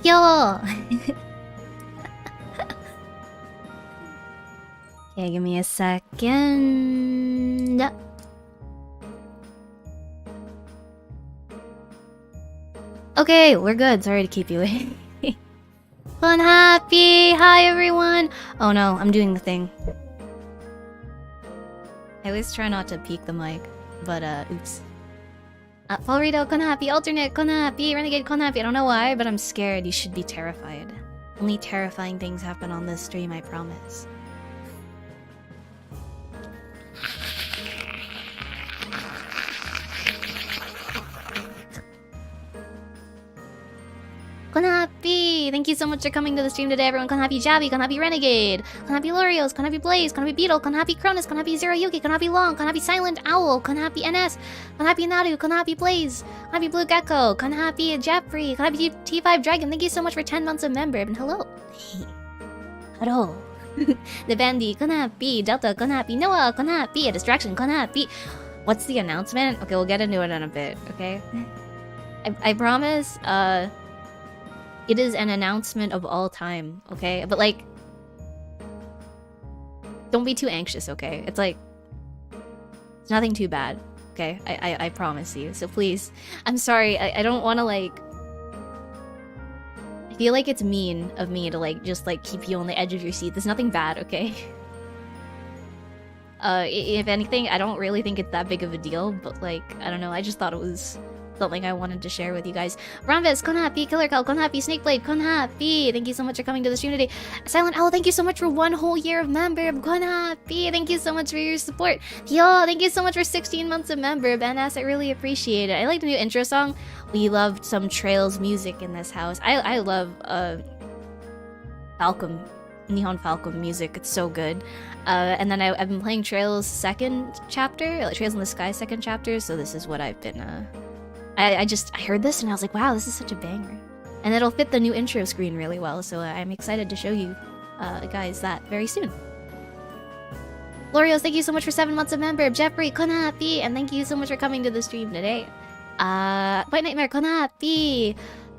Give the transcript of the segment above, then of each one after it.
Yo! Okay, give me a second. Okay, we're good. Sorry to keep you waiting. Fun happy! Hi everyone! Oh no, I'm doing the thing. I always try not to peek the mic, but oops. Falrito, Konahappy, Alternate, Konahappy, Renegade, Konahappy. I don't know why, but I'm scared. You should be terrified. Only terrifying things happen on this stream, I promise. Konahappy! Thank you so much for coming to the stream today, everyone. Konahappy Jabby, Konahappy Renegade, Konahappy Lorios, Konahappy Blaze, Konahappy Beetle, Konahappy Cronus, Konahappy Zero Yuki, Konahappy Long, Konahappy Silent Owl, Konahappy NS, Konahappy Nadu, Konahappy Blaze, Konahappy Blue Gecko, Konahappy Jeffrey, Konahappy T5 Dragon. Thank you so much for 10 months of member. And hello. Hello. The Bandy, Konahappy, Delta, Konahappy, Noah, Konahappy, a distraction, Konahappy. What's the announcement? Okay, we'll get into it in a bit, okay? I promise, it is an announcement of all time, okay? But like, don't be too anxious, okay? It's like, it's nothing too bad, okay? I promise you. So please, I'm sorry, I don't want to like, I feel like it's mean of me to like, just like keep you on the edge of your seat. There's nothing bad, okay? If anything, I don't really think it's that big of a deal, but like, I don't know, I just thought it was something I wanted to share with you guys. Ronvis, Konahappy, Killer Cow, Konahappy, Snakeblade, Konahappy. Thank you so much for coming to the stream today. Silent Owl, thank you so much for 1 whole year of member. Konahappy, thank you so much for your support. Yo, thank you so much for 16 months of member. Badass, I really appreciate it. I like the new intro song. We loved some Trails music in this house. I love Falcom, Nihon Falcom music. It's so good. And then I've been playing Trails second chapter, like Trails in the Sky second chapter. So this is what I've been I heard this and I was like, wow, this is such a banger. And it'll fit the new intro screen really well, so I'm excited to show you guys that very soon. Lorios, thank you so much for 7 months of member. Jeffrey, Konahappy, and thank you so much for coming to the stream today. White Nightmare, Konahappy.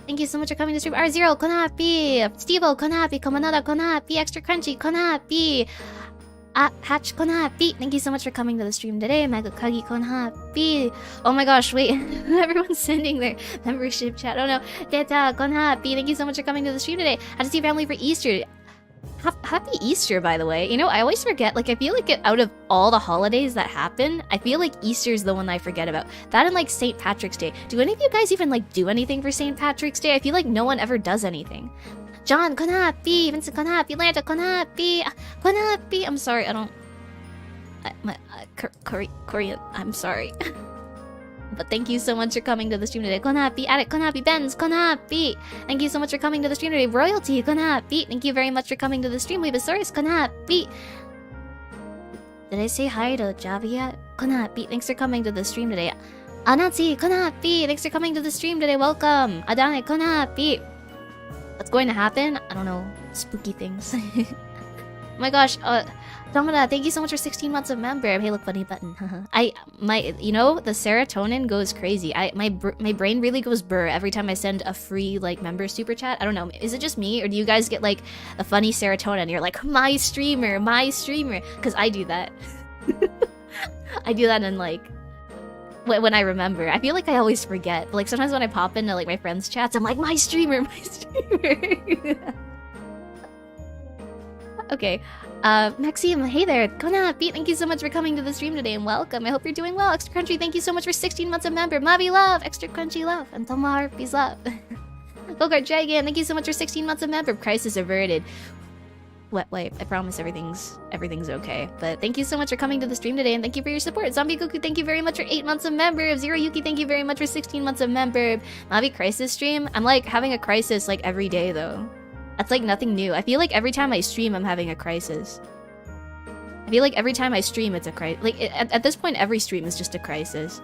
Thank you so much for coming to the stream. R0, Konahappy. Stevo, Konahappy. Kamanada, Konahappy. Extra Crunchy, Konahappy. Hatch Konahappy, thank you so much for coming to the stream today. Mega Kagi Konahappy. Oh my gosh, wait. Everyone's sending their membership chat. Oh no. Deta Konahappy, thank you so much for coming to the stream today. Had to see family for Easter. Happy Easter, by the way. You know, I always forget, like, I feel like out of all the holidays that happen, I feel like Easter's the one I forget about. That and, like, St. Patrick's Day. Do any of you guys even, like, do anything for St. Patrick's Day? I feel like no one ever does anything. John, Konahappy, Vincent, Konahappy, Lanta, Konahappy, Konahappy. I'm sorry, I don't... Korean, I'm sorry. But thank you so much for coming to the stream today. Konahappy, Attic, Konahappy, Benz, Konahappy. Thank you so much for coming to the stream today. Royalty, Konahappy. Thank you very much for coming to the stream. Weebasaurus, Konahappy. Did I say hi to Javi yet? Konahappy, thanks for coming to the stream today. Anatsi, Konahappy, thanks for coming to the stream today. Welcome. Adane, Konahappy. What's going to happen? I don't know. Spooky things. Oh my gosh. Domina, thank you so much for 16 months of member. Hey, look, funny button. You know, the serotonin goes crazy. My brain really goes burr every time I send a free, like, member super chat. I don't know. Is it just me, or do you guys get, like, a funny serotonin? You're like, my streamer. Because I do that. I do that in, like, when I remember. I feel like I always forget. But, like, sometimes when I pop into, like, my friends' chats, I'm like, my streamer. Okay. Maxime, hey there. Konahappy, thank you so much for coming to the stream today and welcome. I hope you're doing well. Extra Crunchy, thank you so much for 16 months of member. Mavia love. Extra Crunchy love. And Toma Harpy's love. Bogart Dragon, thank you so much for 16 months of member. Crisis averted. Wet wipe. I promise everything's okay. But thank you so much for coming to the stream today and thank you for your support. Zombie Goku, thank you very much for 8 months of member. Zero Yuki, thank you very much for 16 months of member. Mavi Crisis stream. I'm like having a crisis like every day though. That's like nothing new. I feel like every time I stream I'm having a crisis. I feel like every time I stream it's a crisis. Like at this point every stream is just a crisis.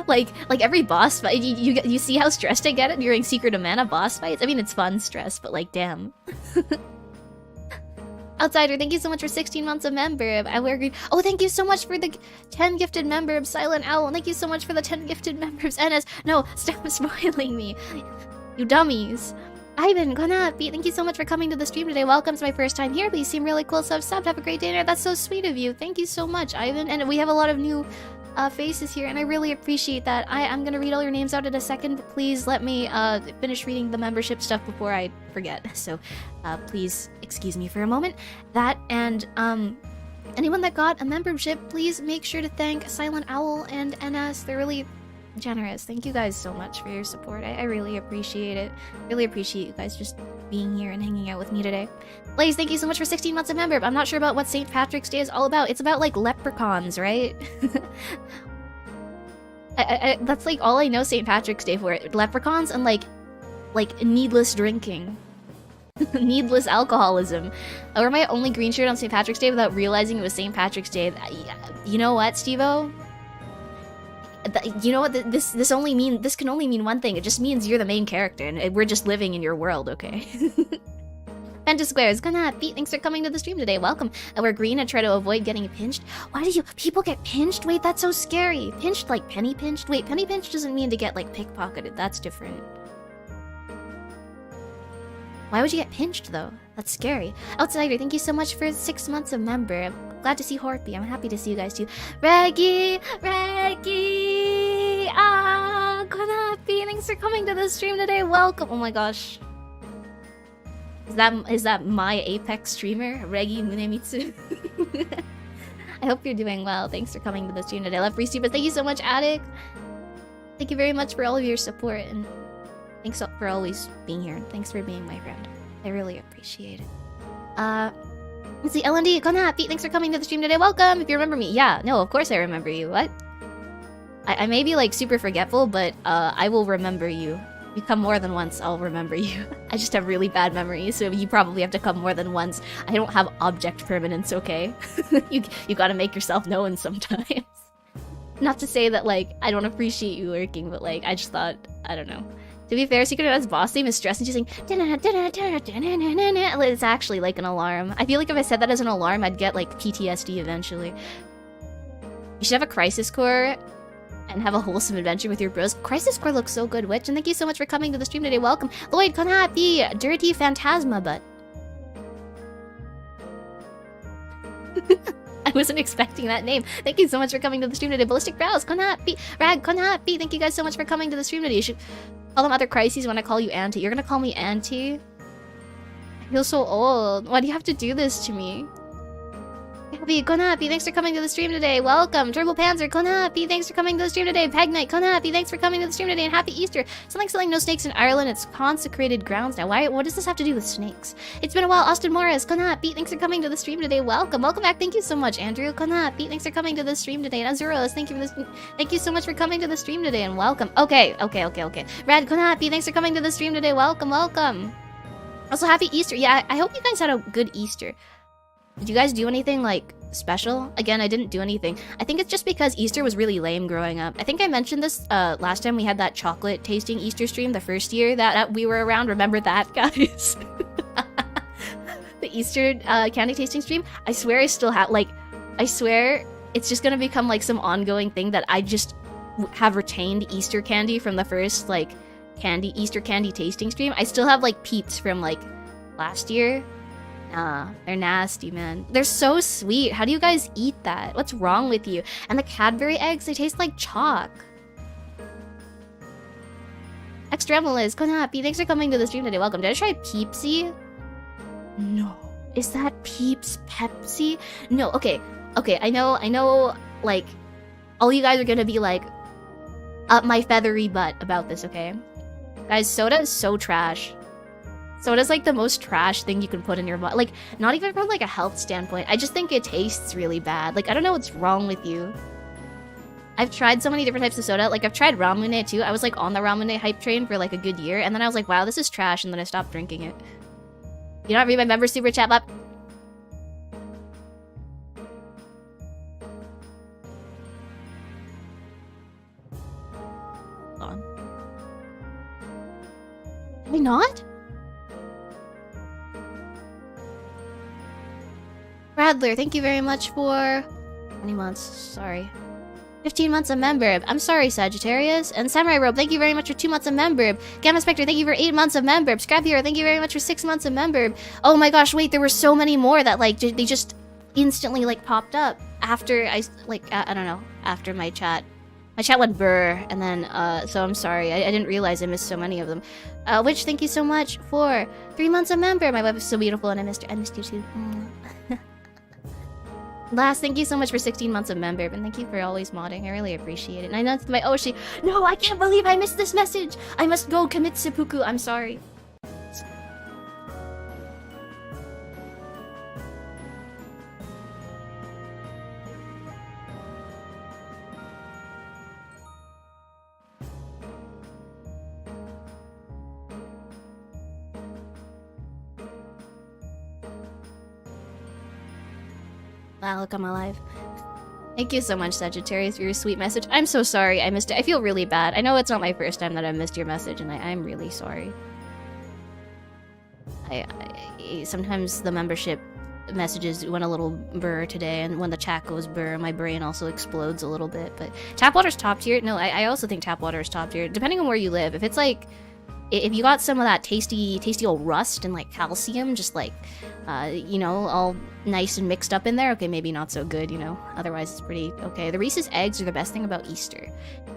like every boss fight, you see how stressed I get during Secret of Mana boss fights? I mean, it's fun stress, but like, damn. Outsider, thank you so much for 16 months of member. I wear green. Oh, thank you so much for the 10 gifted members. Silent Owl, thank you so much for the 10 gifted members. NS, no, stop spoiling me. You dummies. Ivan, Konapi, thank you so much for coming to the stream today. Welcome, it's my first time here, but you seem really cool, so subbed. Have a great day. That's so sweet of you. Thank you so much, Ivan. And we have a lot of new faces here, and I really appreciate that. I'm gonna read all your names out in a second, but please let me finish reading the membership stuff before I forget. So please excuse me for a moment. That and anyone that got a membership, please make sure to thank Silent Owl and NS. They're really generous. Thank you guys so much for your support. I really appreciate it. Really appreciate you guys just being here and hanging out with me today. Blaze, thank you so much for 16 months of member. I'm not sure about what St. Patrick's Day is all about. It's about like leprechauns, right? That's like all I know St. Patrick's Day for. Leprechauns and like needless drinking. Needless alcoholism. I wore my only green shirt on St. Patrick's Day without realizing it was St. Patrick's Day. You know what, Steve-O? You know what? This can only mean one thing. It just means you're the main character, and we're just living in your world, okay? Banter Squares, Konapi, thanks for coming to the stream today. Welcome. I wear green and try to avoid getting pinched. Why do people get pinched? Wait, that's so scary. Pinched like penny pinched? Wait, penny pinched doesn't mean to get like pickpocketed. That's different. Why would you get pinched though? That's scary. Outsider, thank you so much for 6 months of member. I'm glad to see harpy. I'm happy to see you guys too. Reggie! Konapi, thanks for coming to the stream today. Welcome. Oh my gosh. Is that my Apex streamer, Reggie Munemitsu? I hope you're doing well. Thanks for coming to the stream today. I love VTuber. Thank you so much, Attic. Thank you very much for all of your support, and thanks for always being here. Thanks for being my friend. I really appreciate it. Let's see, LND, Konapi, thanks for coming to the stream today. Welcome. If you remember me, yeah, no, of course I remember you. What? I may be like super forgetful, but I will remember you. You come more than once, I'll remember you. I just have really bad memory, so you probably have to come more than once. I don't have object permanence, okay? You gotta make yourself known sometimes. Not to say that, like, I don't appreciate you lurking, but, like, I just thought, I don't know. To be fair, Secret Ed's boss name is Stress, and she's saying, it's actually like an alarm. I feel like if I said that as an alarm, I'd get, like, PTSD eventually. You should have a crisis core and have a wholesome adventure with your bros. Crisis Core looks so good, Witch, and thank you so much for coming to the stream today. Welcome. Lloyd, Konapi, Dirty Phantasma Butt. I wasn't expecting that name. Thank you so much for coming to the stream today. Ballistic Brows, Konapi, Rag, Konapi, thank you guys so much for coming to the stream today. You should call them other crises when I call you Auntie. You're gonna call me Auntie? I feel so old. Why do you have to do this to me? Konapi, thanks for coming to the stream today. Welcome. Turbo Panzer, Konapi, thanks for coming to the stream today. Peg Knight, Konapi, thanks for coming to the stream today, and happy Easter. Something selling no snakes in Ireland. It's consecrated grounds now. What does this have to do with snakes? It's been a while. Austin Morris, Konapi, thanks for coming to the stream today. Welcome. Welcome back. Thank you so much, Andrew. Konapi, thanks for coming to the stream today. And Azuros, thank you so much for coming to the stream today, and welcome. Okay. Rad Konapi, thanks for coming to the stream today. Welcome. Also, happy Easter. Yeah, I hope you guys had a good Easter. Did you guys do anything, like, special? Again, I didn't do anything. I think it's just because Easter was really lame growing up. I think I mentioned this last time we had that chocolate tasting Easter stream the first year that we were around. Remember that, guys? The Easter candy tasting stream? I swear I still have, like, I swear it's just gonna become, like, some ongoing thing that I just have retained Easter candy from the first, like, Easter candy tasting stream. I still have, like, Peeps from, like, last year. Nah, they're nasty, man. They're so sweet. How do you guys eat that? What's wrong with you? And the Cadbury eggs, they taste like chalk. Extremaliz, Konapi, thanks for coming to the stream today. Welcome. Did I try Peepsy? No. Is that Peeps Pepsi? No, okay. Okay, I know, like, all you guys are gonna be like, up my feathery butt about this, okay? Guys, soda is so trash. Soda's like the most trash thing you can put in your body. Like, not even from like a health standpoint. I just think it tastes really bad. Like, I don't know what's wrong with you. I've tried so many different types of soda. Like, I've tried Ramune too. I was like on the Ramune hype train for like a good year. And then I was like, wow, this is trash. And then I stopped drinking it. You not read my member super chat up? Hold on. Have we not? Adler, thank you very much for 20 months. Sorry. 15 months of member. I'm sorry, Sagittarius. And Samurai Robe, thank you very much for 2 months of member. Gamma Spectre, thank you for 8 months of member. Scrap Hero, thank you very much for 6 months of member. Oh my gosh, wait, there were so many more that like they just instantly like popped up after I don't know, after my chat. My chat went brr, and then so I'm sorry. I didn't realize I missed so many of them. Which thank you so much for 3 months of member. My wife is so beautiful, and I missed you too. Last, thank you so much for 16 months of member, and thank you for always modding. I really appreciate it. And I know my Oshi. No, I can't believe I missed this message. I must go commit seppuku. I'm sorry. Wow, look, I'm alive. Thank you so much, Sagittarius, for your sweet message. I'm so sorry I missed it. I feel really bad. I know it's not my first time that I missed your message, and I'm really sorry. Sometimes the membership messages went a little burr today, and when the chat goes burr, my brain also explodes a little bit. But tap water's top tier. No, I also think tap water is top tier, depending on where you live. If it's like, if you got some of that tasty old rust and like calcium, just like, you know, all nice and mixed up in there, okay, maybe not so good, you know. Otherwise, it's pretty okay. The Reese's eggs are the best thing about Easter.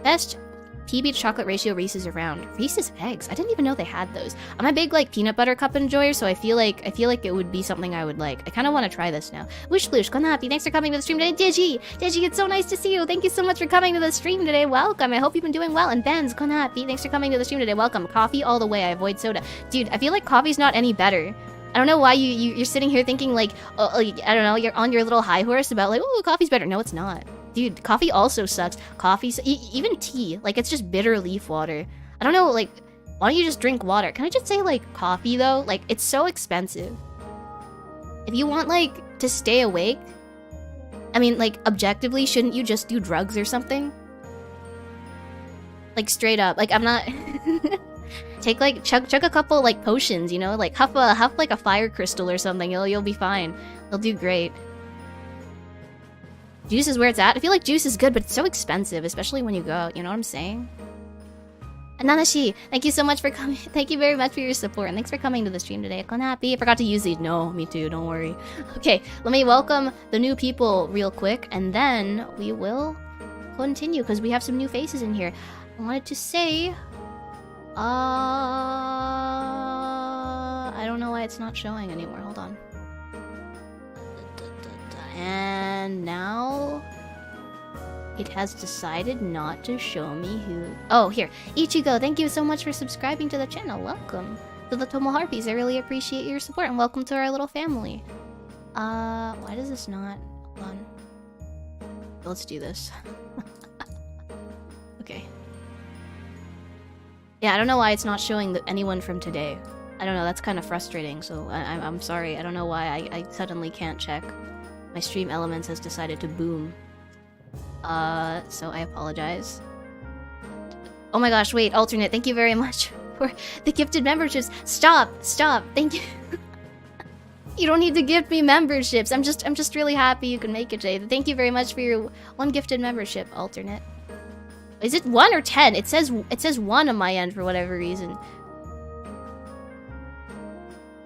Best PB to chocolate ratio Reese's around. Reese's eggs. I didn't even know they had those. I'm a big like peanut butter cup enjoyer, so I feel like it would be something I would like. I kind of want to try this now. Wishbloosh, Konapi, thanks for coming to the stream today. Digi, it's so nice to see you. Thank you so much for coming to the stream today. Welcome. I hope you've been doing well. And Benz, Konapi, thanks for coming to the stream today. Welcome. Coffee all the way. I avoid soda. Dude, I feel like coffee's not any better. I don't know why you're sitting here thinking like, I don't know, you're on your little high horse about like, oh, coffee's better. No, it's not. Dude, coffee also sucks. Even tea, like it's just bitter leaf water. I don't know, like, why don't you just drink water? Can I just say like coffee though? Like, it's so expensive. If you want like to stay awake, I mean, like objectively, shouldn't you just do drugs or something? Like straight up, like I'm not. Take like chug a couple like potions, you know, like huff like a fire crystal or something. You'll be fine. You'll do great. Juice is where it's at. I feel like juice is good, but it's so expensive, especially when you go out. You know what I'm saying? Ananashi, thank you so much for coming. Thank you very much for your support, and thanks for coming to the stream today. Konapi, I forgot to use these. No, me too. Don't worry. Okay, let me welcome the new people real quick, and then we will continue because we have some new faces in here. I wanted to say, I don't know why it's not showing anymore. Hold on. And now it has decided not to show me who. Oh, here. Ichigo, thank you so much for subscribing to the channel. Welcome to the Tomo Harpies. I really appreciate your support and welcome to our little family. Why does this not? Hold on. Let's do this. Okay. Yeah, I don't know why it's not showing anyone from today. I don't know, that's kind of frustrating, so I'm sorry. I don't know why I suddenly can't check. My stream elements has decided to boom. So I apologize. Oh my gosh, wait, alternate, thank you very much for the gifted memberships. Stop, thank you. You don't need to gift me memberships. I'm just really happy you can make it today. Thank you very much for your 1 gifted membership, alternate. Is it 1 or 10? It says 1 on my end for whatever reason.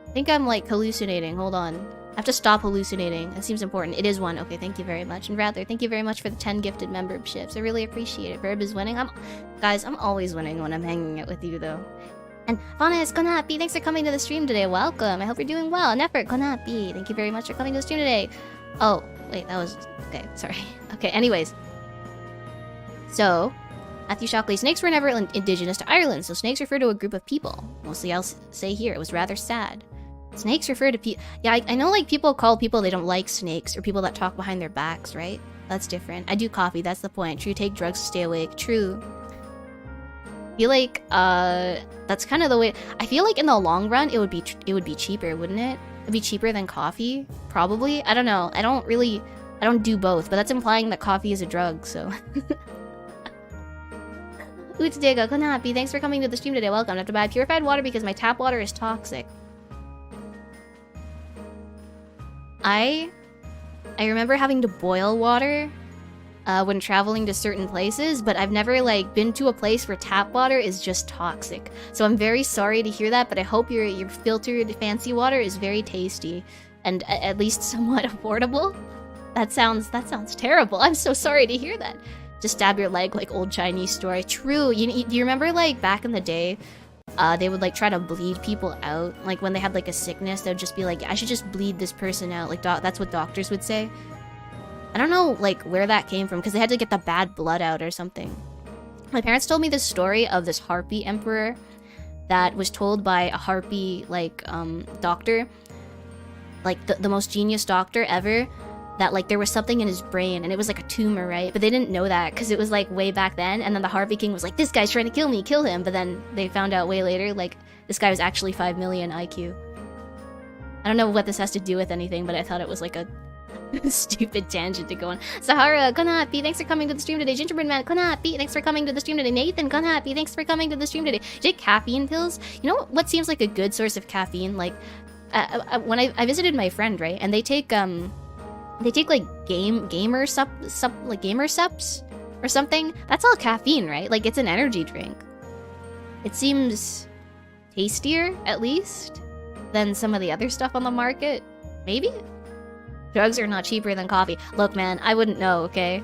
I think I'm like hallucinating. Hold on. I have to stop hallucinating. That seems important. It is 1. Okay, thank you very much. And Rather, thank you very much for the 10 gifted memberships. I really appreciate it. Verb is winning. Guys, I'm always winning when I'm hanging out with you, though. And Fana is Konapi. Thanks for coming to the stream today. Welcome. I hope you're doing well. Neffert, Konapi. Thank you very much for coming to the stream today. Oh, wait, that was... Okay, sorry. Okay, anyways. So, Matthew Shockley, snakes were never indigenous to Ireland, so snakes refer to a group of people. Mostly I'll say here, it was rather sad. Snakes refer to people... Yeah, I know like people call people they don't like snakes, or people that talk behind their backs, right? That's different. I do coffee, that's the point. True, take drugs to stay awake. True. I feel like, that's kind of the way... I feel like in the long run, it would be cheaper, wouldn't it? It'd be cheaper than coffee? Probably? I don't know. I don't do both, but that's implying that coffee is a drug, so... Utdega, Konapi, thanks for coming to the stream today. Welcome. I have to buy purified water because my tap water is toxic. I I remember having to boil water when traveling to certain places, but I've never like been to a place where tap water is just toxic. So I'm very sorry to hear that, but I hope your filtered fancy water is very tasty and at least somewhat affordable. That sounds terrible. I'm so sorry to hear that. Just stab your leg like old Chinese story. True. Do you remember like back in the day, they would like try to bleed people out. Like when they had like a sickness, they'd just be like, I should just bleed this person out. Like that's what doctors would say. I don't know like where that came from because they had to get the bad blood out or something. My parents told me this story of this harpy emperor that was told by a harpy like doctor, like the most genius doctor ever, that like there was something in his brain and it was like a tumor, right? But they didn't know that because it was like way back then, and then the Harpy King was like, this guy's trying to kill me, kill him. But then they found out way later like this guy was actually 5 million IQ. I don't know what this has to do with anything, but I thought it was like a stupid tangent to go on. Sahara, Konapi, thanks for coming to the stream today. Gingerbread Man, Konapi, thanks for coming to the stream today. Nathan, Konapi, thanks for coming to the stream today. Did caffeine pills? You know what seems like a good source of caffeine? Like when I visited my friend, right, and they take like gamer sups or something. That's all caffeine, right? Like it's an energy drink. It seems tastier, at least, than some of the other stuff on the market. Maybe? Drugs are not cheaper than coffee. Look, man, I wouldn't know, okay?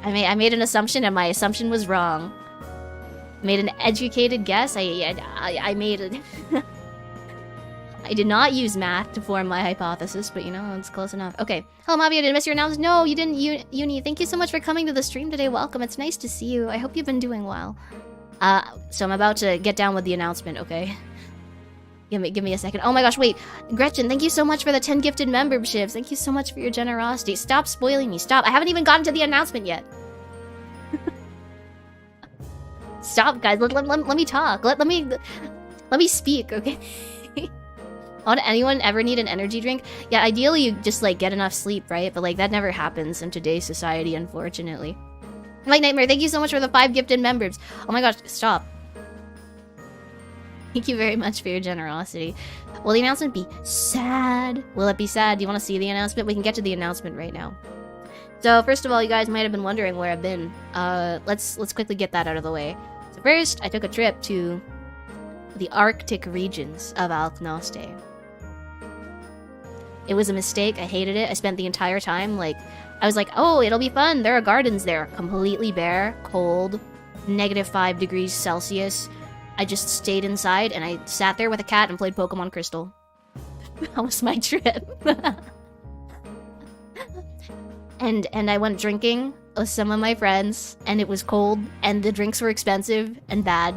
I made an assumption and my assumption was wrong. Made an educated guess. I made it. I did not use math to form my hypothesis, but you know, it's close enough. Okay. Hello, Mavia, did I miss your announcement? No, you didn't, Uni. Thank you so much for coming to the stream today. Welcome. It's nice to see you. I hope you've been doing well. So I'm about to get down with the announcement, okay? Give me a second. Oh my gosh, wait. Gretchen, thank you so much for the 10 gifted memberships. Thank you so much for your generosity. Stop spoiling me. Stop. I haven't even gotten to the announcement yet. Stop, guys. Let me talk. Let me speak, okay? Would anyone ever need an energy drink? Yeah, ideally you just like get enough sleep, right? But like that never happens in today's society, unfortunately. Light Nightmare, thank you so much for the 5 gifted members. Oh my gosh, stop. Thank you very much for your generosity. Will the announcement be sad? Will it be sad? Do you want to see the announcement? We can get to the announcement right now. So first of all, you guys might have been wondering where I've been. Let's quickly get that out of the way. So first, I took a trip to the Arctic regions of Alknoste. It was a mistake. I hated it. I spent the entire time like, I was like, oh, it'll be fun. There are gardens there. Completely bare, cold, -5 degrees Celsius. I just stayed inside and I sat there with a cat and played Pokemon Crystal. That was my trip. and I went drinking with some of my friends, and it was cold, and the drinks were expensive and bad.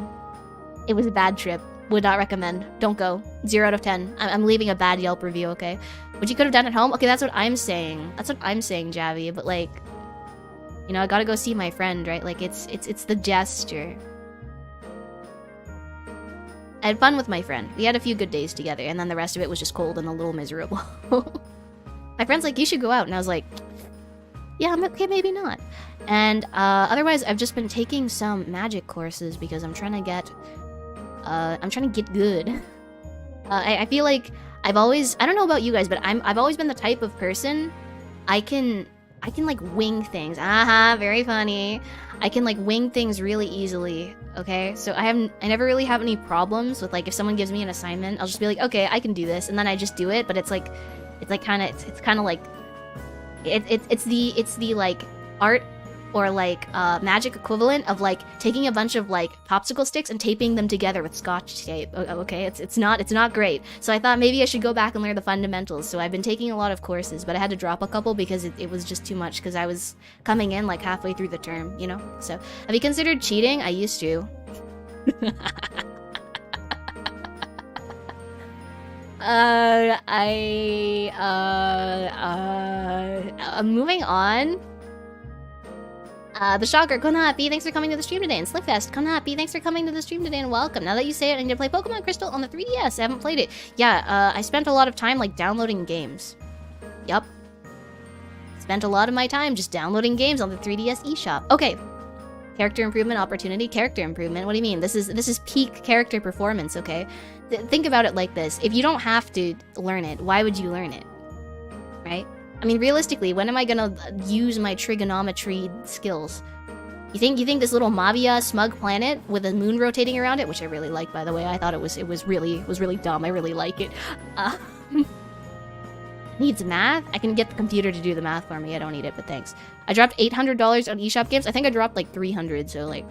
It was a bad trip. Would not recommend. Don't go. 0 out of 10. I'm leaving a bad Yelp review, okay? What you could have done at home? Okay, that's what I'm saying. That's what I'm saying, Javi. But like, you know, I gotta go see my friend, right? Like, it's the gesture. I had fun with my friend. We had a few good days together, and then the rest of it was just cold and a little miserable. My friend's like, you should go out, and I was like, yeah, I'm okay, maybe not. And otherwise, I've just been taking some magic courses because I'm trying to get good. I feel like I've always, I don't know about you guys, but I've always been the type of person, I can like wing things. Very funny. I can like wing things really easily, okay? So I never really have any problems with like if someone gives me an assignment, I'll just be like, okay, I can do this, and then I just do it. But it's kind of like it's the like art or like magic equivalent of like taking a bunch of like popsicle sticks and taping them together with scotch tape. Okay, it's not great. So I thought maybe I should go back and learn the fundamentals. So I've been taking a lot of courses, but I had to drop a couple because it was just too much because I was coming in like halfway through the term, you know? So have you considered cheating? I used to. Moving on. The Shocker, Konapi, thanks for coming to the stream today. And Slipfest, Konapi, thanks for coming to the stream today and welcome. Now that you say it, I need to play Pokemon Crystal on the 3DS. I haven't played it. Yeah, I spent a lot of time, like, downloading games. Yup. Spent a lot of my time just downloading games on the 3DS eShop. Okay. Character improvement opportunity, character improvement. What do you mean? This is peak character performance, okay? Think about it like this. If you don't have to learn it, why would you learn it? Right? I mean, realistically, when am I gonna use my trigonometry skills? You think this little Mavia smug planet with a moon rotating around it, which I really like, by the way. I thought it was really dumb. I really like it. Needs math? I can get the computer to do the math for me. I don't need it, but thanks. I dropped $800 on eShop games. I think I dropped like 300, so like...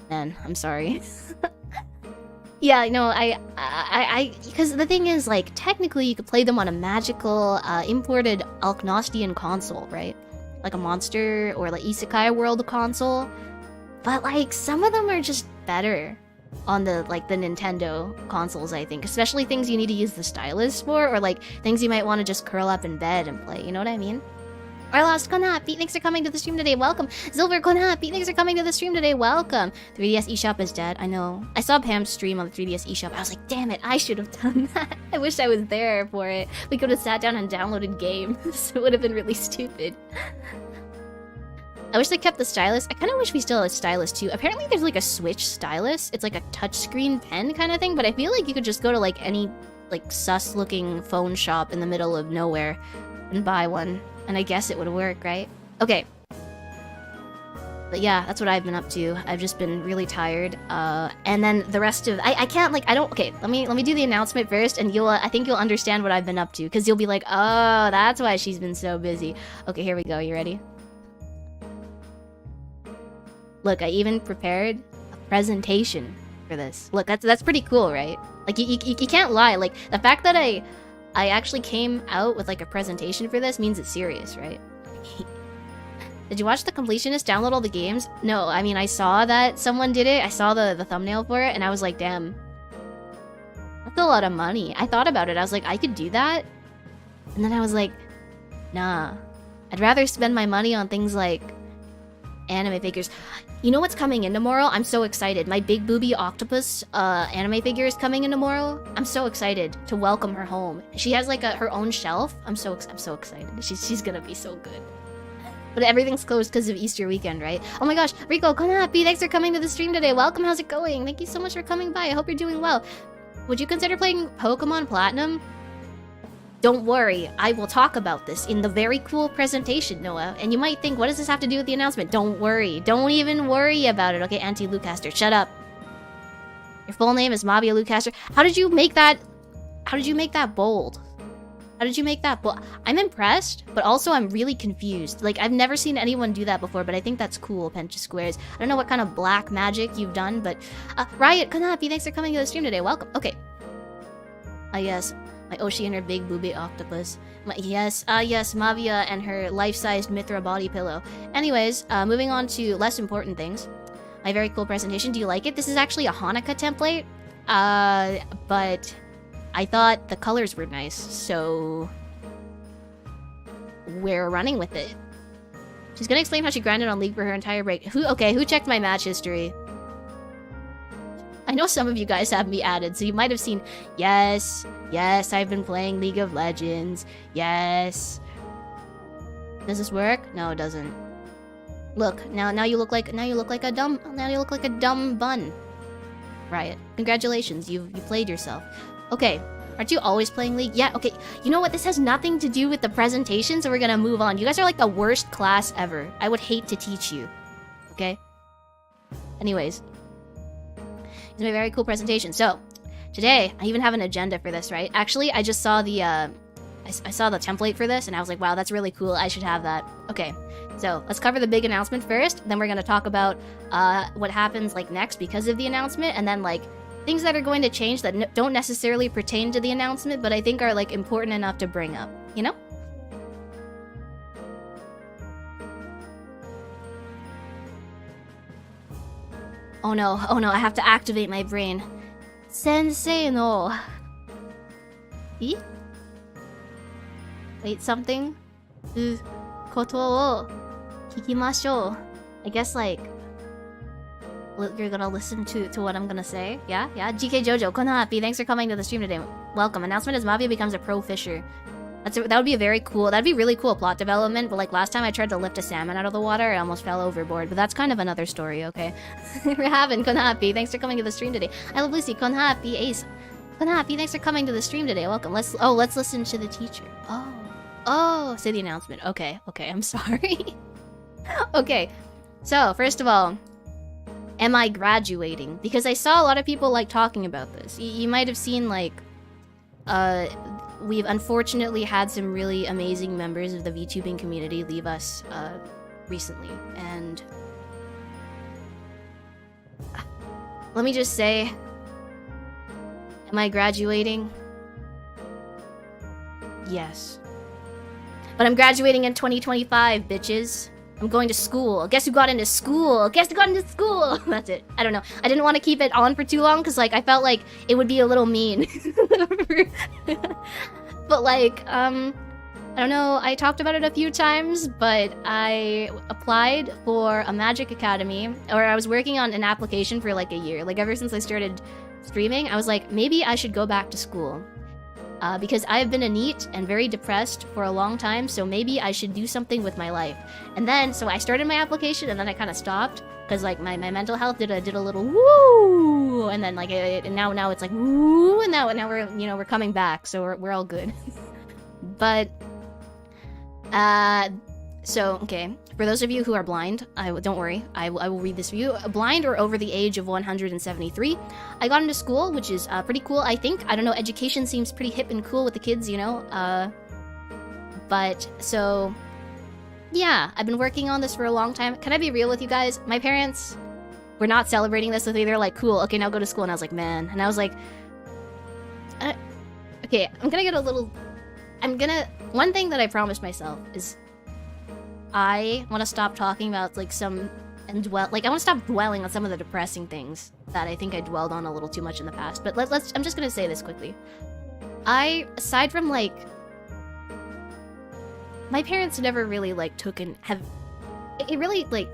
Man, I'm sorry. Yeah, no, because the thing is, like, technically you could play them on a magical, imported Alknostian console, right? Like a monster or like Isekai World console. But, like, some of them are just better on the, like, the Nintendo consoles, I think. Especially things you need to use the stylus for, or, like, things you might want to just curl up in bed and play, you know what I mean? I lost Konhapi, thanks for coming to the stream today, welcome. Silver Konhapi, thanks for coming to the stream today, welcome. 3DS eShop is dead, I know. I saw Pam's stream on the 3DS eShop, I was like, damn it, I should have done that. I wish I was there for it. We could have sat down and downloaded games. It would have been really stupid. I wish they kept the stylus. I kind of wish we still had a stylus too. Apparently there's like a Switch stylus. It's like a touchscreen pen kind of thing, but I feel like you could just go to like any like sus looking phone shop in the middle of nowhere and buy one. And I guess it would work, right? Okay. But yeah, that's what I've been up to. I've just been really tired. And then the rest of... I can't, like, I don't... Okay, let me do the announcement first, and you'll... I think you'll understand what I've been up to. Because you'll be like, oh, that's why she's been so busy. Okay, here we go. You ready? Look, I even prepared a presentation for this. Look, that's pretty cool, right? Like, you can't lie. Like, the fact that I actually came out with like a presentation for this means it's serious, right? Did you watch the completionist download all the games? No, I mean, I saw that someone did it. I saw the thumbnail for it, and I was like, damn. That's a lot of money. I thought about it. I was like, I could do that? And then I was like, nah. I'd rather spend my money on things like anime figures. You know what's coming in tomorrow? I'm so excited. My big booby octopus anime figure is coming in tomorrow. I'm so excited to welcome her home. She has like her own shelf. I'm so excited. She's gonna be so good. But everything's closed because of Easter weekend, right? Oh my gosh, Rico, Konhapi, thanks for coming to the stream today. Welcome, how's it going? Thank you so much for coming by. I hope you're doing well. Would you consider playing Pokemon Platinum? Don't worry, I will talk about this in the very cool presentation, Noah. And you might think, what does this have to do with the announcement? Don't worry. Don't even worry about it, okay? Anti-Lucastre, shut up. Your full name is Mavia Lucastre. How did you make that bold? How did you make that bold? I'm impressed, but also I'm really confused. Like, I've never seen anyone do that before, but I think that's cool, Penta Squares. I don't know what kind of black magic you've done, but... Riot Konhapi, thanks for coming to the stream today. Welcome. Okay. Yes. My Oshi and her big booby octopus. Yes, Mavia and her life-sized Mithra body pillow. Anyways, moving on to less important things. My very cool presentation. Do you like it? This is actually a Hanukkah template. But I thought the colors were nice, so we're running with it. She's gonna explain how she grinded on League for her entire break. Who checked my match history? I know some of you guys have me added, so you might have seen, yes, I've been playing League of Legends, yes. Does this work? No, it doesn't. Look, now you look like a dumb bun. Riot. Congratulations, you played yourself. Okay, aren't you always playing League? Yeah, okay. You know what? This has nothing to do with the presentation, so we're gonna move on. You guys are like the worst class ever. I would hate to teach you. Okay? Anyways. It's a very cool presentation. So, today, I even have an agenda for this, right? Actually, I just saw the, I saw the template for this, and I was like, wow, that's really cool. I should have that. Okay, so let's cover the big announcement first. Then we're gonna talk about what happens like next because of the announcement, and then like things that are going to change that don't necessarily pertain to the announcement, but I think are like important enough to bring up. You know? Oh no, I have to activate my brain. Sensei no... Wait, something? Koto wo kikimashou. I guess like... You're gonna listen to what I'm gonna say? Yeah? GK Jojo, Konhapi, thanks for coming to the stream today. Welcome. Announcement is Mavia becomes a pro fisher. That would be that'd be really cool plot development, but like last time I tried to lift a salmon out of the water, I almost fell overboard, but that's kind of another story, okay? We're having Konhapi, thanks for coming to the stream today. I love Lucy, Konhapi, Ace. Konhapi, thanks for coming to the stream today, welcome. Let's listen to the teacher. Oh, say the announcement. Okay, I'm sorry. Okay, so first of all, am I graduating? Because I saw a lot of people like talking about this. You might have seen like, we've unfortunately had some really amazing members of the VTubing community leave us recently, and let me just say, am I graduating? Yes. But I'm graduating in 2025, bitches. I'm going to school. Guess who got into school? Guess who got into school? That's it. I don't know. I didn't want to keep it on for too long because, like, I felt like it would be a little mean. But, like, I don't know. I talked about it a few times, but I applied for a magic academy, or I was working on an application for, like, a year. Like, ever since I started streaming, I was like, maybe I should go back to school. Because I have been a NEET and very depressed for a long time, so maybe I should do something with my life. And then, so I started my application, and then I kind of stopped, because, like, my mental health did a little woo, and then, like, and now it's like woo, and now we're, you know, we're coming back, so we're all good. But, so, okay, for those of you who are blind, don't worry, I will read this for you. Blind or over the age of 173, I got into school, which is pretty cool, I think. I don't know, education seems pretty hip and cool with the kids, you know? But, so, yeah, I've been working on this for a long time. Can I be real with you guys? My parents were not celebrating this with me. They're like, cool, okay, now go to school. And I was like, man. And I was like, okay, I'm gonna get a little... One thing that I promised myself is I want to stop talking about, like, I want to stop dwelling on some of the depressing things that I think I dwelled on a little too much in the past. But I'm just gonna say this quickly. Aside from, like, my parents never really, like, it really, like,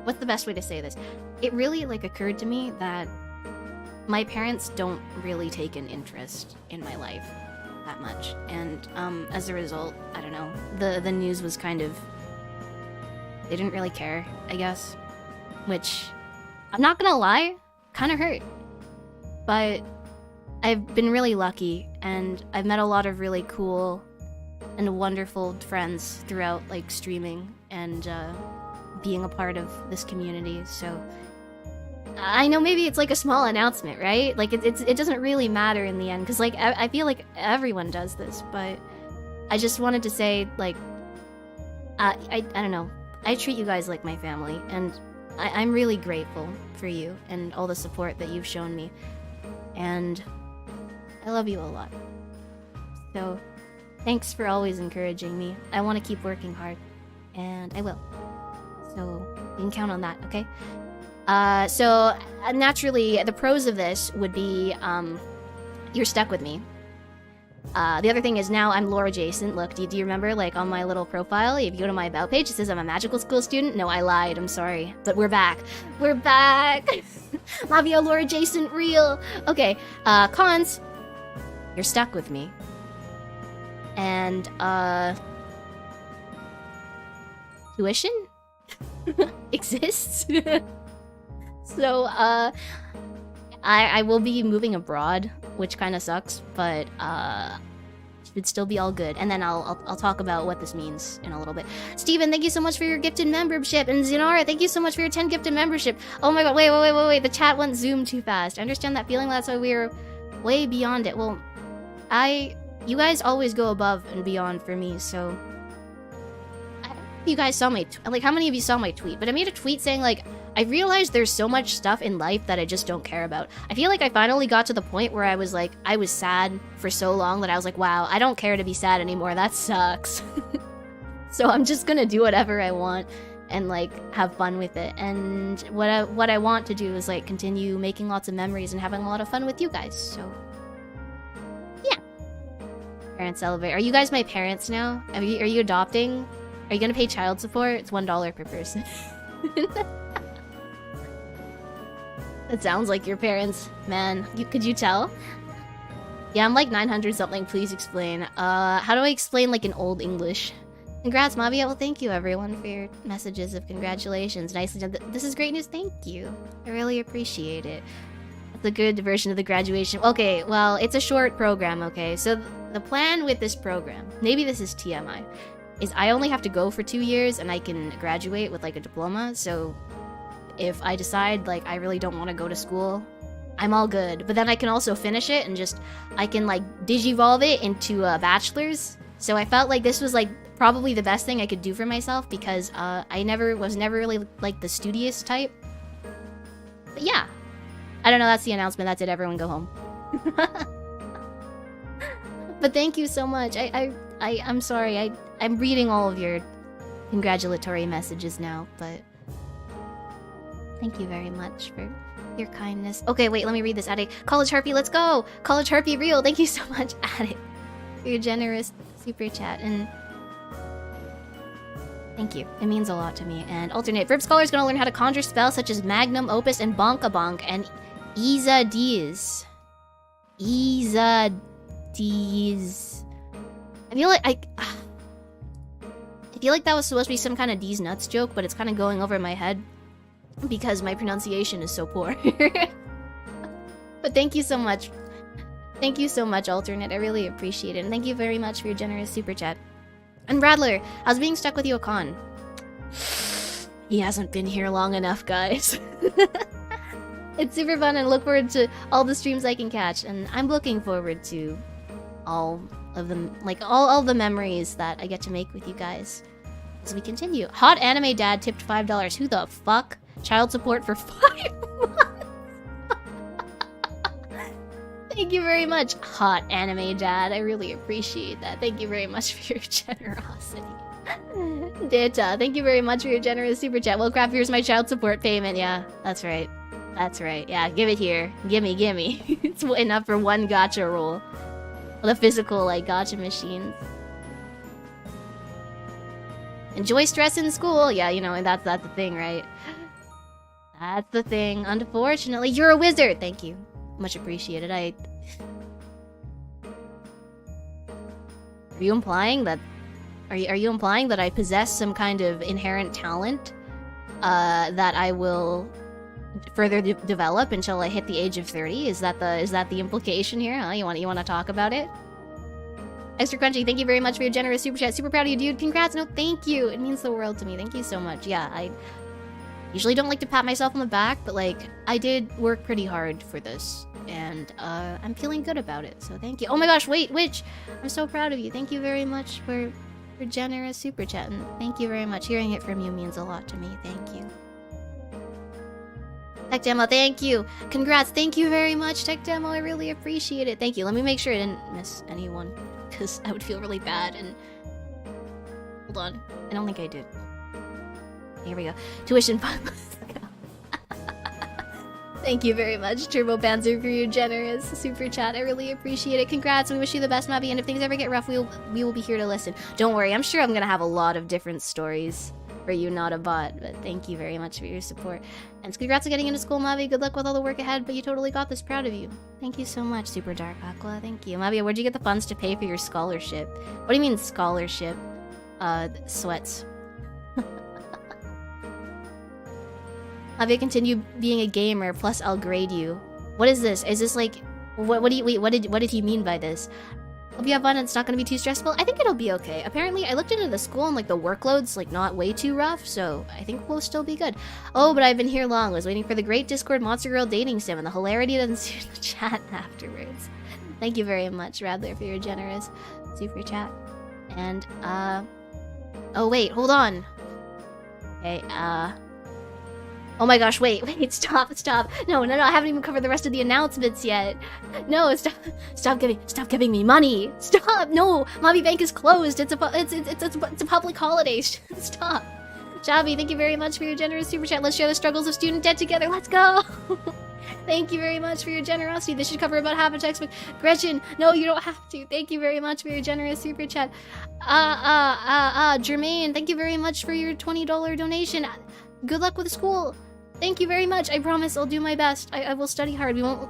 what's the best way to say this? It really, like, occurred to me that my parents don't really take an interest in my life that much, and as a result, I don't know, the news was kind of, they didn't really care, I guess, which, I'm not gonna lie, kind of hurt. But I've been really lucky, and I've met a lot of really cool and wonderful friends throughout, like, streaming and being a part of this community, so I know maybe it's like a small announcement, right? Like, it doesn't really matter in the end, because, like, I feel like everyone does this, but I just wanted to say, like, I don't know, I treat you guys like my family, and I'm really grateful for you and all the support that you've shown me, and I love you a lot. So, thanks for always encouraging me. I want to keep working hard, and I will. So, you can count on that, okay? So, naturally, the pros of this would be, you're stuck with me. The other thing is now I'm lore adjacent. Look, do you remember, like, on my little profile, if you go to my about page, it says I'm a magical school student? No, I lied, I'm sorry. But we're back. We're back! Mavia lore adjacent, real! Okay, cons. You're stuck with me. And, tuition? Exists? So, I will be moving abroad, which kind of sucks, but, should still be all good. And then I'll talk about what this means in a little bit. Steven, thank you so much for your gifted membership. And Zenara, thank you so much for your 10 gifted membership. Oh my god, wait. The chat went zoom too fast. I understand that feeling, that's why we're way beyond it. Well, you guys always go above and beyond for me, so... I don't know if you guys saw my... like, how many of you saw my tweet? But I made a tweet saying, like, I realized there's so much stuff in life that I just don't care about. I feel like I finally got to the point where I was like, I was sad for so long that I was like, wow, I don't care to be sad anymore. That sucks. So I'm just gonna do whatever I want and, like, have fun with it. And what I want to do is, like, continue making lots of memories and having a lot of fun with you guys. So, yeah. Parents celebrate. Are you guys my parents now? Are you adopting? Are you gonna pay child support? It's $1 per person. That sounds like your parents. Man, could you tell? Yeah, I'm like 900 something, please explain. How do I explain, like, in old English? Congrats, Mavia. Well, thank you, everyone, for your messages of congratulations. Nicely done. This is great news, thank you. I really appreciate it. the good version of the graduation. Okay, well, it's a short program, okay? So the plan with this program, maybe this is TMI, is I only have to go for 2 years and I can graduate with like a diploma. So if I decide like I really don't want to go to school, I'm all good. But then I can also finish it and I can like digivolve it into a bachelor's. So I felt like this was like probably the best thing I could do for myself because I was never really like the studious type. But yeah, I don't know, that's the announcement. That's it, everyone go home. But thank you so much. I'm sorry, I'm reading all of your congratulatory messages now, but thank you very much for your kindness. Okay, wait, let me read this. Addict. College Harpy, let's go! College Harpy real, thank you so much, Addict, for your generous super chat, and thank you. It means a lot to me. And alternate. Verb Scholar's gonna learn how to conjure spells such as Magnum, Opus, and Bonka Bonk, and Iza Diaz. Iza Diaz. I feel like that was supposed to be some kind of D's nuts joke, but it's kind of going over my head because my pronunciation is so poor. But thank you so much. Thank you so much, alternate. I really appreciate it. And thank you very much for your generous super chat. And Radler, how's being stuck with you, Okan? He hasn't been here long enough, guys. It's super fun and look forward to all the streams I can catch. And I'm looking forward to all of them, like all the memories that I get to make with you guys as we continue. Hot anime dad tipped $5. Who the fuck? Child support for 5 months. Thank you very much, hot anime dad. I really appreciate that. Thank you very much for your generosity. Data, thank you very much for your generous super chat. Well, crap, here's my child support payment. Yeah, that's right. That's right. Yeah, give it here. Gimme, gimme. It's enough for one gacha roll. The physical, like, gacha machines. Enjoy stress in school. Yeah, you know, and that's the thing, right? That's the thing. Unfortunately, you're a wizard. Thank you. Much appreciated. Are you implying that... Are you implying that I possess some kind of inherent talent that I will further develop until I hit the age of 30? Is that the implication here? Huh? You want to talk about it? Extra Crunchy, thank you very much for your generous super chat. Super proud of you, dude. Congrats. No, thank you. It means the world to me. Thank you so much. Yeah, I usually don't like to pat myself on the back, but like I did work pretty hard for this, and I'm feeling good about it. So thank you. Oh my gosh, wait, Witch, I'm so proud of you. Thank you very much for generous super chat, and thank you very much. Hearing it from you means a lot to me. Thank you. Tech Demo, thank you. Congrats, thank you very much, Tech Demo. I really appreciate it. Thank you. Let me make sure I didn't miss anyone, because I would feel really bad. And hold on, I don't think I did. Here we go. Tuition 5 months ago. Thank you very much, Turbo Banter, for your generous super chat. I really appreciate it. Congrats. We wish you the best, Mavi. And if things ever get rough, we will be here to listen. Don't worry. I'm sure I'm gonna have a lot of different stories for you, not a bot. But thank you very much for your support. And congrats on getting into school, Mavi. Good luck with all the work ahead. But you totally got this. Proud of you. Thank you so much, Super Dark Aqua. Thank you, Mavi. Where'd you get the funds to pay for your scholarship? What do you mean scholarship? Sweats. Mavia, continue being a gamer, plus I'll grade you. What is this? Is this like... What did he mean by this? Hope you have fun and it's not gonna be too stressful? I think it'll be okay. Apparently, I looked into the school and like the workload's like not way too rough, so I think we'll still be good. Oh, but I've been here long. Was waiting for the great Discord Monster Girl dating sim and the hilarity that ensued in the chat afterwards. Thank you very much, Radler, for your generous super chat. And, oh wait, hold on. Okay, oh my gosh, wait, stop. No, I haven't even covered the rest of the announcements yet. No, stop giving me money. Stop, no, Mavi Bank is closed. It's a public holiday. Stop. Javi, thank you very much for your generous super chat. Let's share the struggles of student debt together. Let's go. Thank you very much for your generosity. This should cover about half a textbook. Gretchen, no, you don't have to. Thank you very much for your generous super chat. Jermaine, thank you very much for your $20 donation. Good luck with school. Thank you very much. I promise I'll do my best. I will study hard. We won't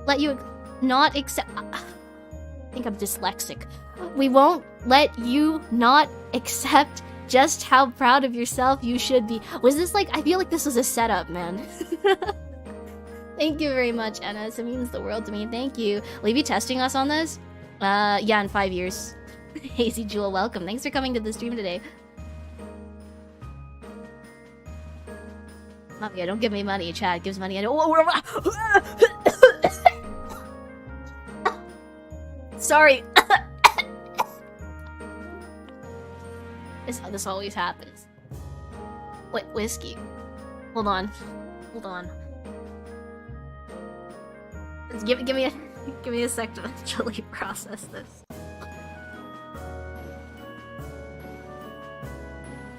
let you not accept... I think I'm dyslexic. We won't let you not accept just how proud of yourself you should be. Was this like... I feel like this was a setup, man. Thank you very much, Anna. It means the world to me. Thank you. Will you be testing us on this? Yeah, in 5 years. Hazy Jewel, welcome. Thanks for coming to the stream today. Mavia, don't give me money. Chad gives money. I don't. Sorry. This always happens. Wait, whiskey. Hold on. Hold on. Give me a sec to actually process this.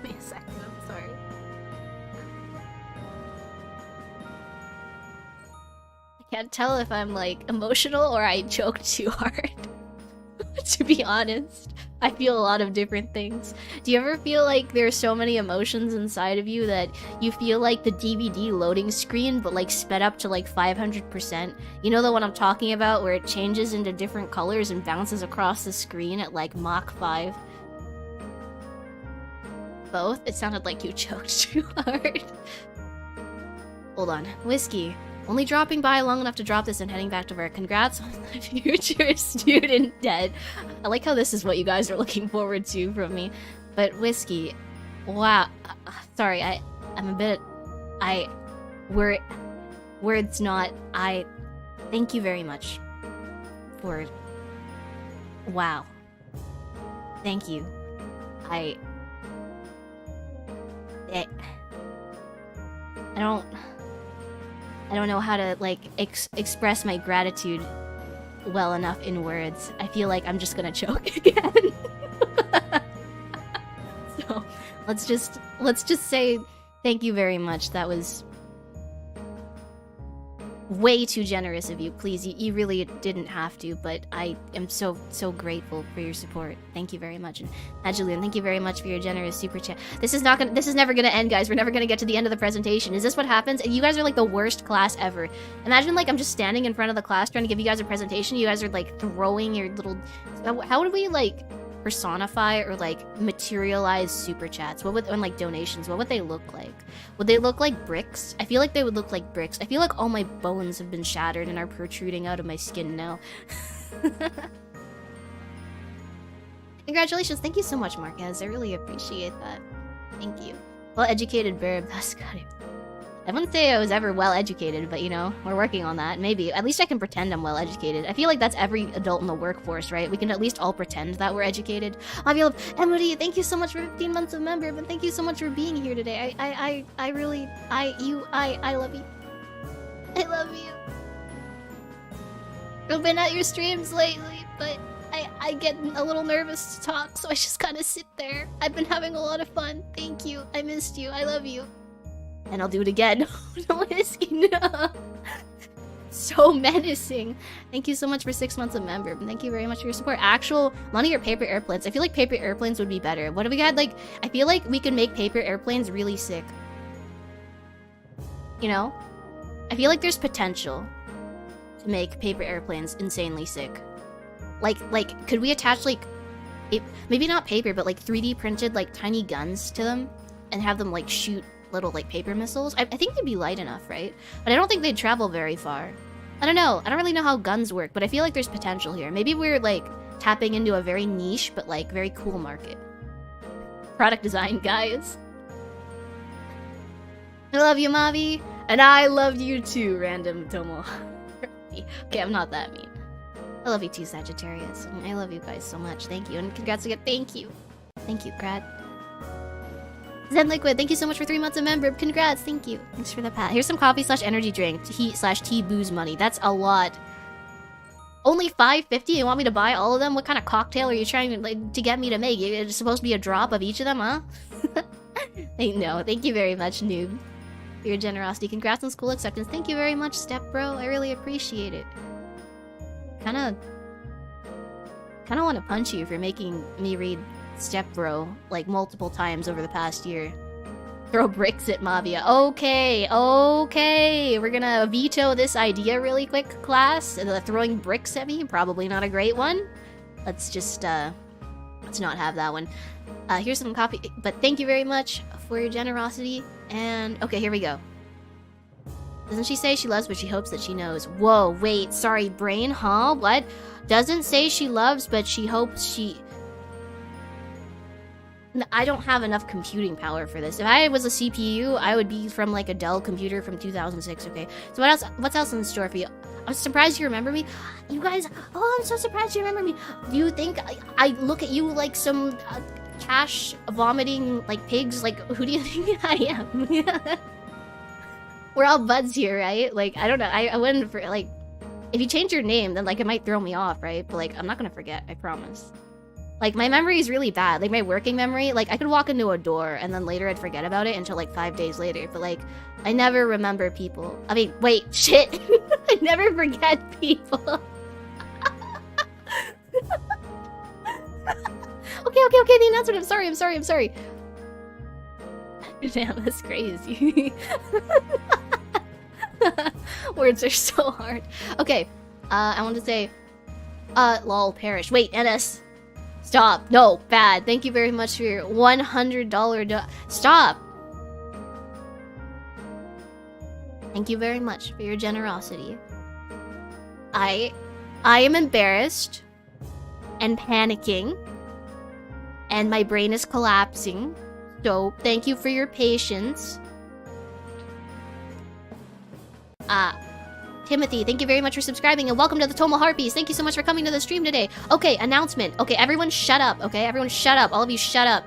Give me a second. I'm sorry. I can't tell if I'm like emotional or I joked too hard. To be honest, I feel a lot of different things. Do you ever feel like there's so many emotions inside of you that you feel like the DVD loading screen but like sped up to like 500%? You know the one I'm talking about where it changes into different colors and bounces across the screen at like Mach 5? Both? It sounded like you choked too hard. Hold on. Whiskey. Only dropping by long enough to drop this and heading back to work. Congrats on the future student debt. I like how this is what you guys are looking forward to from me. But Whiskey, wow. Sorry, I'm a bit... Words not... Thank you very much. For... Wow. Thank you. I don't know how to, like, express my gratitude well enough in words. I feel like I'm just gonna choke again. So, let's just say thank you very much. That was way too generous of you. Please, you really didn't have to, but I am so grateful for your support. Thank you very much. And Julian, thank you very much for your generous super chat. This is never gonna end, guys. We're never gonna get to the end of the presentation. Is this what happens? You guys are like the worst class ever. Imagine like I'm just standing in front of the class trying to give you guys a presentation. You guys are like throwing your little... How would we like personify or like materialize super chats? What would, and like donations, what would they look like? Would they look like bricks? I feel like they would look like bricks. I feel like all my bones have been shattered and are protruding out of my skin now. Congratulations. Thank you so much, Marquez. I really appreciate that. Thank you. Well-educated verb. That's got it. I wouldn't say I was ever well-educated, but you know, we're working on that. Maybe. At least I can pretend I'm well-educated. I feel like that's every adult in the workforce, right? We can at least all pretend that we're educated. I feel Emily, thank you so much for 15 months of member, but thank you so much for being here today. I really, I love you. I love you. I've been at your streams lately, but I get a little nervous to talk, so I just kind of sit there. I've been having a lot of fun. Thank you. I missed you. I love you. And I'll do it again. No, Whiskey, no. So menacing. Thank you so much for 6 months of member. And thank you very much for your support. Actual money or paper airplanes? I feel like paper airplanes would be better. What if we had like... I feel like we could make paper airplanes really sick. You know? I feel like there's potential to make paper airplanes insanely sick. Like, could we attach like... maybe not paper, but like 3D printed like tiny guns to them? And have them like shoot little like paper missiles. I think they'd be light enough, right? But I don't think they'd travel very far. I don't know. I don't really know how guns work, but I feel like there's potential here. Maybe we're like tapping into a very niche but like very cool market. Product design, guys. I love you, Mavi. And I love you too, random Tomo. Okay, I'm not that mean. I love you too, Sagittarius. I love you guys so much. Thank you. And congrats again. Thank you. Thank you, Grad. Zen Liquid, thank you so much for 3 months of member. Congrats, thank you. Thanks for the pat. Here's some coffee/energy drink. Tea/tea booze money. That's a lot. Only $5.50? You want me to buy all of them? What kind of cocktail are you trying to, like, to get me to make? It's supposed to be a drop of each of them, huh? No, thank you very much, noob. For your generosity. Congrats on school acceptance. Thank you very much, Step Bro. I really appreciate it. Kinda want to punch you for making me read Step Bro like multiple times over the past year. Throw bricks at Mavia. Okay, we're gonna veto this idea really quick, class. Throwing bricks at me, probably not a great one. Let's just let's not have that one. Here's some coffee, but thank you very much for your generosity. And okay, here we go. Doesn't she say she loves, but she hopes that she knows? Whoa, wait, sorry, brain, huh? What? Doesn't say she loves, but she hopes she... I don't have enough computing power for this. If I was a CPU, I would be from like a Dell computer from 2006, okay? So what else? What's else in store for you? I'm surprised you remember me. You guys, oh, I'm so surprised you remember me. Do you think I look at you like some cash vomiting like pigs? Like, who do you think I am? We're all buds here, right? Like, I don't know. I wouldn't, like, if you change your name, then, like, it might throw me off, right? But, like, I'm not gonna forget, I promise. Like, my memory is really bad. Like, my working memory, like, I could walk into a door, and then later I'd forget about it until, like, 5 days later. But, like, I never remember people. I mean, wait, shit! I never forget people. Okay, the announcement. I'm sorry. Damn, that's crazy. Words are so hard. Okay, I want to say, lol, perish. Wait, NS. Stop. No, bad. Thank you very much for your $100 Stop! Thank you very much for your generosity. I am embarrassed and panicking, and my brain is collapsing. So, thank you for your patience. Timothy, thank you very much for subscribing, and welcome to the Tomo Harpies. Thank you so much for coming to the stream today. Okay, announcement. Okay, everyone shut up, okay? Everyone shut up. All of you shut up.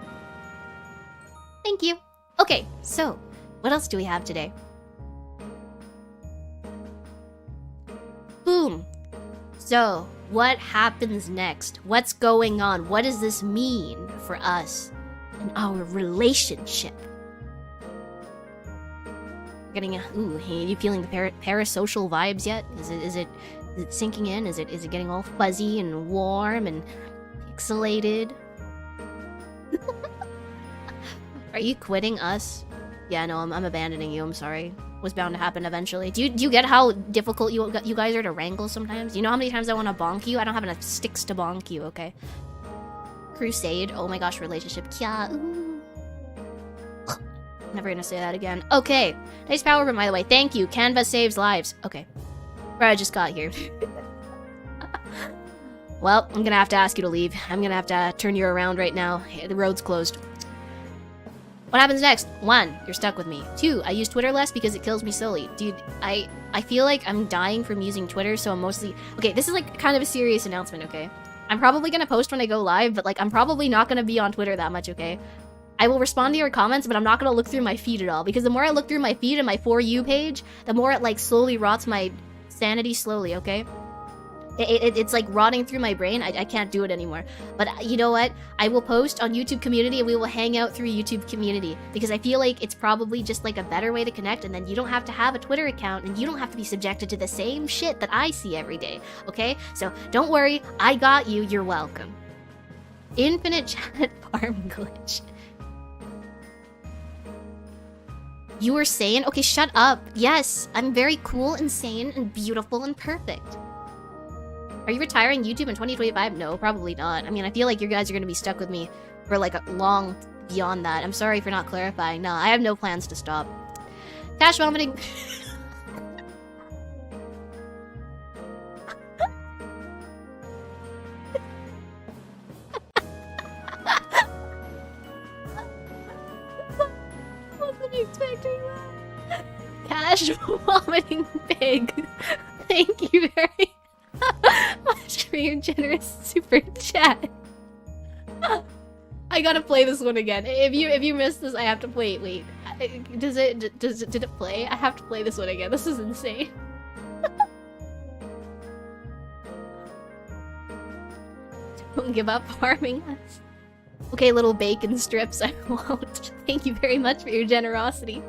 Thank you. Okay, so, what else do we have today? Boom. So, what happens next? What's going on? What does this mean for us and our relationship? Getting a ooh, hey, are you feeling the parasocial vibes yet? Is it sinking in? Is it getting all fuzzy and warm and pixelated? Are you quitting us? Yeah, no, I'm abandoning you. I'm sorry. Was bound to happen eventually. Do you get how difficult you guys are to wrangle sometimes? You know how many times I want to bonk you? I don't have enough sticks to bonk you. Okay. Crusade. Oh my gosh, relationship. Kya. Ooh. Never gonna say that again. Okay. Nice power over, by the way. Thank you. Canva saves lives. Okay. Where I just got here. Well, I'm gonna have to ask you to leave. I'm gonna have to turn you around right now. The road's closed. What happens next? 1, you're stuck with me. 2, I use Twitter less because it kills me slowly. Dude, I feel like I'm dying from using Twitter, so I'm mostly... Okay, this is like kind of a serious announcement, okay? I'm probably gonna post when I go live, but like I'm probably not gonna be on Twitter that much, okay? I will respond to your comments, but I'm not gonna look through my feed at all, because the more I look through my feed and my For You page, the more it like slowly rots my sanity slowly, okay? It's like rotting through my brain. I can't do it anymore. But you know what? I will post on YouTube community and we will hang out through YouTube community, because I feel like it's probably just like a better way to connect, and then you don't have to have a Twitter account and you don't have to be subjected to the same shit that I see every day, okay? So don't worry, I got you, you're welcome. Infinite chat farm glitch. You were sane? Okay, shut up. Yes, I'm very cool and sane and beautiful and perfect. Are you retiring YouTube in 2025? No, probably not. I mean, I feel like you guys are going to be stuck with me for like a long beyond that. I'm sorry for not clarifying. No, I have no plans to stop. Cash vomiting. Wasn't expecting that. Cash vomiting pig. Thank you very much for your generous super chat. I gotta play this one again. If you missed this, I have to play it. Wait, did it play? I have to play this one again. This is insane. Don't give up farming us. Okay, little bacon strips, I won't. Thank you very much for your generosity.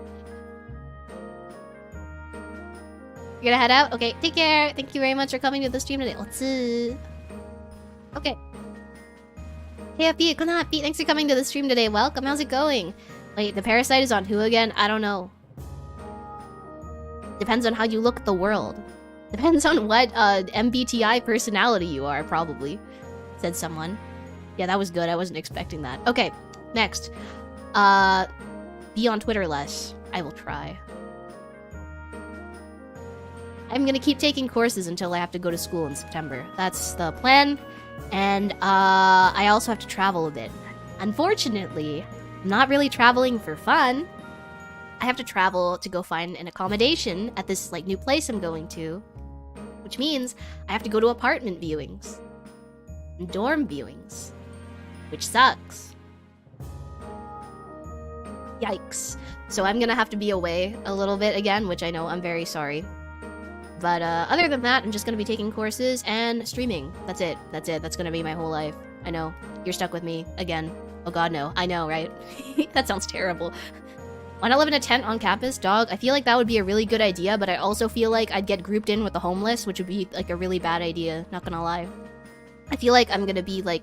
You're gonna head out? Okay, take care. Thank you very much for coming to the stream today. Okay. Hey, Happy, good night, Pete. Thanks for coming to the stream today. Welcome. How's it going? Wait, the parasite is on who again? I don't know. Depends on how you look at the world. Depends on what MBTI personality you are, probably. Said someone. Yeah, that was good. I wasn't expecting that. Okay, next. Be on Twitter less. I will try. I'm gonna keep taking courses until I have to go to school in September. That's the plan. And I also have to travel a bit. Unfortunately, I'm not really traveling for fun. I have to travel to go find an accommodation at this like new place I'm going to, which means I have to go to apartment viewings and dorm viewings, which sucks. Yikes. So I'm gonna have to be away a little bit again, which I know I'm very sorry. But other than that, I'm just gonna be taking courses and streaming. That's it. That's it. That's gonna be my whole life. I know. You're stuck with me again. Oh god, no. I know, right? That sounds terrible. Wanna live in a tent on campus? Dog, I feel like that would be a really good idea, but I also feel like I'd get grouped in with the homeless, which would be like a really bad idea, not gonna lie. I feel like I'm gonna be like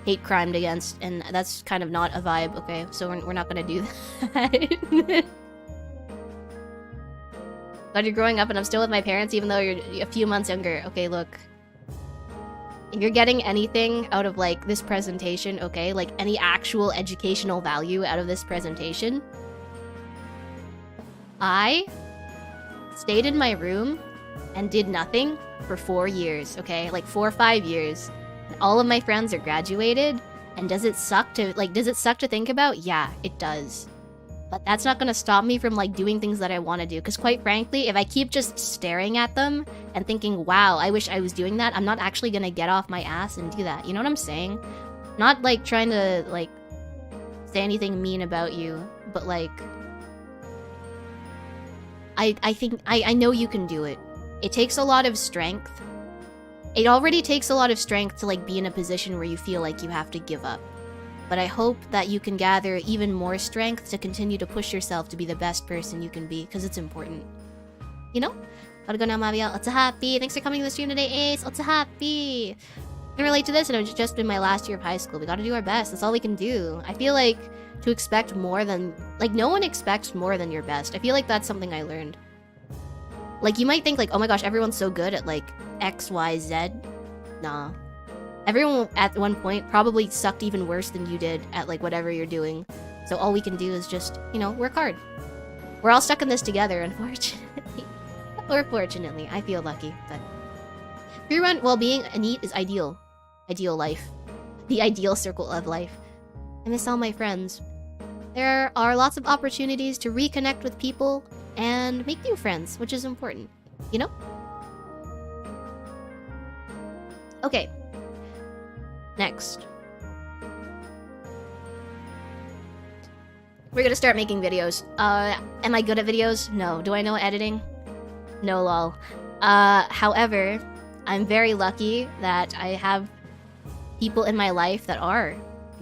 hate crimed against, and that's kind of not a vibe, okay? So we're not gonna do that. God, you're growing up and I'm still with my parents even though you're a few months younger. Okay, look. If you're getting anything out of like this presentation, okay? Like any actual educational value out of this presentation, I stayed in my room and did nothing for 4 years, okay? Like 4 or 5 years. And all of my friends are graduated, and does it suck to think about? Yeah, it does. But that's not gonna stop me from like doing things that I want to do, because quite frankly, if I keep just staring at them and thinking, wow, I wish I was doing that, I'm not actually gonna get off my ass and do that. You know what I'm saying? Not like trying to like say anything mean about you, but like I think I know you can do it. It takes a lot of strength. It already takes a lot of strength to like be in a position where you feel like you have to give up. But I hope that you can gather even more strength to continue to push yourself to be the best person you can be, because it's important. You know? Gotta go now, Mavia. What's a happy? Thanks for coming to the stream today, Ace. What's a happy? I can relate to this, and it's just been my last year of high school. We gotta do our best. That's all we can do. I feel like to expect more than... Like, no one expects more than your best. I feel like that's something I learned. Like, you might think, like, oh my gosh, everyone's so good at, like, X, Y, Z. Nah. Everyone at one point probably sucked even worse than you did at, like, whatever you're doing. So all we can do is just, you know, work hard. We're all stuck in this together, unfortunately. Or fortunately. I feel lucky, but... Free run, well, being a NEET is ideal. Ideal life. The ideal circle of life. I miss all my friends. There are lots of opportunities to reconnect with people and make new friends, which is important. You know? Okay. Next. We're gonna start making videos. Am I good at videos? No. Do I know editing? No, lol. However, I'm very lucky that I have people in my life that are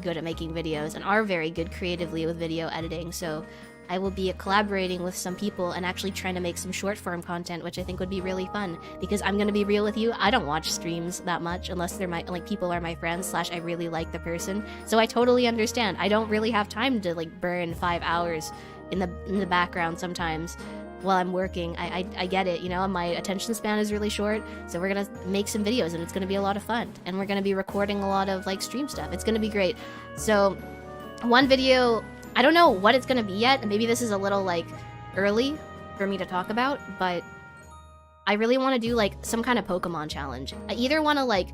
good at making videos and are very good creatively with video editing, so I will be collaborating with some people and actually trying to make some short form content, which I think would be really fun, because I'm gonna be real with you, I don't watch streams that much unless they're my, like, people are my friends / I really like the person, so I totally understand. I don't really have time to like burn 5 hours in the background sometimes while I'm working. I get it, you know, my attention span is really short, so we're gonna make some videos and it's gonna be a lot of fun, and we're gonna be recording a lot of like stream stuff. It's gonna be great. So one video, I don't know what it's gonna be yet, and maybe this is a little like early for me to talk about, but I really want to do like some kind of Pokemon challenge. I either want to like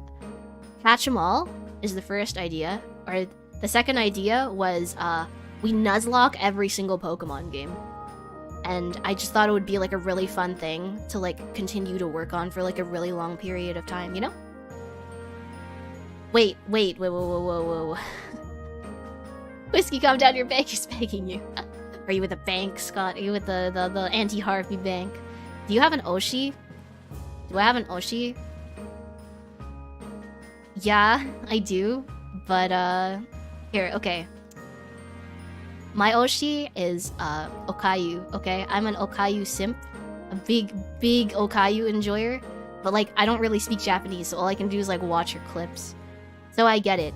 catch them all is the first idea, or the second idea was we Nuzlocke every single Pokemon game. And I just thought it would be like a really fun thing to like continue to work on for like a really long period of time, you know? Wait, whoa. Whiskey, calm down, your bank is begging you. Are you with the bank, Scott? Are you with the anti-harpy bank? Do you have an Oshi? Do I have an Oshi? Yeah, I do. But, here, okay. My Oshi is, Okayu, okay? I'm an Okayu simp. A big Okayu enjoyer. But, like, I don't really speak Japanese, so all I can do is, like, watch your clips. So I get it.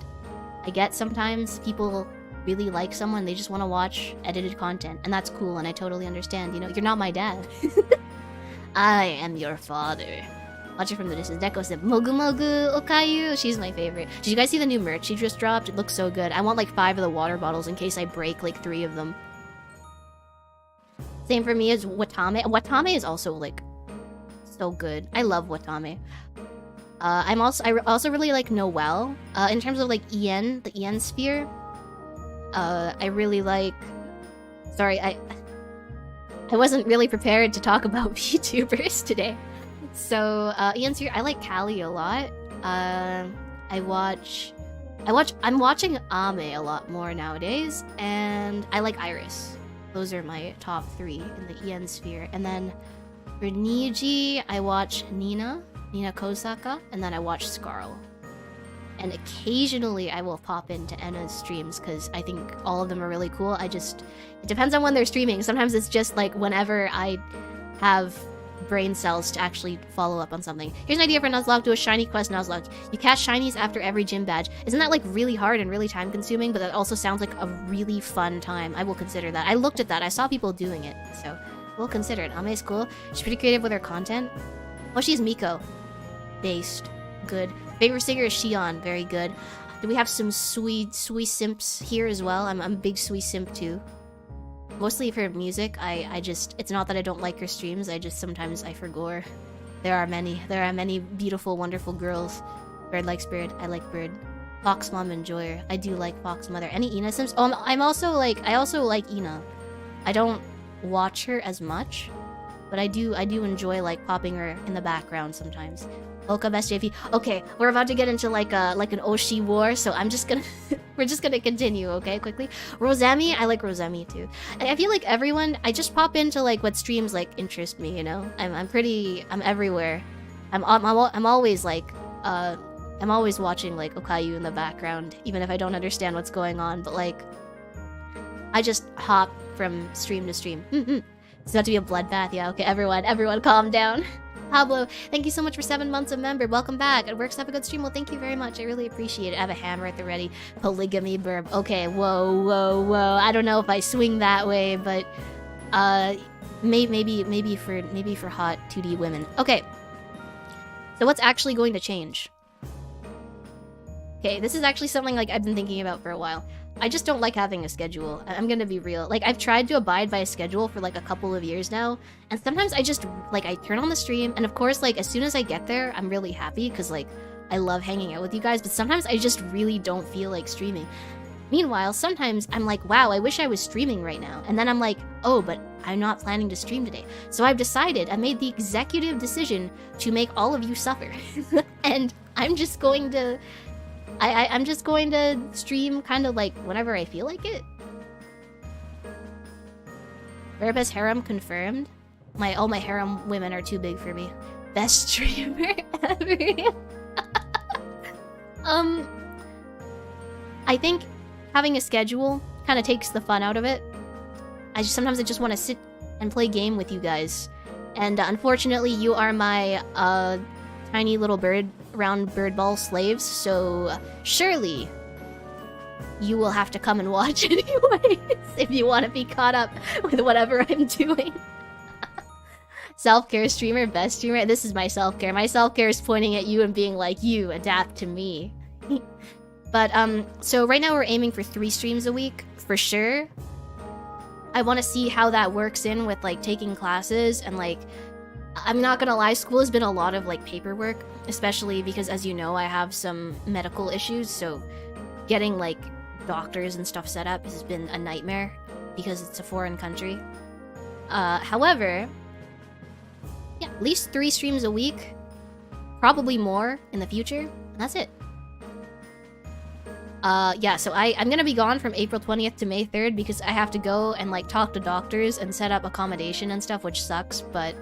I get sometimes people really like someone, they just want to watch edited content, and that's cool, and I totally understand, you know? You're not my dad. I am your father. Watch it from the distance. Deco said, Mogu Mogu Okayu. She's my favorite. Did you guys see the new merch she just dropped? It looks so good. I want like 5 of the water bottles in case I break like 3 of them. Same for me as Watame. Watame is also like So good. I love Watame. I also really like Noelle. In terms of like EN, the EN sphere. I really like. Sorry, I wasn't really prepared to talk about VTubers today. So EN sphere, I like Callie a lot. I'm watching Ame a lot more nowadays, and I like Iris. Those are my top 3 in the EN sphere. And then for Niji, I watch Nina Kosaka, and then I watch Scarl. And occasionally I will pop into Enna's streams because I think all of them are really cool. It depends on when they're streaming. Sometimes it's just like whenever I have brain cells to actually follow up on something. Here's an idea for Nuzlocke: do a shiny quest Nuzlocke. You catch shinies after every gym badge. Isn't that like really hard and really time consuming? But that also sounds like a really fun time. I will consider that. I looked at that. I saw people doing it. So we'll consider it. Ame's cool. She's pretty creative with her content. Oh, she's Miko. Based. Good. Favorite singer is Shion. Very good. Do we have some Sui simps here as well? I'm a big Sui simp too. Mostly for music. It's not that I don't like her streams. Sometimes I forgore. There are many beautiful, wonderful girls. Bird likes Bird. I like Bird. Fox Mom and Joyer. I do like Fox Mother. Any Ina sims? Oh, I also like Ina. I don't watch her as much, but I do enjoy like popping her in the background sometimes. Oka best JP. Okay, we're about to get into like an Oshi war, so I'm just gonna we're just gonna continue, okay, quickly. Rosemi, I like Rosemi too. I feel like everyone, I just pop into like what streams like interest me, you know. I'm everywhere. I'm always like I'm always watching like Okayu in the background, even if I don't understand what's going on. But like, I just hop from stream to stream. It's about to be a bloodbath. Yeah, okay, everyone calm down. Pablo, thank you so much for 7 months of member. Welcome back. It works. Have a good stream. Well, thank you very much. I really appreciate it. I have a hammer at the ready. Polygamy burb. Okay, whoa. I don't know if I swing that way, but maybe for hot 2D women. Okay. So what's actually going to change? Okay, this is actually something like I've been thinking about for a while. I just don't like having a schedule. I'm gonna be real. Like, I've tried to abide by a schedule for like a couple of years now, and sometimes I just like I turn on the stream, and of course like as soon as I get there I'm really happy because like I love hanging out with you guys, but sometimes I just really don't feel like streaming. Meanwhile, sometimes I'm like, wow, I wish I was streaming right now, and then I'm like, oh, but I'm not planning to stream today. So I've decided, I made the executive decision to make all of you suffer. And I'm just going to I'm just going to stream kind of like whenever I feel like it. Verba's harem confirmed. All my harem women are too big for me. Best streamer ever. I think having a schedule kind of takes the fun out of it. Sometimes I just want to sit and play game with you guys. And unfortunately, you are my tiny little round bird ball slaves, so surely you will have to come and watch anyways if you want to be caught up with whatever I'm doing. Self-care streamer, best streamer. This is my self-care. My self-care is pointing at you and being like, you adapt to me. But so right now we're aiming for 3 streams a week for sure. I want to see how that works in with like taking classes, and like I'm not gonna lie, school has been a lot of like paperwork, especially because, as you know, I have some medical issues, so getting like doctors and stuff set up has been a nightmare because it's a foreign country. However, yeah, at least 3 streams a week, probably more in the future, and that's it. Yeah, so I'm gonna be gone from April 20th to May 3rd because I have to go and like talk to doctors and set up accommodation and stuff, which sucks, but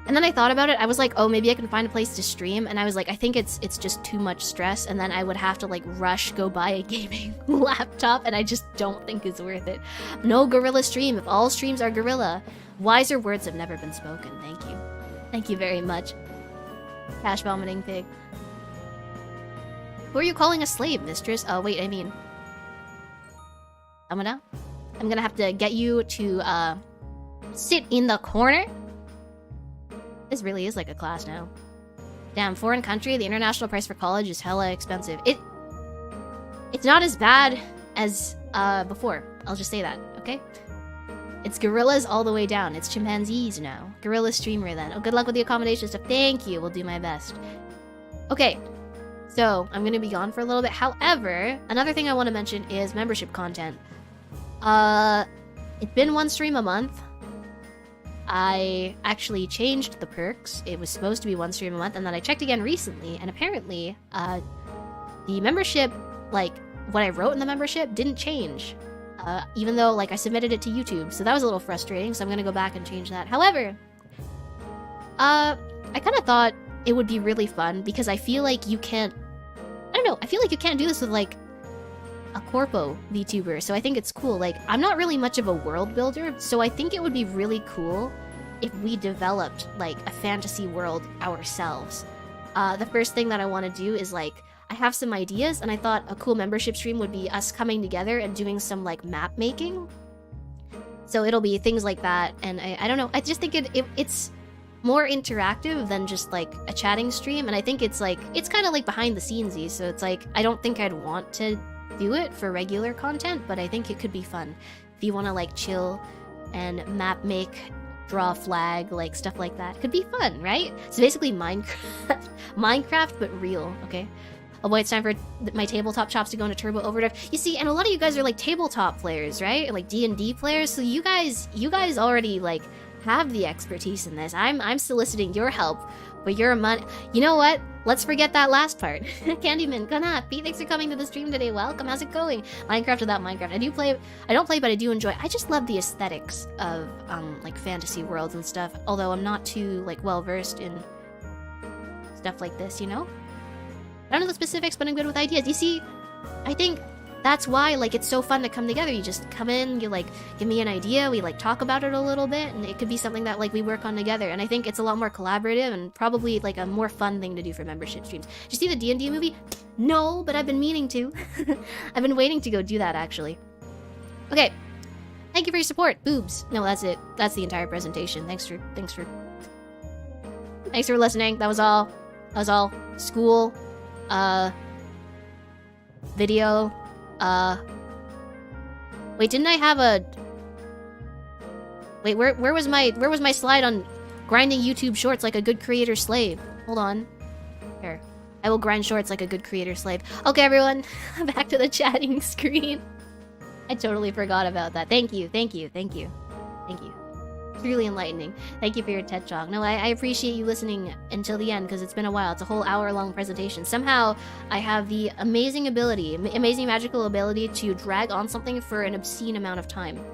and then I thought about it. I was like, oh, maybe I can find a place to stream, and I was like, I think it's just too much stress, and then I would have to like rush go buy a gaming laptop, and I just don't think it's worth it. No gorilla stream if all streams are gorilla. Wiser words have never been spoken. Thank you very much. Cash vomiting pig. Who are you calling a slave, mistress? Oh, wait, I mean... I'm gonna have to get you to, sit in the corner? This really is like a class now. Damn, foreign country, the international price for college is hella expensive. It's not as bad as, before. I'll just say that, okay? It's gorillas all the way down. It's chimpanzees now. Gorilla streamer then. Oh, good luck with the accommodation stuff. Thank you. We'll do my best. Okay. So, I'm gonna be gone for a little bit. However, another thing I want to mention is membership content. It's been one stream a month. I actually changed the perks. It was supposed to be one stream a month, and then I checked again recently, and apparently, the membership, like, what I wrote in the membership didn't change. Even though, like, I submitted it to YouTube, so that was a little frustrating, so I'm gonna go back and change that. However, I kind of thought it would be really fun, because I feel like you can't... I don't know, I feel like you can't do this with, like, a corpo VTuber, so I think it's cool. Like, I'm not really much of a world builder, so I think it would be really cool if we developed, like, a fantasy world ourselves. The first thing that I want to do is, like, I have some ideas, and I thought a cool membership stream would be us coming together and doing some, like, map making. So it'll be things like that, and I don't know, I just think it's more interactive than just, like, a chatting stream, and I think it's, like, it's kind of, like, behind the scenesy, so it's, like, I don't think I'd want to do it for regular content, but I think it could be fun. If you want to, like, chill and map make, draw a flag, like, stuff like that. Could be fun, right? So basically Minecraft, Minecraft, but real, okay? Oh boy, it's time for my tabletop chops to go into Turbo Overdrive. You see, and a lot of you guys are, like, tabletop players, right? Like, D&D players, so you guys already, like, have the expertise in this. I'm soliciting your help, but your money... You know what? Let's forget that last part. Candyman, Kanapi, thanks for coming to the stream today. Welcome, how's it going? Minecraft without Minecraft. I don't play, but I do enjoy. I just love the aesthetics of, like, fantasy worlds and stuff. Although I'm not too, like, well-versed in stuff like this, you know? I don't know the specifics, but I'm good with ideas. You see, I think that's why, like, it's so fun to come together. You just come in, you, like, give me an idea, we, like, talk about it a little bit, and it could be something that, like, we work on together. And I think it's a lot more collaborative and probably, like, a more fun thing to do for membership streams. Did you see the D&D movie? No, but I've been meaning to. I've been waiting to go do that, actually. Okay. Thank you for your support. Boobs. No, that's it. That's the entire presentation. Thanks for listening. That was all. School. Video. Wait, didn't I have a... Wait, where was my slide on grinding YouTube shorts like a good creator slave? Hold on. Here. I will grind shorts like a good creator slave. Okay, everyone. Back to the chatting screen. I totally forgot about that. Thank you. Truly enlightening. Thank you for your TED Talk. No, I appreciate you listening until the end, because it's been a while. It's a whole hour-long presentation. Somehow, I have the amazing magical ability to drag on something for an obscene amount of time.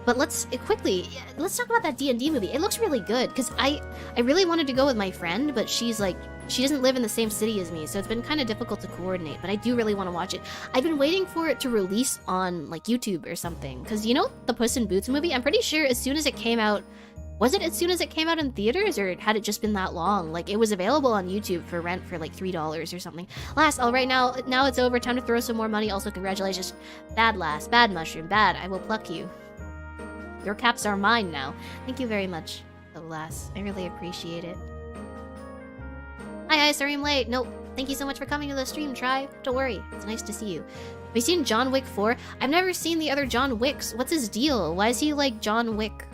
But let's talk about that D&D movie. It looks really good, because I really wanted to go with my friend, but she's like, she doesn't live in the same city as me, so it's been kind of difficult to coordinate, but I do really want to watch it. I've been waiting for it to release on, like, YouTube or something, because, you know, the Puss in Boots movie? I'm pretty sure as soon as it came out... Was it as soon as it came out in theaters, or had it just been that long? Like, it was available on YouTube for rent for, like, $3 or something. Alright, now it's over. Time to throw some more money. Also, congratulations. Bad mushroom, bad. I will pluck you. Your caps are mine now. Thank you very much, Lass. I really appreciate it. Hi, sorry I'm late. Nope. Thank you so much for coming to the stream, Try. Don't worry. It's nice to see you. Have you seen John Wick 4? I've never seen the other John Wicks. What's his deal? Why is he like John Wick?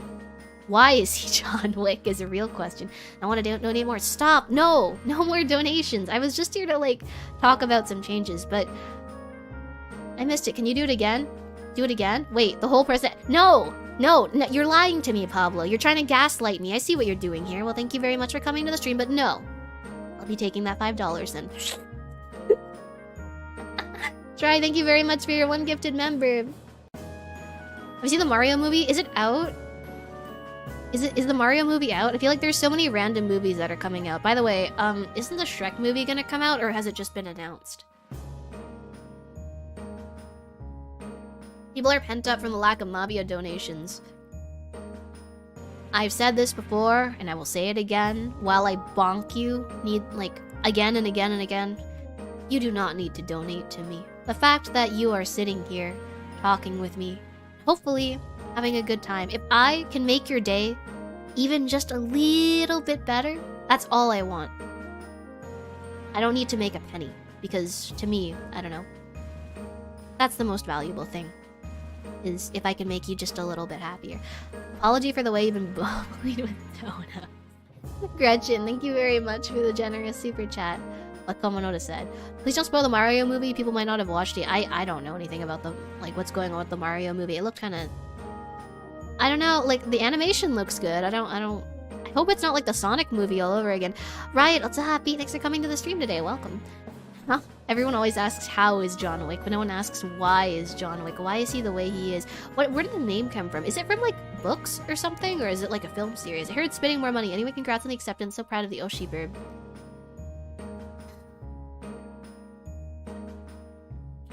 Why is he John Wick is a real question. I want to donate more. Stop. No. No more donations. I was just here to, like, talk about some changes, but I missed it. Can you do it again? Do it again? Wait, the whole person... No, you're lying to me, Pablo. You're trying to gaslight me. I see what you're doing here. Well, thank you very much for coming to the stream, but no. I'll be taking that $5 then. Try, thank you very much for your one gifted member. Have you seen the Mario movie? Is it out? Is the Mario movie out? I feel like there's so many random movies that are coming out. By the way, isn't the Shrek movie gonna come out, or has it just been announced? People are pent up from the lack of Mavia donations. I've said this before, and I will say it again. While I bonk you, again and again and again, you do not need to donate to me. The fact that you are sitting here, talking with me, hopefully having a good time. If I can make your day even just a little bit better, that's all I want. I don't need to make a penny, because to me, I don't know, that's the most valuable thing. is if I can make you just a little bit happier. Apology for the way you've been bullied with donuts. Gretchen, thank you very much for the generous super chat. Like Komonoda said, please don't spoil the Mario movie. People might not have watched it. I don't know anything about the what's going on with the Mario movie. It looked kind of, I don't know. Like the animation looks good. I hope it's not like the Sonic movie all over again. Riot, what's happy? Thanks for coming to the stream today. Welcome. Huh? Everyone always asks how is John Wick, but no one asks why is John Wick. Why is he the way he is? Where did the name come from? Is it from like books or something, or is it like a film series? I heard it's spending more money. Anyway, congrats on the acceptance. So proud of the Oshi bird.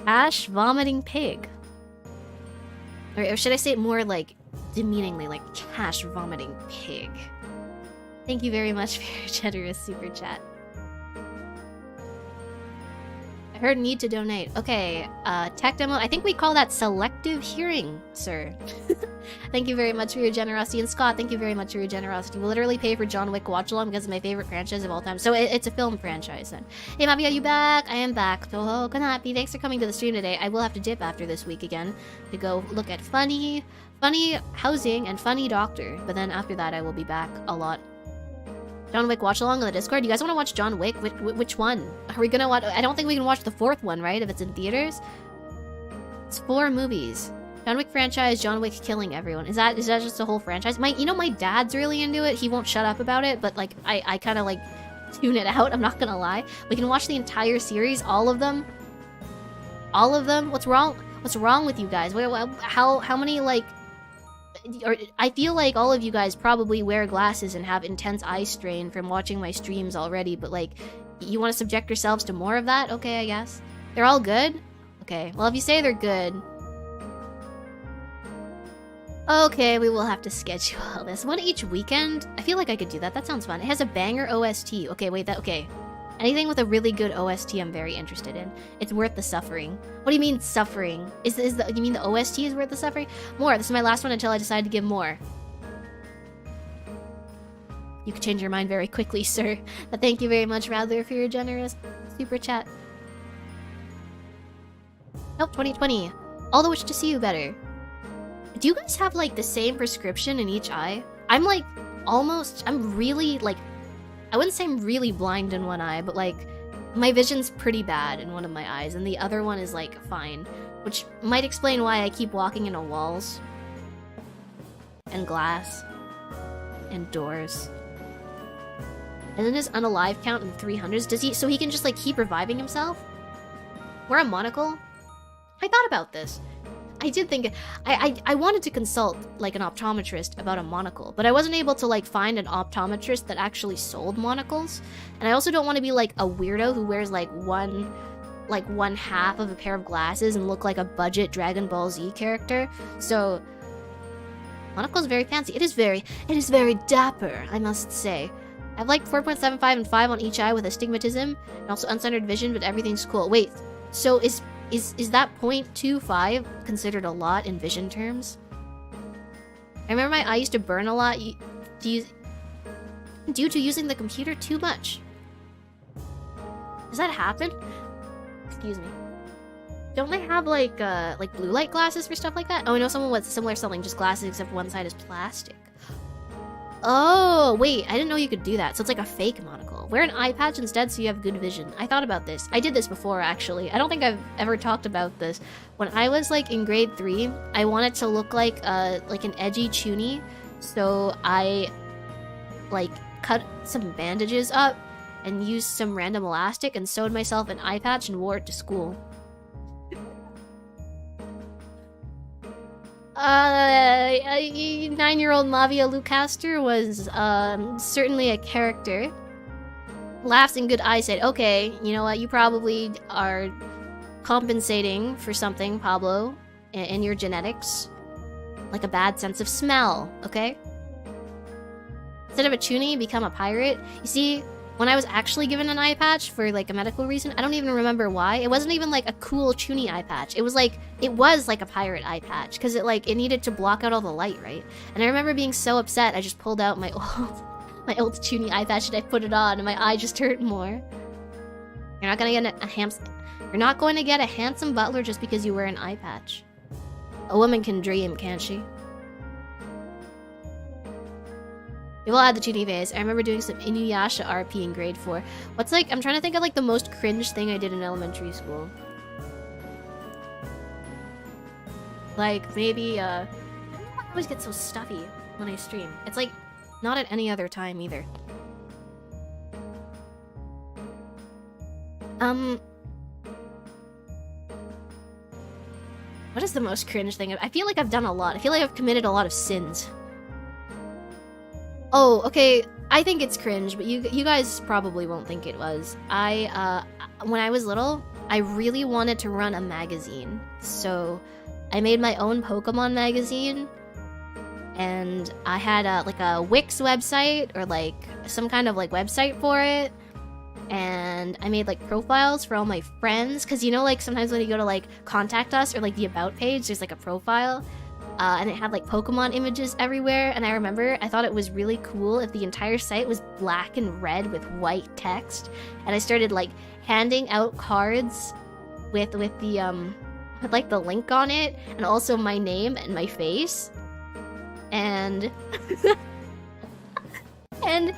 Ash vomiting pig. Or should I say it more like demeaningly, like cash vomiting pig? Thank you very much for your generous super chat. I heard need to donate. Okay, tech demo. I think we call that selective hearing, sir. Thank you very much for your generosity. And Scott, thank you very much for your generosity. We'll literally pay for John Wick watch along because it's my favorite franchise of all time. So it's a film franchise then. Hey Mavia, are you back? I am back. Toho Kanapi, thanks for coming to the stream today. I will have to dip after this week again to go look at funny housing and funny doctor. But then after that I will be back a lot. John Wick watch along on the Discord. You guys want to watch John Wick? Which one? Are we gonna watch? I don't think we can watch the fourth one, right? If it's in theaters. It's 4 movies. John Wick franchise, John Wick killing everyone. Is that just a whole franchise? My dad's really into it. He won't shut up about it, but like I kind of like tune it out. I'm not gonna lie. We can watch the entire series, all of them. All of them. What's wrong? What's wrong with you guys? How many like? Or I feel like all of you guys probably wear glasses and have intense eye strain from watching my streams already, but like, you want to subject yourselves to more of that? Okay, I guess. They're all good? Okay, well if you say they're good... Okay, we will have to schedule all this. One each weekend? I feel like I could do that. That sounds fun. It has a banger OST. Okay, wait, okay. Anything with a really good OST I'm very interested in. It's worth the suffering. What do you mean, suffering? You mean the OST is worth the suffering? More. This is my last one until I decide to give more. You can change your mind very quickly, sir. But thank you very much, Radler, for your generous super chat. Nope, 2020. All the wish to see you better. Do you guys have, like, the same prescription in each eye? I'm, like, I'm really, like... I wouldn't say I'm really blind in one eye, but like, my vision's pretty bad in one of my eyes, and the other one is like, fine. Which might explain why I keep walking into walls. And glass. And doors. Isn't his unalive count in the 300s? So he can just like keep reviving himself? Wear a monocle? I thought about this. I did think I wanted to consult like an optometrist about a monocle, but I wasn't able to like find an optometrist that actually sold monocles. And I also don't want to be like a weirdo who wears like one half of a pair of glasses and look like a budget Dragon Ball Z character. So monocle is very fancy. It is very dapper, I must say. I have like 4.75 and 5 on each eye with astigmatism and also uncentered vision, but everything's cool. Wait, so is that 0.25 considered a lot in vision terms? I remember my eye used to burn a lot due to using the computer too much. Does that happen? Excuse me. Don't they have like blue light glasses for stuff like that? Oh, I know someone with similar selling, just glasses except one side is plastic. Oh, wait, I didn't know you could do that. So it's like a fake monocle. Wear an eye patch instead so you have good vision. I thought about this. I did this before, actually. I don't think I've ever talked about this. When I was like in grade 3, I wanted to look like an edgy chuny. So I like cut some bandages up and used some random elastic and sewed myself an eye patch and wore it to school. 9-year-old Mavia Lucastre was certainly a character. Laughs in good eye said, okay, you know what, you probably are compensating for something, Pablo, in your genetics. Like a bad sense of smell, okay? Instead of a chuny, become a pirate. You see, when I was actually given an eye patch for like a medical reason, I don't even remember why. It wasn't even like a cool chuny eye patch. It was like a pirate eye patch because it needed to block out all the light, right? And I remember being so upset, I just pulled out my old chuny eye patch and I put it on, and my eye just hurt more. You're not going to get a handsome butler just because you wear an eye patch. A woman can dream, can't she? We will add the 2D phase. I remember doing some Inuyasha RP in grade 4. What's like, I'm trying to think of like the most cringe thing I did in elementary school. Like, maybe, I always get so stuffy when I stream. It's like, not at any other time either. What is the most cringe thing? I feel like I've done a lot. I feel like I've committed a lot of sins. Oh, okay. I think it's cringe, but you guys probably won't think it was. When I was little, I really wanted to run a magazine. So I made my own Pokemon magazine, and I had like a Wix website or like some kind of like website for it. And I made like profiles for all my friends, because you know, like sometimes when you go to like contact us or like the about page, there's like a profile, and it had like Pokemon images everywhere. And I remember I thought it was really cool if the entire site was black and red with white text, and I started like handing out cards with the with like the link on it, and also my name and my face, and and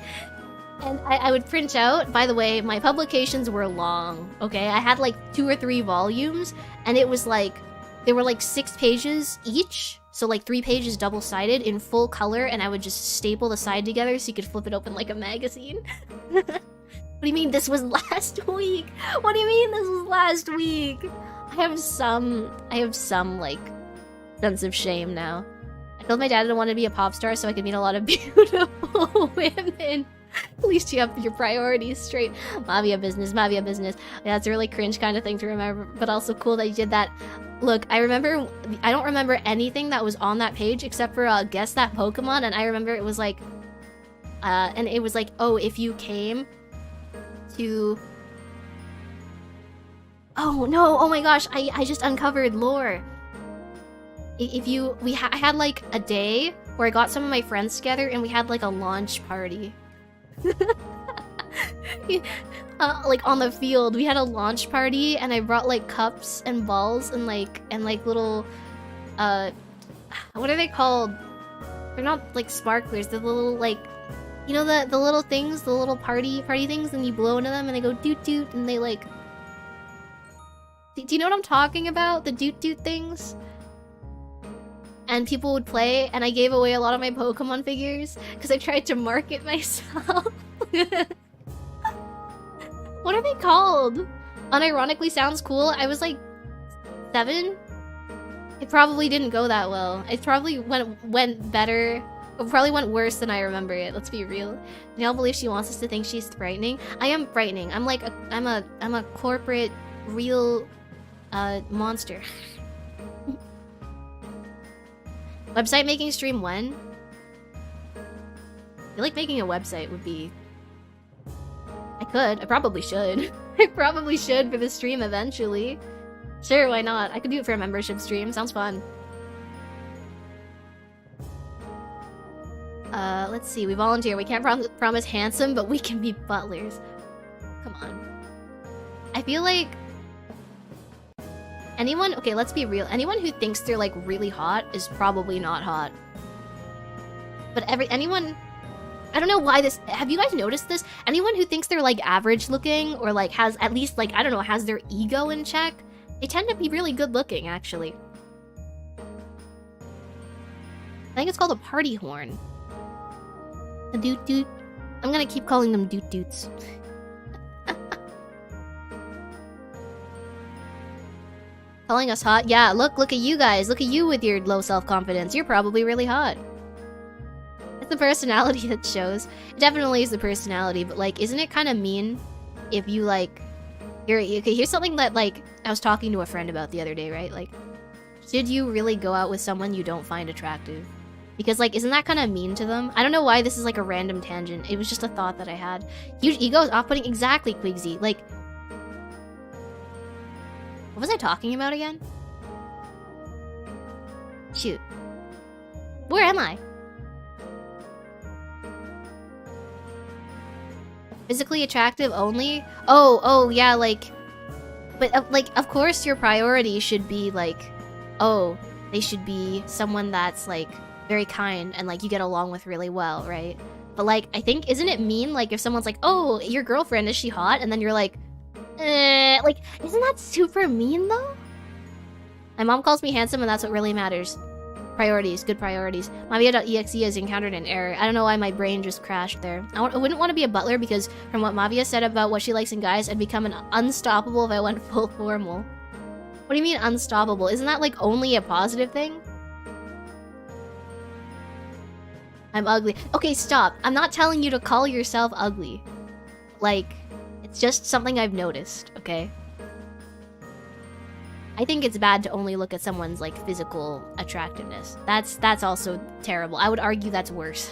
I would print out. By the way, my publications were long, okay? I had like 2 or 3 volumes, and it was like, they were like 6 pages each, so like 3 pages double-sided in full color, and I would just staple the side together so you could flip it open like a magazine. What do you mean this was last week? What do you mean this was last week? I have some like sense of shame now. I told my dad I didn't want to be a pop star so I could meet a lot of beautiful women. At least you have your priorities straight. Mavia business, Mavia business. Yeah, it's a really cringe kind of thing to remember, but also cool that you did that. Look, I don't remember anything that was on that page except for guess that Pokemon, and I remember it was like, oh, if you came to... Oh no, oh my gosh, I just uncovered lore. I had like a day where I got some of my friends together and we had like a launch party. Like on the field, we had a launch party, and I brought like cups and balls and like little what are they called? They're not like sparklers. They're the little like, you know, the little things, the little party things, and you blow into them and they go doot doot, and they like. Do you know what I'm talking about? The doot doot things. And people would play, and I gave away a lot of my Pokemon figures because I tried to market myself. What are they called? Unironically sounds cool. I was like 7. It probably didn't go that well. It probably went better. It probably went worse than I remember it. Let's be real. Neil believes she wants us to think she's frightening. I am frightening. I'm like I'm a corporate real monster. Website making stream when? I feel like making a website would be... I probably should. I probably should for the stream eventually. Sure, why not? I could do it for a membership stream, sounds fun. Let's see, we volunteer. We can't promise handsome, but we can be butlers. Come on. I feel like... Anyone, okay, let's be real. Anyone who thinks they're like really hot is probably not hot. But anyone, I don't know why this, have you guys noticed this? Anyone who thinks they're like average looking or like has at least like, I don't know, has their ego in check, they tend to be really good looking actually. I think it's called a party horn. A doot doot. I'm gonna keep calling them doot doots. Calling us hot? Yeah, look at you guys. Look at you with your low self-confidence. You're probably really hot. It's the personality that shows. It definitely is the personality, but like, isn't it kind of mean if you like... Okay, here's something that like, I was talking to a friend about the other day, right? Like, should you really go out with someone you don't find attractive? Because like, isn't that kind of mean to them? I don't know why this is like a random tangent. It was just a thought that I had. Huge ego is off-putting. Exactly, Quigsy. Like... What was I talking about again? Shoot. Where am I? Physically attractive only? Oh, yeah, like... But, like, of course your priority should be, like... Oh, they should be someone that's like very kind and like you get along with really well, right? But like, I think, isn't it mean like if someone's like, oh, your girlfriend, is she hot? And then you're like, like, isn't that super mean though? My mom calls me handsome and that's what really matters. Priorities, good priorities. Mavia.exe has encountered an error. I don't know why my brain just crashed there. I wouldn't want to be a butler because from what Mavia said about what she likes in guys, I'd become an unstoppable if I went full formal. What do you mean unstoppable? Isn't that like only a positive thing? I'm ugly. Okay, stop. I'm not telling you to call yourself ugly. Like, it's just something I've noticed, okay? I think it's bad to only look at someone's like physical attractiveness. That's also terrible. I would argue that's worse.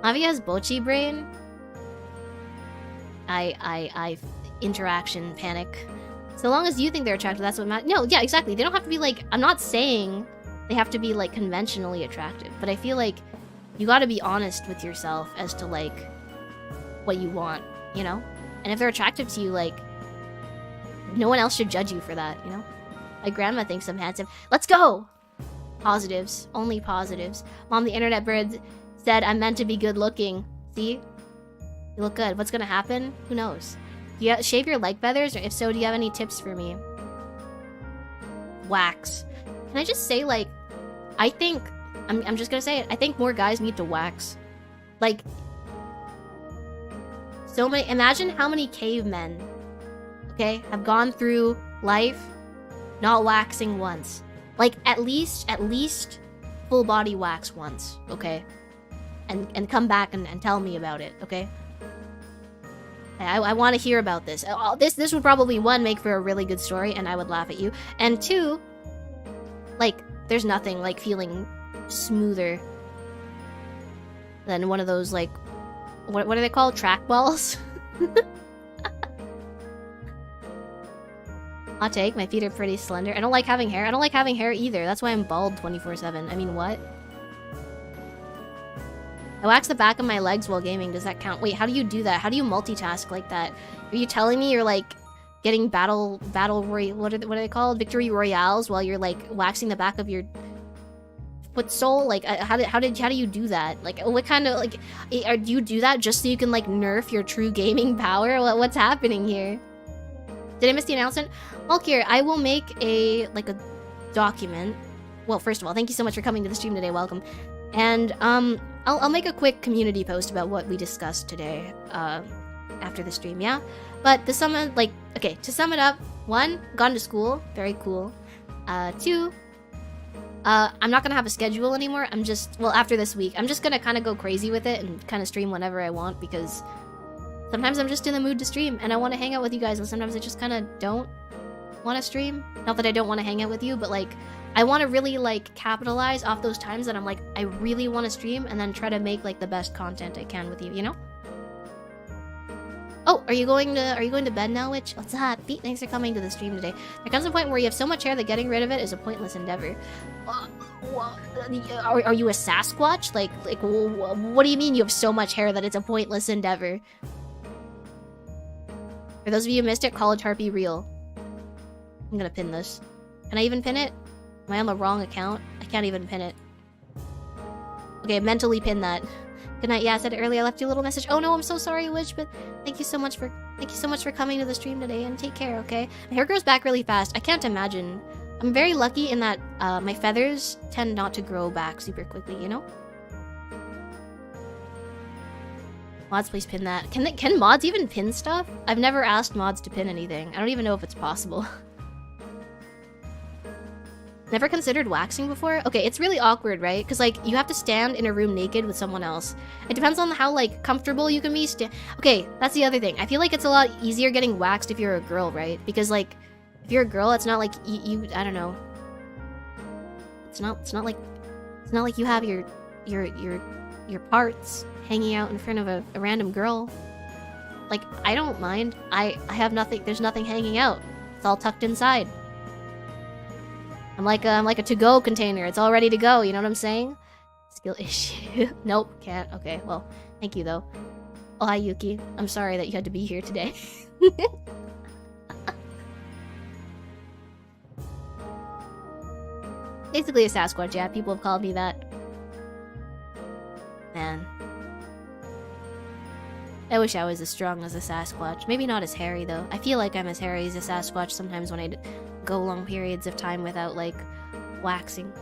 Mavia has bochi brain. I interaction panic. So long as you think they're attractive, that's what matters. No, yeah, exactly. They don't have to be like, I'm not saying they have to be like conventionally attractive, but I feel like you gotta be honest with yourself as to like what you want, you know? And if they're attractive to you, like, no one else should judge you for that, you know? My grandma thinks I'm handsome. Let's go! Positives. Only positives. Mom, the internet bird said I'm meant to be good looking. See? You look good. What's gonna happen? Who knows? Do you shave your leg feathers? Or if so, do you have any tips for me? Wax. Can I just say, like, I think... I'm just gonna say it. I think more guys need to wax. Like... So many... Imagine how many cavemen, okay, have gone through life not waxing once. Like, at least full body wax once, okay? And come back and tell me about it, okay? I want to hear about this. This would probably, one, make for a really good story, and I would laugh at you. And two, like, there's nothing like feeling smoother than one of those, like, what are they called? Track balls? Hot take, my feet are pretty slender. I don't like having hair. I don't like having hair either. That's why I'm bald 24/7. I mean, what? I wax the back of my legs while gaming. Does that count? Wait, how do you do that? How do you multitask like that? Are you telling me you're like getting what are they called? Victory royales while you're like waxing the back of your foot sole? Like, how do you do that? Like, what kind of like? Do you do that just so you can like nerf your true gaming power? What's happening here? Did I miss the announcement? Well, here, I will make a document. Well, first of all, thank you so much for coming to the stream today. Welcome. And I'll make a quick community post about what we discussed today after the stream, yeah? But to sum it up, 1, gone to school, very cool. 2, I'm not gonna have a schedule anymore. I'm just, well, after this week, I'm just gonna kind of go crazy with it and kind of stream whenever I want because sometimes I'm just in the mood to stream and I want to hang out with you guys, and sometimes I just kind of don't want to stream. Not that I don't want to hang out with you, but like, I want to really like capitalize off those times that I'm like, I really want to stream and then try to make like the best content I can with you, you know? Oh, are you going to bed now, Witch? What's up? Pete, thanks for coming to the stream today. There comes a point where you have so much hair that getting rid of it is a pointless endeavor. Are you a Sasquatch? Like, what do you mean you have so much hair that it's a pointless endeavor? For those of you who missed it, college harpy real. I'm gonna pin this. Can I even pin it? Am I on the wrong account? I can't even pin it. Okay, mentally pin that. Good night. Yeah, I said it earlier. I left you a little message. Oh no, I'm so sorry, Witch, but thank you so much for coming to the stream today, and take care, okay? My hair grows back really fast. I can't imagine. I'm very lucky in that my feathers tend not to grow back super quickly, you know? Mods, please pin that. Can mods even pin stuff? I've never asked mods to pin anything. I don't even know if it's possible. Never considered waxing before? Okay, it's really awkward, right? Because, like, you have to stand in a room naked with someone else. It depends on how, like, comfortable you can be. Okay, that's the other thing. I feel like it's a lot easier getting waxed if you're a girl, right? Because, like, if you're a girl, it's not like you I don't know. It's not like you have your parts hanging out in front of a random girl. Like, I don't mind. I have nothing. There's nothing hanging out. It's all tucked inside. I'm like a to-go container. It's all ready to go. You know what I'm saying? Skill issue. Nope, can't. Okay, well, thank you though. Oh, hi Yuki. I'm sorry that you had to be here today. Basically a Sasquatch, yeah. People have called me that. Man. I wish I was as strong as a Sasquatch. Maybe not as hairy, though. I feel like I'm as hairy as a Sasquatch sometimes when I go long periods of time without, like, waxing.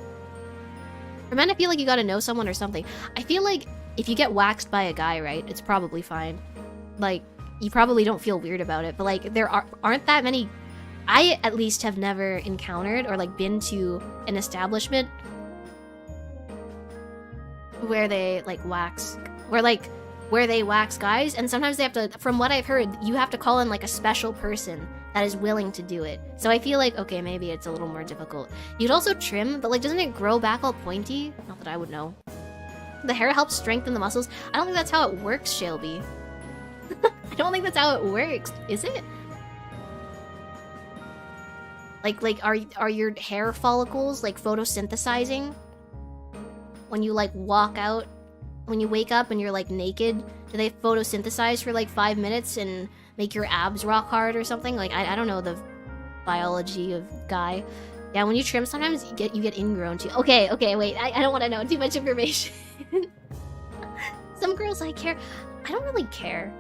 For men, I feel like you gotta know someone or something. I feel like if you get waxed by a guy, right, it's probably fine. Like, you probably don't feel weird about it, but, like, there aren't that many... I, at least, have never encountered or, like, been to an establishment where they, like, wax... where they wax guys, and sometimes they have to... From what I've heard, you have to call in, like, a special person that is willing to do it. So I feel like, okay, maybe it's a little more difficult. You'd also trim, but, like, doesn't it grow back all pointy? Not that I would know. The hair helps strengthen the muscles. I don't think that's how it works, Shelby. I don't think that's how it works. Is it? Like, are your hair follicles, like, photosynthesizing? When you, like, walk out, when you wake up and you're, like, naked, do they photosynthesize for, like, 5 minutes and make your abs rock hard or something? Like, I don't know the biology of guy. Yeah, when you trim, sometimes you get ingrown too. Okay, wait, I don't want to know too much information. Some girls, like, care. I don't really care.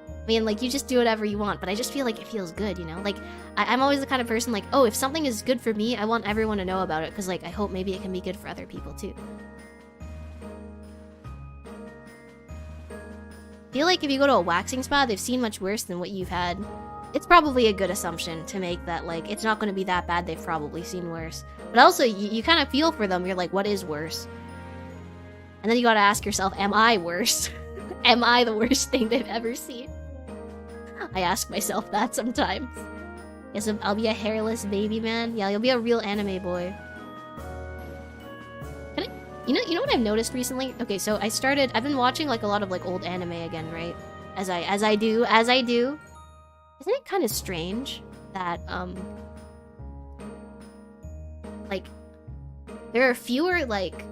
I mean, like, you just do whatever you want, but I just feel like it feels good, you know? Like, I'm always the kind of person, like, oh, if something is good for me, I want everyone to know about it, because, like, I hope maybe it can be good for other people, too. I feel like if you go to a waxing spa, they've seen much worse than what you've had. It's probably a good assumption to make that, like, it's not going to be that bad, they've probably seen worse. But also, you kind of feel for them, you're like, what is worse? And then you gotta ask yourself, am I worse? Am I the worst thing they've ever seen? I ask myself that sometimes. Yes, I'll be a hairless baby man. Yeah, you'll be a real anime boy. You know what I've noticed recently? Okay, so I've been watching, like, a lot of, like, old anime again, right? As I do. Isn't it kind of strange that, like, there are fewer, like,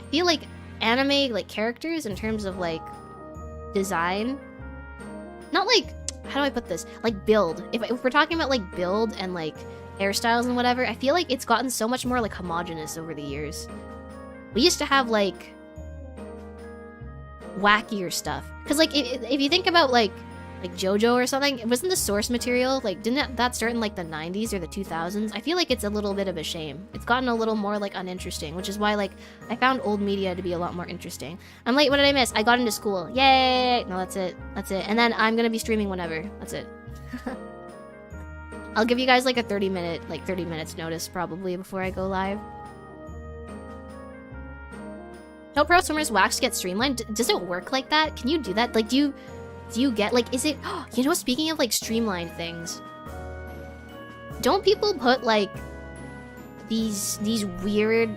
I feel like anime, like, characters in terms of, like, design. Not, like, how do I put this? Like, build. If we're talking about, like, build and, like, hairstyles and whatever, I feel like it's gotten so much more, like, homogenous over the years. We used to have, like, wackier stuff. Because, like, if you think about, like JoJo or something, wasn't the source material, like, didn't that start in, like, the 90s or the 2000s? I feel like it's a little bit of a shame. It's gotten a little more, like, uninteresting, which is why, like, I found old media to be a lot more interesting. I'm late, what did I miss? I got into school. Yay! No, that's it. And then I'm gonna be streaming whenever. That's it. I'll give you guys, like, a 30 minutes notice, probably, before I go live. No pro swimmers wax get streamlined? Does it work like that? Can you do that? Like, do you get, like, is it... You know, speaking of, like, streamlined things... Don't people put, like, these weird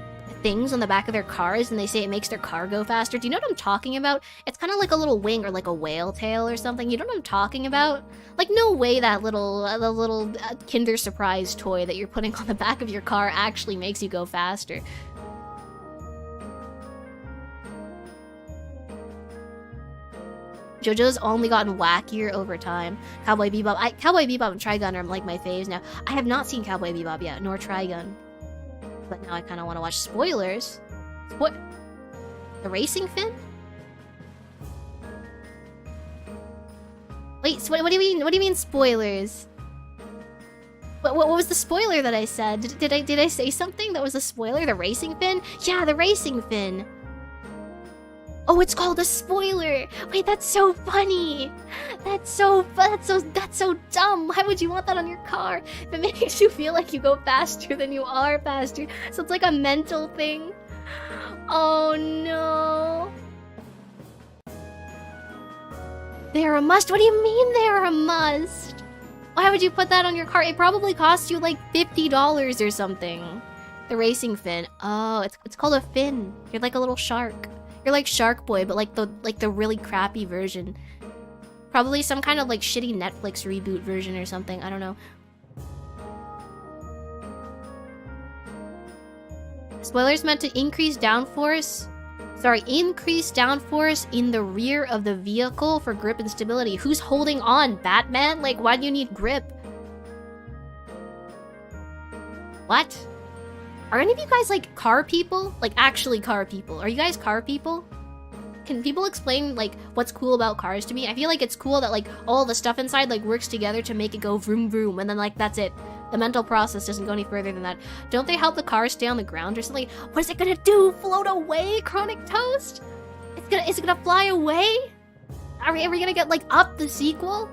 things on the back of their cars and they say it makes their car go faster? Do you know what I'm talking about? It's kind of like a little wing or, like, a whale tail or something. You know what I'm talking about? Like, no way that little Kinder Surprise toy that you're putting on the back of your car actually makes you go faster. JoJo's only gotten wackier over time. Cowboy Bebop and Trigun are, like, my faves now. I have not seen Cowboy Bebop yet, nor Trigun. But now I kind of want to watch spoilers. The racing fin? Wait, so what do you mean? What do you mean spoilers? What was the spoiler that I said? Did I say something that was a spoiler? The racing fin? Yeah, the racing fin. Oh, it's called a spoiler. Wait, that's so funny. That's so dumb. Why would you want that on your car? If it makes you feel like you go faster than you are faster. So it's like a mental thing. Oh no. They're a must. What do you mean they're a must? Why would you put that on your car? It probably cost you like $50 or something. The racing fin. Oh, it's called a fin. You're like a little shark. You're like Shark Boy, but like the really crappy version. Probably some kind of like shitty Netflix reboot version or something. I don't know. Spoilers meant to increase downforce. Sorry, increase downforce in the rear of the vehicle for grip and stability. Who's holding on, Batman? Like, why do you need grip? What? Are any of you guys like car people? Like actually car people? Are you guys car people? Can people explain like what's cool about cars to me? I feel like it's cool that like all the stuff inside like works together to make it go vroom vroom, and then like that's it. The mental process doesn't go any further than that. Don't they help the car stay on the ground or something? What is it gonna do? Float away, Chronic Toast? Is it gonna fly away? Are we gonna get like up the sequel?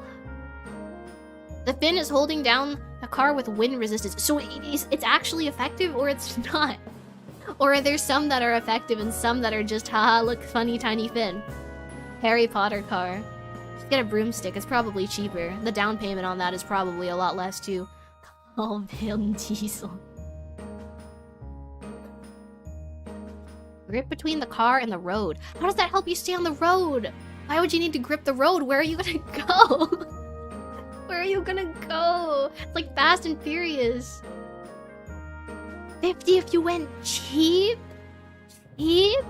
The fin is holding down a car with wind resistance. So it's actually effective or it's not? Or are there some that are effective and some that are just haha look funny tiny fin? Harry Potter car. Just get a broomstick, it's probably cheaper. The down payment on that is probably a lot less too. Oh, Vin Diesel. Grip between the car and the road. How does that help you stay on the road? Why would you need to grip the road? Where are you gonna go? Where are you gonna go? It's like Fast and Furious. 50 if you went cheap? Cheap?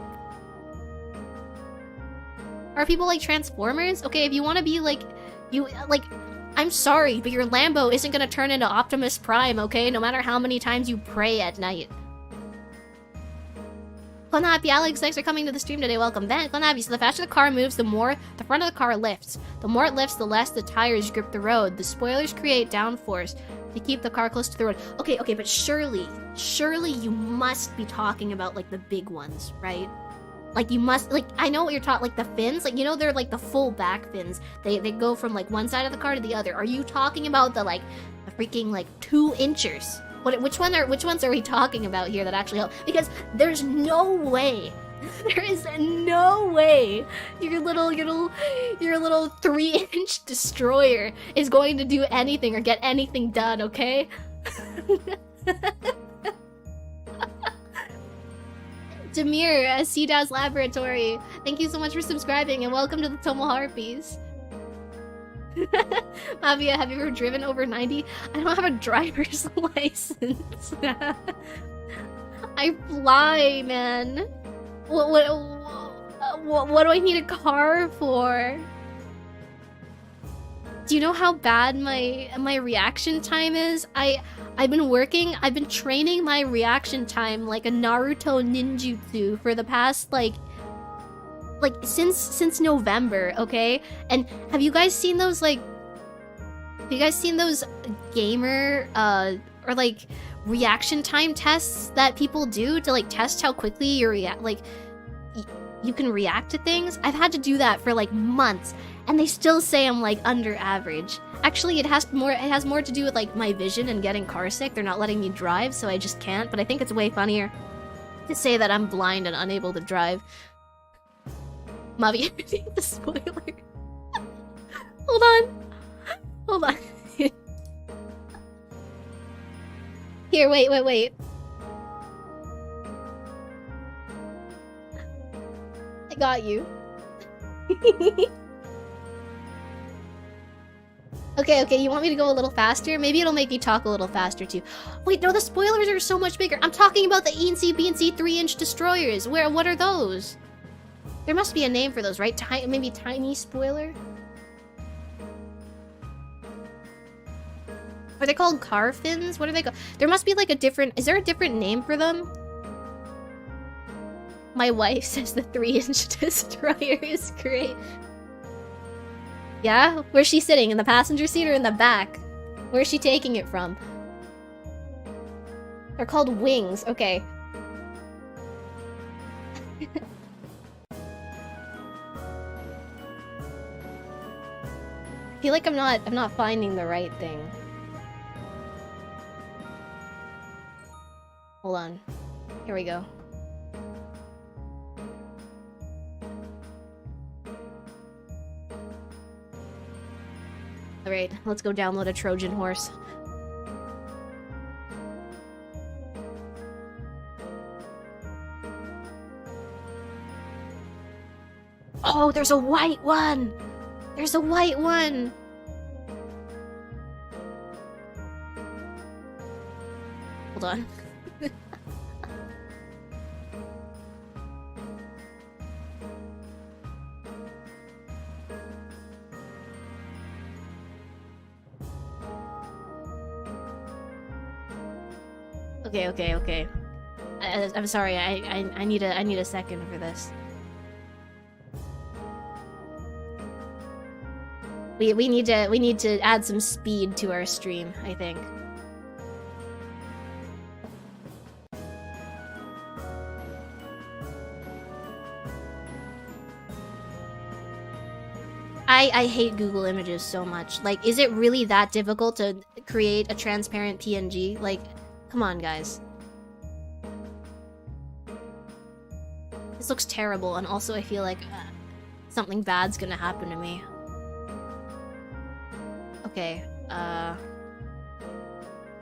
Are people like Transformers? Okay, if you want to be like... I'm sorry, but your Lambo isn't gonna turn into Optimus Prime, okay? No matter how many times you pray at night. Konabi, Alex, thanks for coming to the stream today. Welcome back. Konabi, so the faster the car moves, the more the front of the car lifts. The more it lifts, the less the tires grip the road. The spoilers create downforce to keep the car close to the road. Okay, but surely you must be talking about, like, the big ones, right? Like, you must, like, I know what you're talking, like, the fins, like, you know, they're, like, the full back fins. They go from, like, one side of the car to the other. Are you talking about the, like, the freaking, like, 2 inchers? Which ones are we talking about here that actually help? Because there's no way, there is no way your little 3-inch destroyer is going to do anything or get anything done, okay? Demir, CDAS Laboratory, thank you so much for subscribing and welcome to the Tomo Harpies. Mavia, have you ever driven over 90? I don't have a driver's license. I fly, man. What do I need a car for? Do you know how bad my reaction time is? I've been training my reaction time like a Naruto ninjutsu for the past like since November, okay? And have you guys seen those gamer or like reaction time tests that people do to like test how quickly you you can react to things? I've had to do that for like months and they still say I'm like under average. Actually, it has more to do with like my vision and getting car sick. They're not letting me drive, so I just can't, but I think it's way funnier to say that I'm blind and unable to drive. Mavi, the spoiler. Hold on. Here, wait. I got you. Okay, you want me to go a little faster? Maybe it'll make me talk a little faster too. Wait, no, the spoilers are so much bigger. I'm talking about the ENC BNC 3-inch destroyers. What are those? There must be a name for those, right? Maybe tiny spoiler? Are they called car fins? What are they called? There must be like a different... Is there a different name for them? My wife says the 3-inch destroyer is great. Yeah? Where's she sitting? In the passenger seat or in the back? Where's she taking it from? They're called wings. Okay. I feel like I'm not finding the right thing. Hold on. Here we go. Alright, let's go download a Trojan horse. Oh, there's a white one! There's a white one! Hold on. Okay. I'm sorry, I need a second for this. We need to add some speed to our stream, I think. I hate Google Images so much. Like, is it really that difficult to create a transparent PNG? Like, come on, guys. This looks terrible, and also I feel like something bad's gonna happen to me. Okay,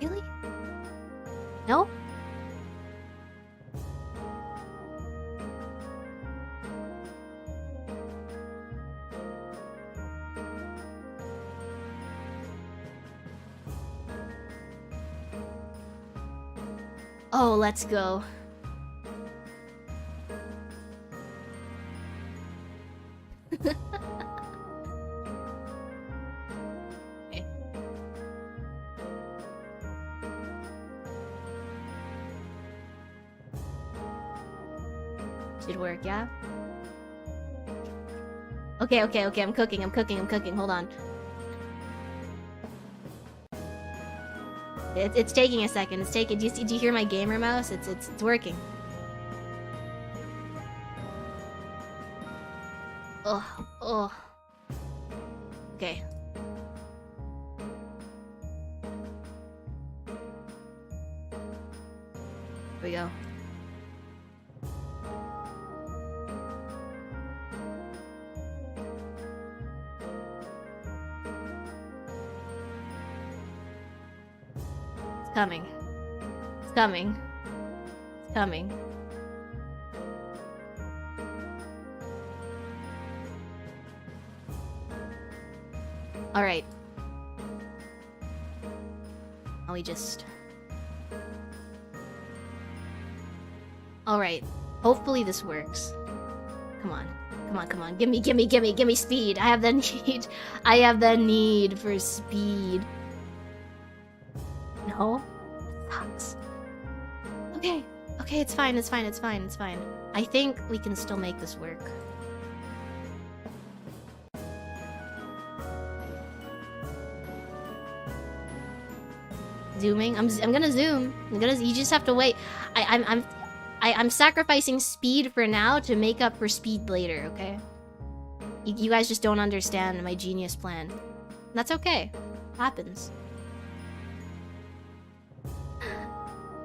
really? No? Oh, let's go. Okay. Should work, yeah? Okay, I'm cooking, hold on. It's taking a second. Do you hear my gamer mouse? It's working. Oh. Okay. Here we go. It's coming. It's coming. It's coming. All right. Now we just... All right. Hopefully this works. Come on. Give me speed. I have the need. I have the need for speed. No? Sucks. Okay, it's fine. I think we can still make this work. Zooming. I'm gonna zoom. You just have to wait. I'm sacrificing speed for now to make up for speed later, okay? You guys just don't understand my genius plan. That's okay. Happens.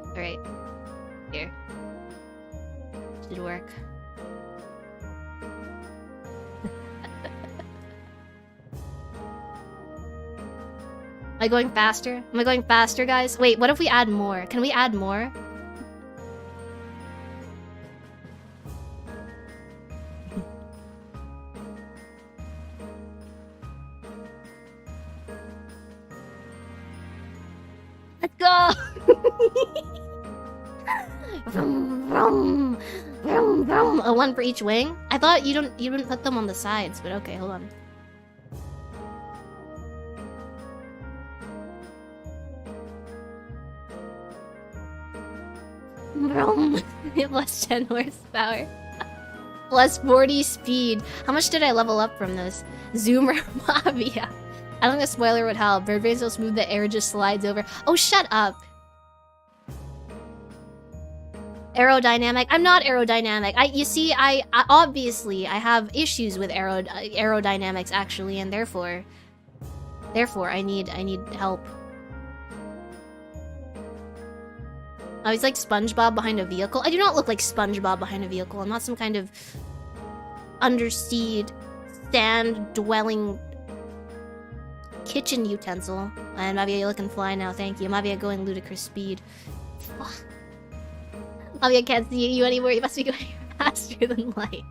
Alright. Here. Should work. Am I going faster? Am I going faster, guys? Wait, what if we add more? Can we add more? Let's go! Vroom, vroom, vroom, vroom. A one for each wing? I thought you didn't put them on the sides, but okay, hold on. Vroom. Plus 10 horsepower. Plus 40 speed. How much did I level up from this? Zoomer Mavia. I don't think a spoiler would help. Bird brain's so smooth the air just slides over. Oh, shut up! Aerodynamic. I'm not aerodynamic. You see, I obviously I have issues with aerodynamics actually, and therefore I need help. Oh, he's like SpongeBob behind a vehicle. I do not look like SpongeBob behind a vehicle. I'm not some kind of undersea sand-dwelling kitchen utensil. And Mavia, you looking fly now, thank you. Mavia going ludicrous speed. Mavia can't see you anymore, you must be going faster than light.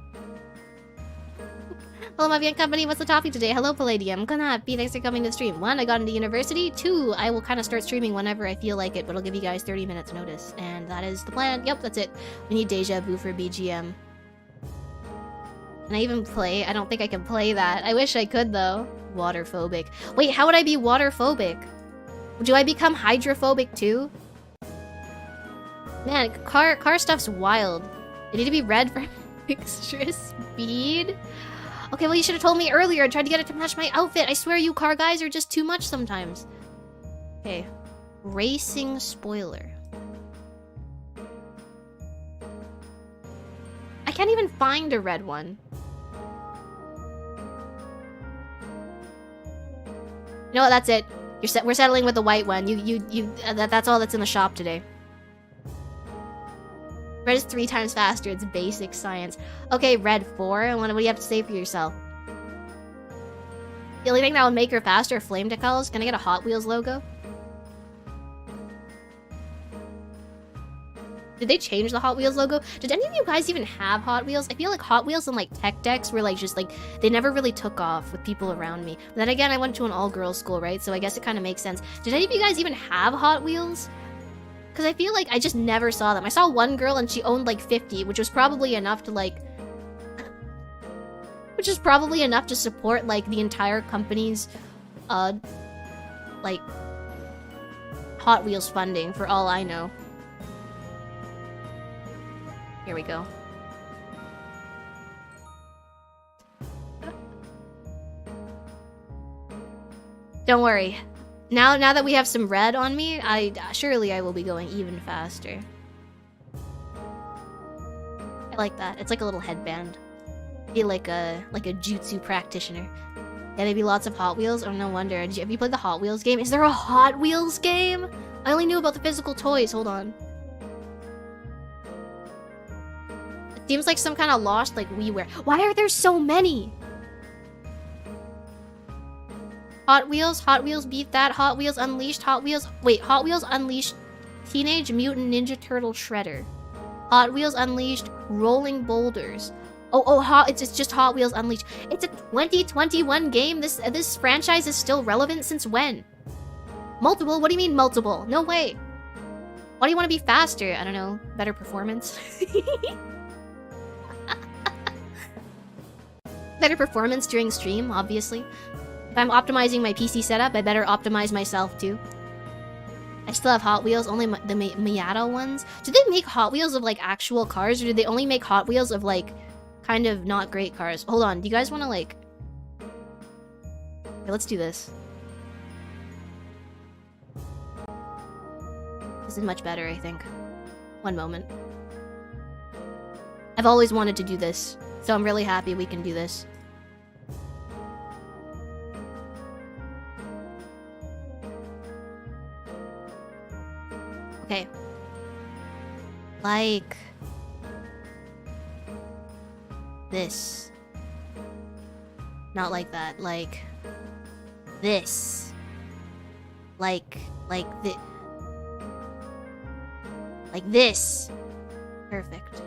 Hello Mavia and company, what's the topic today? Hello Palladium, Konapi, thanks for coming to the stream. 1, I got into university. 2, I will kind of start streaming whenever I feel like it, but I'll give you guys 30 minutes notice. And that is the plan. Yep, that's it. We need Deja Vu for BGM. Can I even play? I don't think I can play that. I wish I could though. Waterphobic. Wait, how would I be waterphobic? Do I become hydrophobic too? Man, car stuff's wild. They need to be red for extra speed. Okay, well you should have told me earlier. I tried to get it to match my outfit. I swear you car guys are just too much sometimes. Okay. Racing spoiler. I can't even find a red one. You know what? That's it. We're settling with the white one. That's all that's in the shop today. Red is 3 times faster. It's basic science. Okay, red 4. What do you have to say for yourself? The only thing that would make her faster are flame decals. Can I get a Hot Wheels logo? Did they change the Hot Wheels logo? Did any of you guys even have Hot Wheels? I feel like Hot Wheels and like tech decks were like just like they never really took off with people around me. But then again, I went to an all-girls school, right? So I guess it kind of makes sense. Did any of you guys even have Hot Wheels? Because I feel like I just never saw them. I saw one girl and she owned like 50, which was probably enough to like... which is probably enough to support like the entire company's, like, Hot Wheels funding for all I know. Here we go. Don't worry. Now that we have some red on me, surely I will be going even faster. I like that. It's like a little headband. Be like a jutsu practitioner. Yeah, there'd be lots of Hot Wheels. Oh, no wonder. Have you played the Hot Wheels game? Is there a Hot Wheels game? I only knew about the physical toys. Hold on. It seems like some kind of lost like WiiWare. Why are there so many? Hot Wheels beat that. Hot Wheels Unleashed, Hot Wheels... Wait, Hot Wheels Unleashed Teenage Mutant Ninja Turtle Shredder. Hot Wheels Unleashed Rolling Boulders. It's just Hot Wheels Unleashed. It's a 2021 game. This franchise is still relevant since when? Multiple? What do you mean multiple? No way. Why do you want to be faster? I don't know. Better performance? Better performance during stream, obviously. If I'm optimizing my PC setup, I better optimize myself too. I still have Hot Wheels, only the Miata ones. Did they make Hot Wheels of like actual cars, or did they only make Hot Wheels of like kind of not great cars? Hold on, do you guys want to like... Okay, let's do this. This is much better, I think. One moment. I've always wanted to do this, so I'm really happy we can do this. Okay. Like... this. Not like that. Like... this. Like this. Like this. Perfect.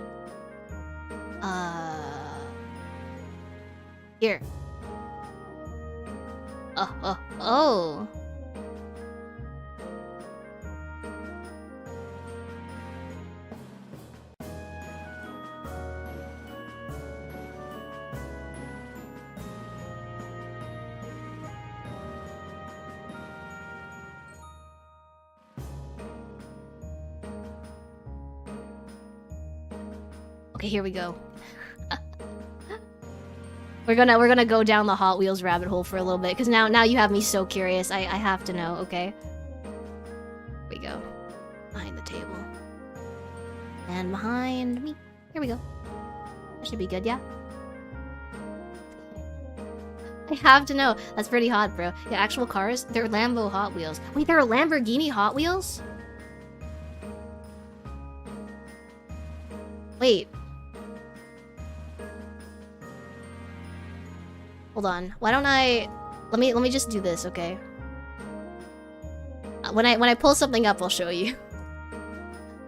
Here. Oh. Okay, here we go. We're gonna go down the Hot Wheels rabbit hole for a little bit, because now you have me so curious. I have to know, okay? Here we go. Behind the table. And behind me. Here we go. That should be good, yeah? I have to know. That's pretty hot, bro. Yeah, actual cars? They're Lambo Hot Wheels. Wait, there are Lamborghini Hot Wheels? Wait. Hold on. Why don't I... Let me just do this, okay? When I pull something up, I'll show you.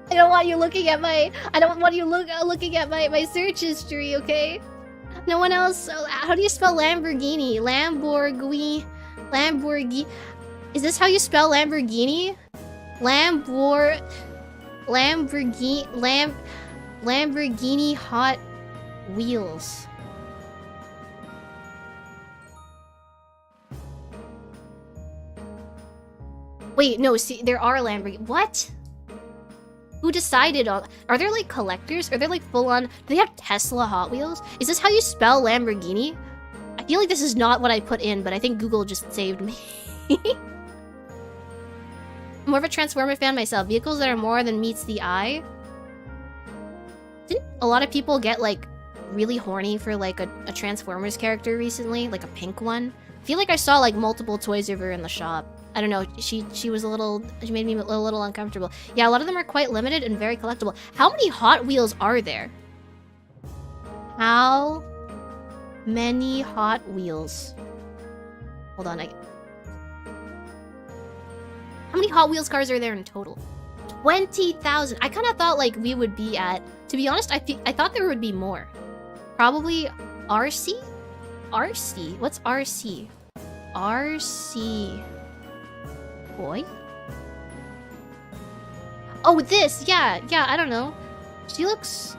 I don't want you looking at my... I don't want you looking at my search history, okay? No one else... How do you spell Lamborghini? Lamborghini... Is this how you spell Lamborghini? Lamborghini Hot Wheels. Wait, no, see, there are Lamborghini... What? Who decided on... Are there, like, collectors? Are there, like, full-on... Do they have Tesla Hot Wheels? Is this how you spell Lamborghini? I feel like this is not what I put in, but I think Google just saved me. I'm more of a Transformer fan myself. Vehicles that are more than meets the eye. Didn't a lot of people get, like, really horny for, like, a Transformers character recently? Like, a pink one? I feel like I saw, like, multiple toys of her in the shop. I don't know, she was a little... She made me a little uncomfortable. Yeah, a lot of them are quite limited and very collectible. How many Hot Wheels are there? How many Hot Wheels? Hold on, how many Hot Wheels cars are there in total? 20,000. I kind of thought, like, we would be at... To be honest, I thought there would be more. Probably RC? RC? What's RC? RC... Boy? Oh, this! Yeah, I don't know. She looks...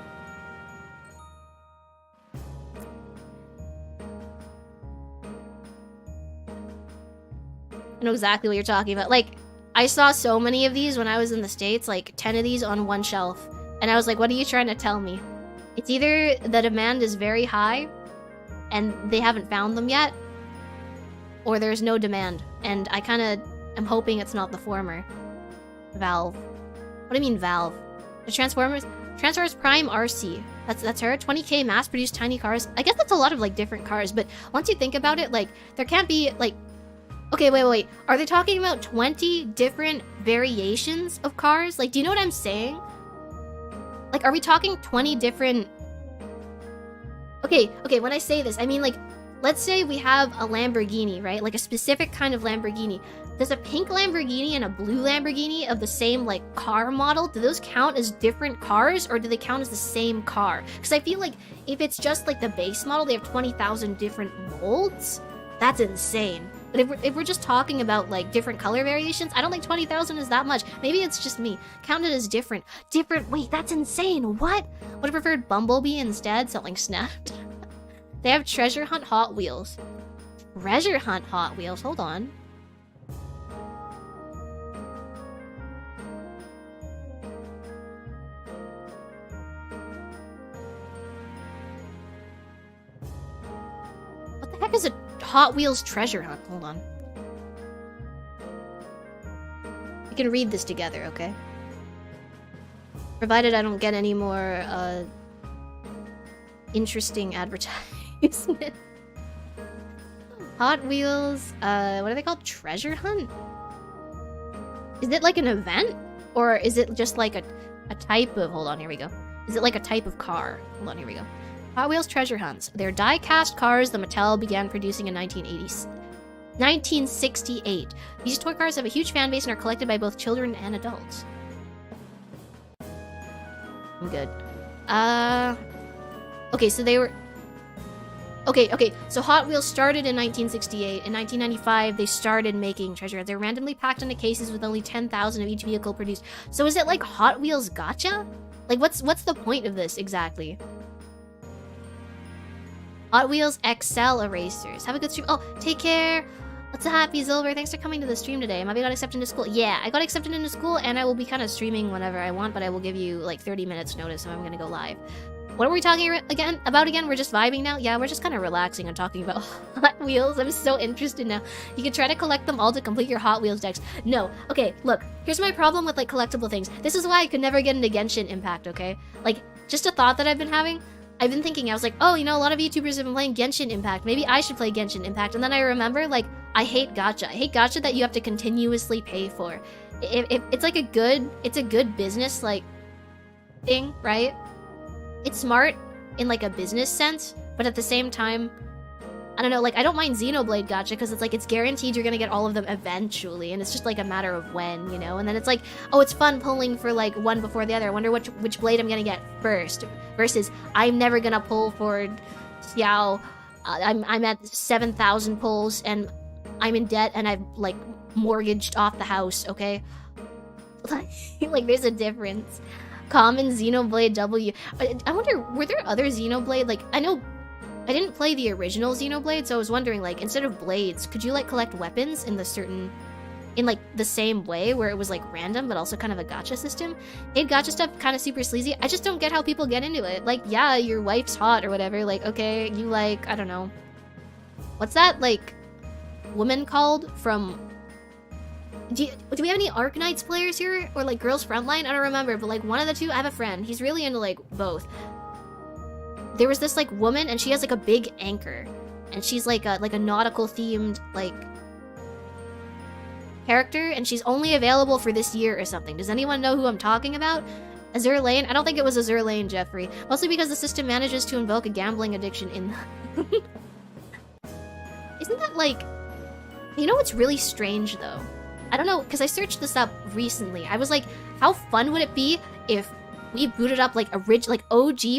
I know exactly what you're talking about. Like, I saw so many of these when I was in the States, like 10 of these on one shelf. And I was like, what are you trying to tell me? It's either the demand is very high and they haven't found them yet, or there's no demand. And I kind of am hoping it's not the former. Valve. What do you mean Valve? The Transformers Prime RC. That's her. 20k mass-produced tiny cars. I guess that's a lot of, like, different cars, but once you think about it, like, there can't be, like... Okay, wait. Are they talking about 20 different variations of cars? Like, do you know what I'm saying? Like, are we talking 20 different... Okay, when I say this, I mean, like, let's say we have a Lamborghini, right? Like, a specific kind of Lamborghini. Does a pink Lamborghini and a blue Lamborghini of the same, like, car model, do those count as different cars, or do they count as the same car? Because I feel like if it's just, like, the base model, they have 20,000 different molds? That's insane. But if we're just talking about, like, different color variations, I don't think 20,000 is that much. Maybe it's just me. Counted as different. Wait, that's insane. What? Would have preferred Bumblebee instead? Something snapped. They have Treasure Hunt Hot Wheels. Treasure Hunt Hot Wheels? Hold on. What the heck is a Hot Wheels treasure hunt? Hold on. We can read this together, okay? Provided I don't get any more, interesting advertisement. Hot Wheels, what are they called? Treasure hunt? Is it like an event? Or is it just like a type of... Hold on, here we go. Is it like a type of car? Hold on, here we go. Hot Wheels treasure hunts. They're die-cast cars that Mattel began producing in 1968. These toy cars have a huge fan base and are collected by both children and adults. I'm good. Okay, so they were... Okay, so Hot Wheels started in 1968. In 1995, they started making treasure hunts. They're randomly packed into cases with only 10,000 of each vehicle produced. So is it like Hot Wheels Gacha? Like, what's the point of this exactly? Hot Wheels XL erasers. Have a good stream. Oh, take care. What's a happy Zilver? Thanks for coming to the stream today. Mavia got accepted into school. Yeah, I got accepted into school, and I will be kind of streaming whenever I want, but I will give you like 30 minutes notice if I'm gonna go live. What are we talking about again? We're just vibing now? Yeah, we're just kind of relaxing and talking about Hot Wheels. I'm so interested now. You can try to collect them all to complete your Hot Wheels decks. No. Okay, look. Here's my problem with, like, collectible things. This is why I could never get into Genshin Impact, okay? Like, just a thought that I've been having. I've been thinking, I was like, oh, you know, a lot of YouTubers have been playing Genshin Impact. Maybe I should play Genshin Impact. And then I remember, like, I hate gacha. I hate gacha that you have to continuously pay for. It's like a good business, like, thing, right? It's smart in, like, a business sense, but at the same time, I don't know, like, I don't mind Xenoblade gacha because it's like, it's guaranteed you're gonna get all of them eventually, and it's just like a matter of when, you know? And then it's like, oh, it's fun pulling for, like, one before the other. I wonder which blade I'm gonna get first, versus I'm never gonna pull for Xiao. I'm at 7,000 pulls, and I'm in debt, and I've, like, mortgaged off the house, okay? Like, there's a difference. Common Xenoblade W. I wonder, were there other Xenoblade? Like, I know I didn't play the original Xenoblade, so I was wondering, like, instead of blades, could you, like, collect weapons in the certain in like the same way where it was like random but also kind of a gacha system. Made gacha stuff kind of super sleazy. I just don't get how people get into it. Like, yeah, your wife's hot or whatever. Like, okay, you like, I don't know. What's that, like, woman called from... Do we have any Arknights players here? Or like Girls Frontline? I don't remember, but like one of the two, I have a friend. He's really into like both. There was this like woman and she has like a big anchor. And she's like a nautical themed like character, and she's only available for this year or something. Does anyone know who I'm talking about? Azur Lane? I don't think it was Azur Lane, Jeffrey. Mostly because the system manages to invoke a gambling addiction in the... Isn't that like... You know what's really strange though? I don't know, because I searched this up recently. I was like, how fun would it be if we booted up like OG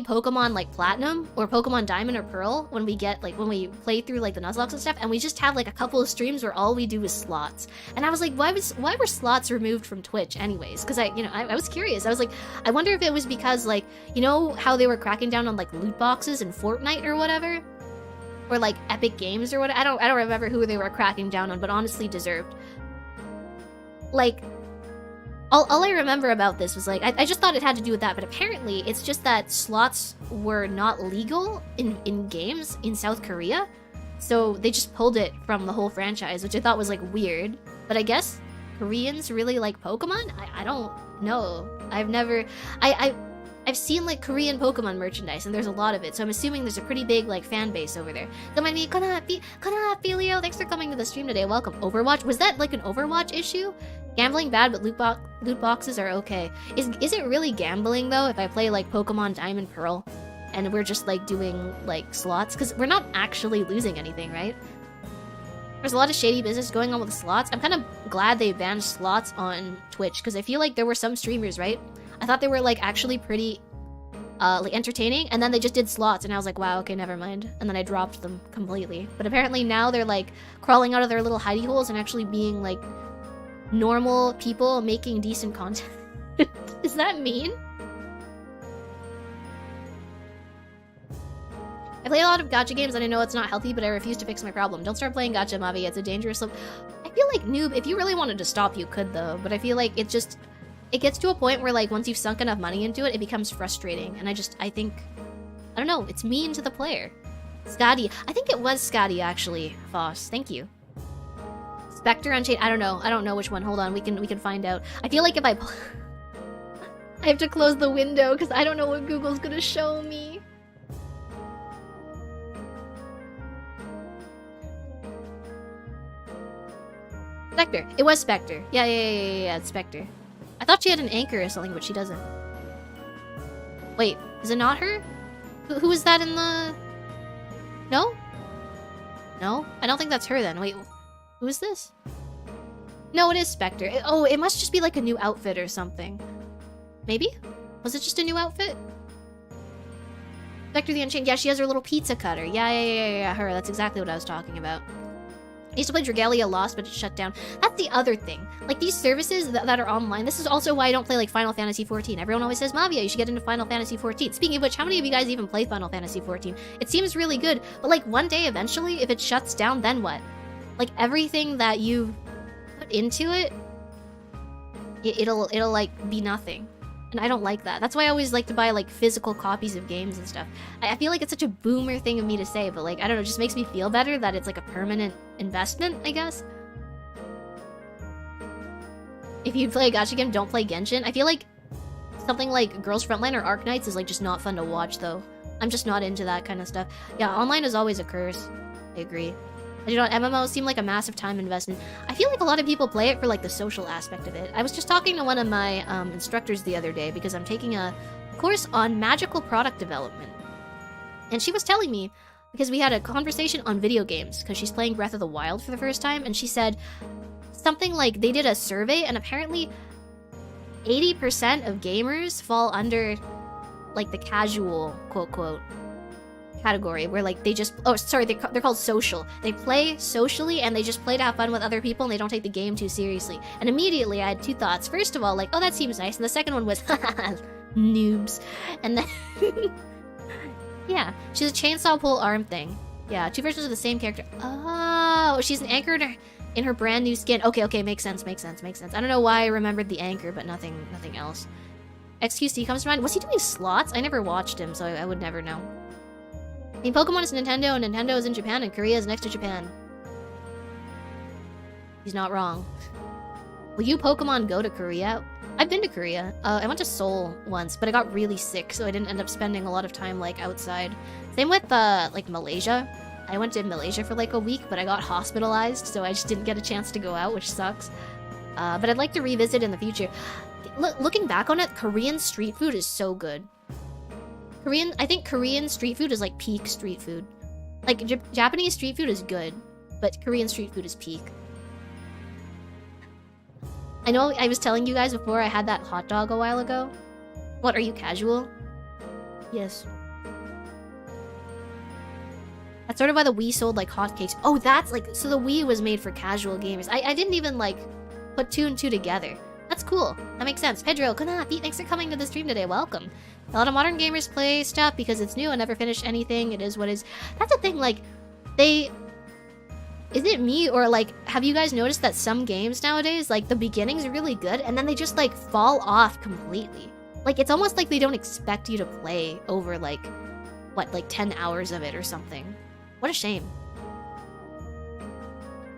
Pokemon like Platinum or Pokemon Diamond or Pearl when we get like when we play through like the Nuzlocke and stuff, and we just have like a couple of streams where all we do is slots. And I was like, why were slots removed from Twitch anyways? Because I was curious. I was like, I wonder if it was because like, you know how they were cracking down on like loot boxes in Fortnite or whatever, or like Epic Games or what? I don't remember who they were cracking down on, but honestly deserved. Like, all I remember about this was, like, I just thought it had to do with that, but apparently it's just that slots were not legal in games in South Korea, so they just pulled it from the whole franchise, which I thought was, like, weird. But I guess Koreans really like Pokemon? I don't know. I've seen, like, Korean Pokemon merchandise, and there's a lot of it, so I'm assuming there's a pretty big, like, fan base over there. So might be Konapi, Leo, thanks for coming to the stream today. Welcome. Overwatch? Was that, like, an Overwatch issue? Gambling bad, but loot boxes are okay. Is it really gambling, though, if I play, like, Pokemon Diamond Pearl, and we're just, like, doing, like, slots? Because we're not actually losing anything, right? There's a lot of shady business going on with the slots. I'm kind of glad they banned slots on Twitch, because I feel like there were some streamers, right? I thought they were, like, actually pretty, like, entertaining, and then they just did slots, and I was like, wow, okay, never mind. And then I dropped them completely. But apparently now they're, like, crawling out of their little hidey holes and actually being, like, normal people making decent content. Is that mean? I play a lot of gacha games and I know it's not healthy, but I refuse to fix my problem. Don't start playing gacha, Mavi. It's a dangerous slope. I feel like, noob, if you really wanted to stop, you could, though. But I feel like it gets to a point where, like, once you've sunk enough money into it, it becomes frustrating. And I think, I don't know, it's mean to the player. Scotty. I think it was Scotty, actually, Foss. Thank you. Spectre Unchained. I don't know which one. Hold on, we can find out. I feel like if I have to close the window because I don't know what Google's gonna show me. Spectre. It was Spectre. Yeah, it's Spectre. I thought she had an anchor or something, but she doesn't. Wait, is it not her? Who is that in the... No? No? I don't think that's her then. Wait, who is this? No, it is Spectre. It must just be like a new outfit or something. Maybe? Was it just a new outfit? Spectre the Unchained. Yeah, she has her little pizza cutter. Yeah, her. That's exactly what I was talking about. I used to play Dragalia Lost, but it shut down. That's the other thing. Like, these services that are online, this is also why I don't play, like, Final Fantasy XIV. Everyone always says, Mavia, you should get into Final Fantasy XIV. Speaking of which, how many of you guys even play Final Fantasy XIV? It seems really good, but, like, one day, eventually, if it shuts down, then what? Like, everything that you put into it, it'll like, be nothing. And I don't like that. That's why I always like to buy, like, physical copies of games and stuff. I feel like it's such a boomer thing of me to say, but, like, I don't know, it just makes me feel better that it's, like, a permanent investment, I guess. If you play a gacha game, don't play Genshin. I feel like something like Girls Frontline or Arknights is, like, just not fun to watch, though. I'm just not into that kind of stuff. Yeah, online is always a curse. I agree. You know, MMOs seem like a massive time investment. I feel like a lot of people play it for, like, the social aspect of it. I was just talking to one of my instructors the other day because I'm taking a course on magical product development. And she was telling me, because we had a conversation on video games, because she's playing Breath of the Wild for the first time, and she said something like they did a survey, and apparently 80% of gamers fall under, like, the casual, quote-quote, category where, like, they just they're called social. They play socially and they just play to have fun with other people and they don't take the game too seriously. And immediately I had two thoughts. First of all, like, oh, that seems nice, and the second one was noobs. And then yeah, she's a chainsaw pull arm thing. Yeah, two versions of the same character. Oh, she's an anchor In her brand new skin. Okay, makes sense. I don't know why I remembered the anchor, but nothing else. XQC comes to mind. Was he doing slots? I never watched him, so I would never know. I mean, Pokemon is Nintendo, and Nintendo is in Japan, and Korea is next to Japan. He's not wrong. Will you Pokemon go to Korea? I've been to Korea. I went to Seoul once, but I got really sick, so I didn't end up spending a lot of time, like, outside. Same with, like, Malaysia. I went to Malaysia for, like, a week, but I got hospitalized, so I just didn't get a chance to go out, which sucks. But I'd like to revisit in the future. Looking back on it, Korean street food is so good. I think Korean street food is, like, peak street food. Like, Japanese street food is good, but Korean street food is peak. I know I was telling you guys before I had that hot dog a while ago. What, are you casual? Yes. That's sort of why the Wii sold like hotcakes. Oh, that's like, so the Wii was made for casual gamers. I didn't even like put 2 and 2 together. That's cool. That makes sense. Pedro, Konapi, thanks for coming to the stream today. Welcome. A lot of modern gamers play stuff because it's new and never finish anything. It is what is. That's the thing, like, is it me, or like, have you guys noticed that some games nowadays, like, the beginning's really good and then they just like fall off completely? Like, it's almost like they don't expect you to play over like, what, like 10 hours of it or something. What a shame.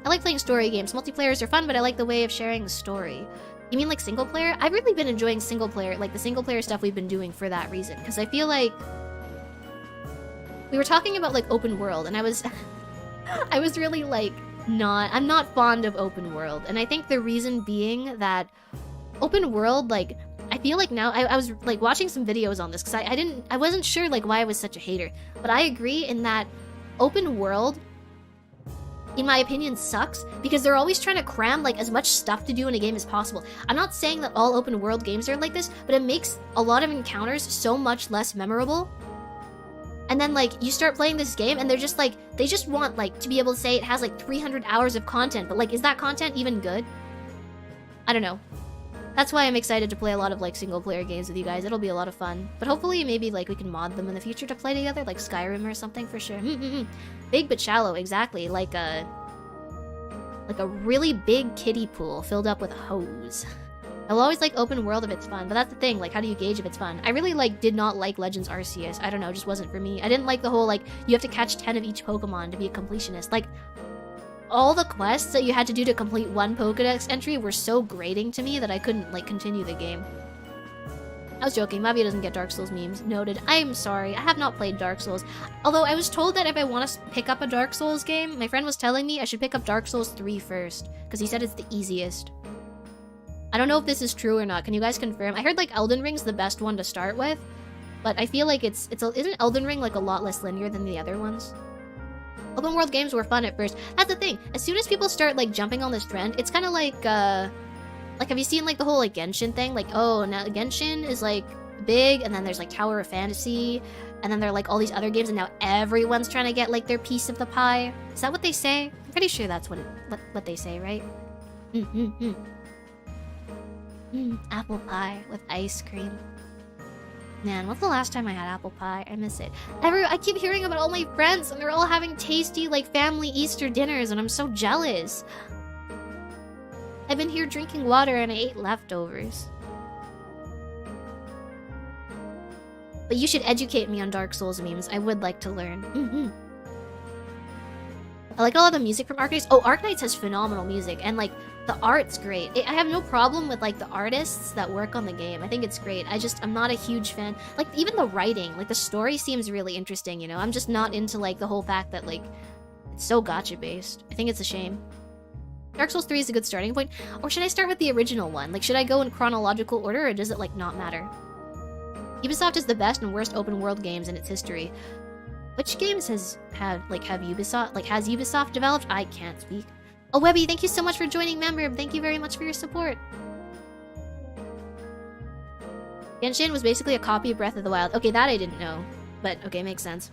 I like playing story games. Multiplayers are fun, but I like the way of sharing the story. You mean like single player? I've really been enjoying single player, like the single player stuff we've been doing for that reason, because I feel like we were talking about like open world, and I was really like I'm not fond of open world, and I think the reason being that open world, like, I feel like now I was like watching some videos on this because I wasn't sure like why I was such a hater, but I agree in that open world, in my opinion, sucks because they're always trying to cram like as much stuff to do in a game as possible. I'm not saying that all open world games are like this, but it makes a lot of encounters so much less memorable. And then like you start playing this game and they're just like, they just want like to be able to say it has like 300 hours of content, but like, is that content even good? I don't know. That's why I'm excited to play a lot of like single player games with you guys. It'll be a lot of fun. But hopefully maybe like we can mod them in the future to play together, like Skyrim or something for sure. Big but shallow, exactly. Like a really big kiddie pool filled up with hose. I'll always like open world if it's fun, but that's the thing, like how do you gauge if it's fun? I really like did not like Legends Arceus. I don't know, it just wasn't for me. I didn't like the whole like you have to catch 10 of each Pokemon to be a completionist. Like all the quests that you had to do to complete one Pokedex entry were so grating to me that I couldn't like continue the game. I was joking, Mavia doesn't get Dark Souls memes. Noted. I'm sorry, I have not played Dark Souls. Although I was told that if I want to pick up a Dark Souls game, my friend was telling me I should pick up Dark Souls 3 first, because he said it's the easiest. I don't know if this is true or not. Can you guys confirm? I heard like Elden Ring's the best one to start with, but I feel like isn't Elden Ring like a lot less linear than the other ones? Open world games were fun at first. That's the thing. As soon as people start like jumping on this trend, it's kind of like have you seen like the whole like Genshin thing? Like, oh, now Genshin is like big, and then there's like Tower of Fantasy, and then there are like all these other games, and now everyone's trying to get like their piece of the pie. Is that what they say? I'm pretty sure that's what they say, right? Apple pie with ice cream. Man, what's the last time I had apple pie? I miss it. I keep hearing about all my friends, and they're all having tasty, like, family Easter dinners, and I'm so jealous. I've been here drinking water, and I ate leftovers. But you should educate me on Dark Souls memes. I would like to learn. I like a lot of the music from Arknights. Oh, Arknights has phenomenal music, and, like, the art's great. I have no problem with, like, the artists that work on the game. I think it's great. I'm not a huge fan. Like, even the writing, like, the story seems really interesting, you know? I'm just not into, like, the whole fact that, like, it's so gacha-based. I think it's a shame. Dark Souls 3 is a good starting point. Or should I start with the original one? Like, should I go in chronological order, or does it, like, not matter? Ubisoft is the best and worst open-world games in its history. Which games has Ubisoft developed? I can't speak. Oh, Webby, thank you so much for joining member. Thank you very much for your support. Genshin was basically a copy of Breath of the Wild. Okay, that I didn't know. But, okay, makes sense.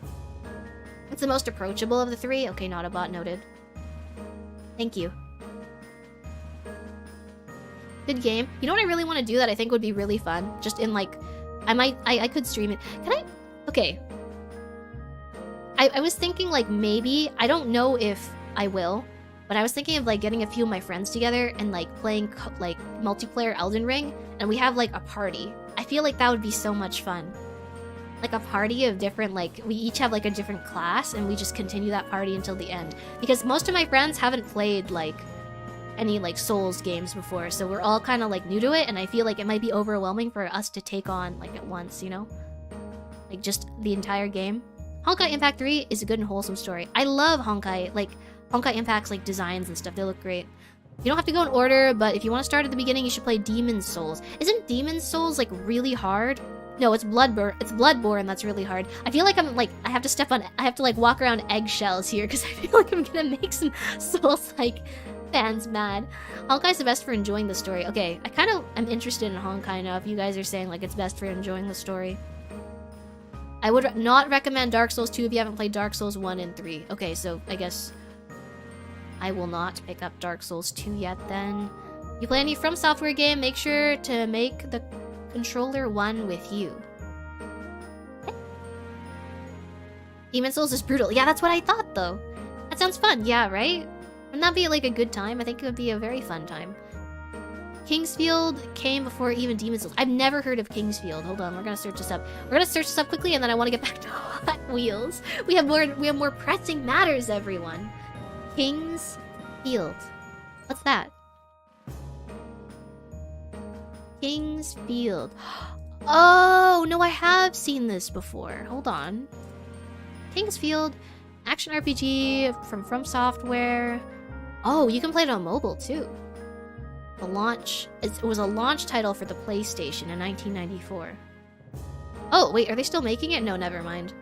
It's the most approachable of the three. Okay, not a bot, noted. Thank you. Good game. You know what I really want to do that I think would be really fun? Just in, like... I could stream it. Can I... Okay. I was thinking, like, maybe... I don't know if I will... but I was thinking of like getting a few of my friends together and like playing like multiplayer Elden Ring, and we have like a party. I feel like that would be so much fun. Like a party of different, like, we each have like a different class, and we just continue that party until the end. Because most of my friends haven't played like any like Souls games before, so we're all kind of like new to it, and I feel like it might be overwhelming for us to take on like at once, you know? Like just the entire game. Honkai Impact 3 is a good and wholesome story. I love Honkai, like Honkai Impact's like designs and stuff, they look great. You don't have to go in order, but if you want to start at the beginning, you should play Demon's Souls. Isn't Demon's Souls like really hard? No, it's Bloodborne that's really hard. I feel like I have to like walk around eggshells here because I feel like I'm gonna make some Souls like fans mad. Honkai's the best for enjoying the story. Okay, I kind of am interested in Honkai now if you guys are saying like it's best for enjoying the story. I would not recommend Dark Souls 2 if you haven't played Dark Souls 1 and 3. Okay, so I guess I will not pick up Dark Souls 2 yet then. You play any From Software game, make sure to make the controller one with you. Demon's Souls is brutal. Yeah, that's what I thought though. That sounds fun, yeah, right? Wouldn't that be like a good time? I think it would be a very fun time. Kingsfield came before even Demon's Souls. I've never heard of Kingsfield. Hold on, we're gonna search this up. We're gonna search this up quickly, and then I want to get back to Hot Wheels. We have more pressing matters, everyone. Kingsfield. What's that? Kingsfield. Oh no, I have seen this before. Hold on. Kingsfield, action RPG from Software. Oh, you can play it on mobile too. It was a launch title for the PlayStation in 1994. Oh, wait, are they still making it? No, never mind.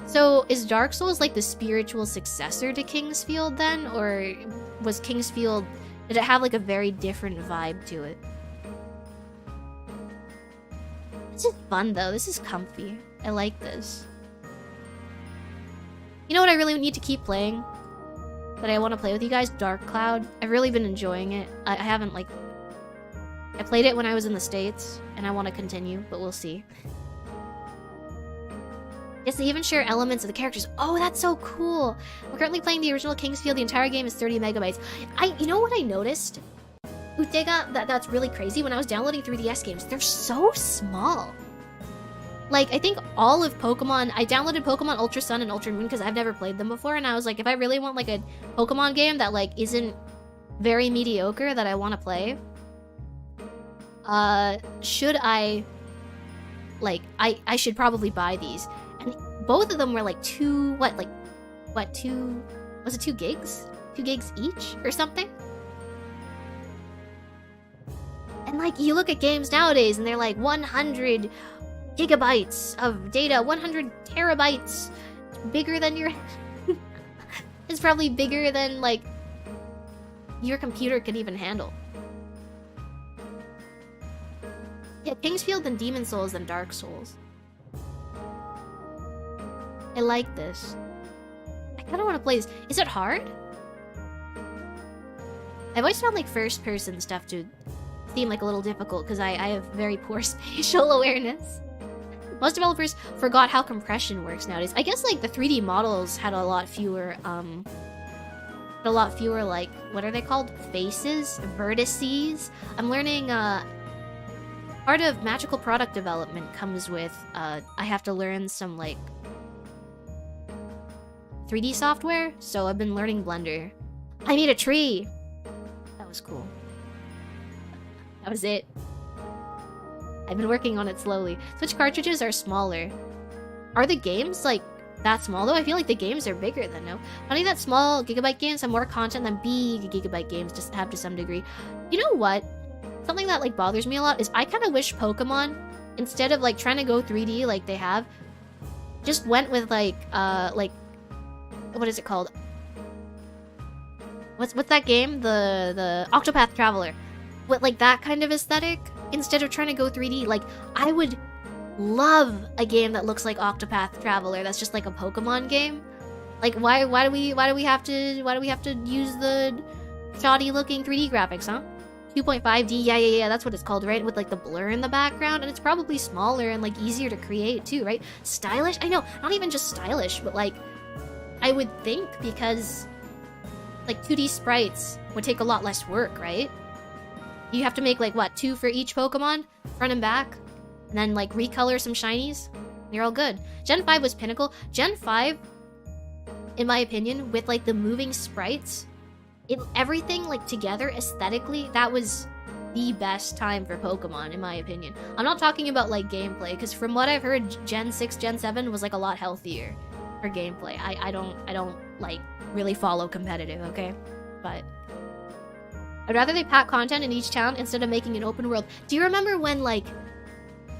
So, is Dark Souls like the spiritual successor to Kingsfield then? Or was Kingsfield... did it have like a very different vibe to it? This is fun though, this is comfy. I like this. You know what I really need to keep playing? That I want to play with you guys? Dark Cloud. I've really been enjoying it. I haven't like... I played it when I was in the States, and I want to continue, but we'll see. Yes, they even share elements of the characters. Oh, that's so cool! We're currently playing the original Kingsfield. The entire game is 30 megabytes. You know what I noticed? Utega, that's really crazy. When I was downloading 3DS games, they're so small. Like, I think all of Pokemon... I downloaded Pokemon Ultra Sun and Ultra Moon because I've never played them before, and I was like, if I really want, like, a Pokemon game that, like, isn't very mediocre that I want to play, should I... Like, I should probably buy these. And both of them were, like, two... Was it 2 gigs? 2 gigs each? Or something? And, like, you look at games nowadays, and they're, like, 100... gigabytes of data, 100 terabytes. Bigger than your... It's probably bigger than, like, your computer can even handle. Yeah, Kingsfield and Demon's Souls and Dark Souls. I like this. I kind of want to play this. Is it hard? I've always found, like, first-person stuff to seem, like, a little difficult because I have very poor spatial awareness. Most developers forgot how compression works nowadays. I guess, like, the 3D models had a lot fewer, like, what are they called? Faces? Vertices? I'm learning, part of magical product development comes with, I have to learn some, like, 3D software, so I've been learning Blender. I made a tree! That was cool. That was it. I've been working on it slowly. Switch cartridges are smaller. Are the games, like, that small, though? I feel like the games are bigger than, no? Funny that small gigabyte games have more content than big gigabyte games just have to some degree. You know what? Something that, like, bothers me a lot is I kind of wish Pokemon, instead of, like, trying to go 3D like they have, just went with, like, what is it called? What's that game? The Octopath Traveler. With, like, that kind of aesthetic? Instead of trying to go 3D, like, I would love a game that looks like Octopath Traveler. That's just like a Pokemon game. Like, why do we have to use the shoddy-looking 3D graphics, huh? 2.5D, yeah, that's what it's called, right? With, like, the blur in the background, and it's probably smaller and, like, easier to create too, right? Stylish? I know, not even just stylish, but, like, I would think because, like 2D sprites would take a lot less work, right? You have to make like what, 2 for each Pokemon, front and back, and then like recolor some shinies. You're all good. Gen 5 was pinnacle. Gen 5, in my opinion, with like the moving sprites, everything like together aesthetically, that was the best time for Pokemon, in my opinion. I'm not talking about like gameplay, because from what I've heard, Gen 6, Gen 7 was like a lot healthier for gameplay. I don't like really follow competitive, okay? But I'd rather they pack content in each town instead of making an open world. Do you remember when like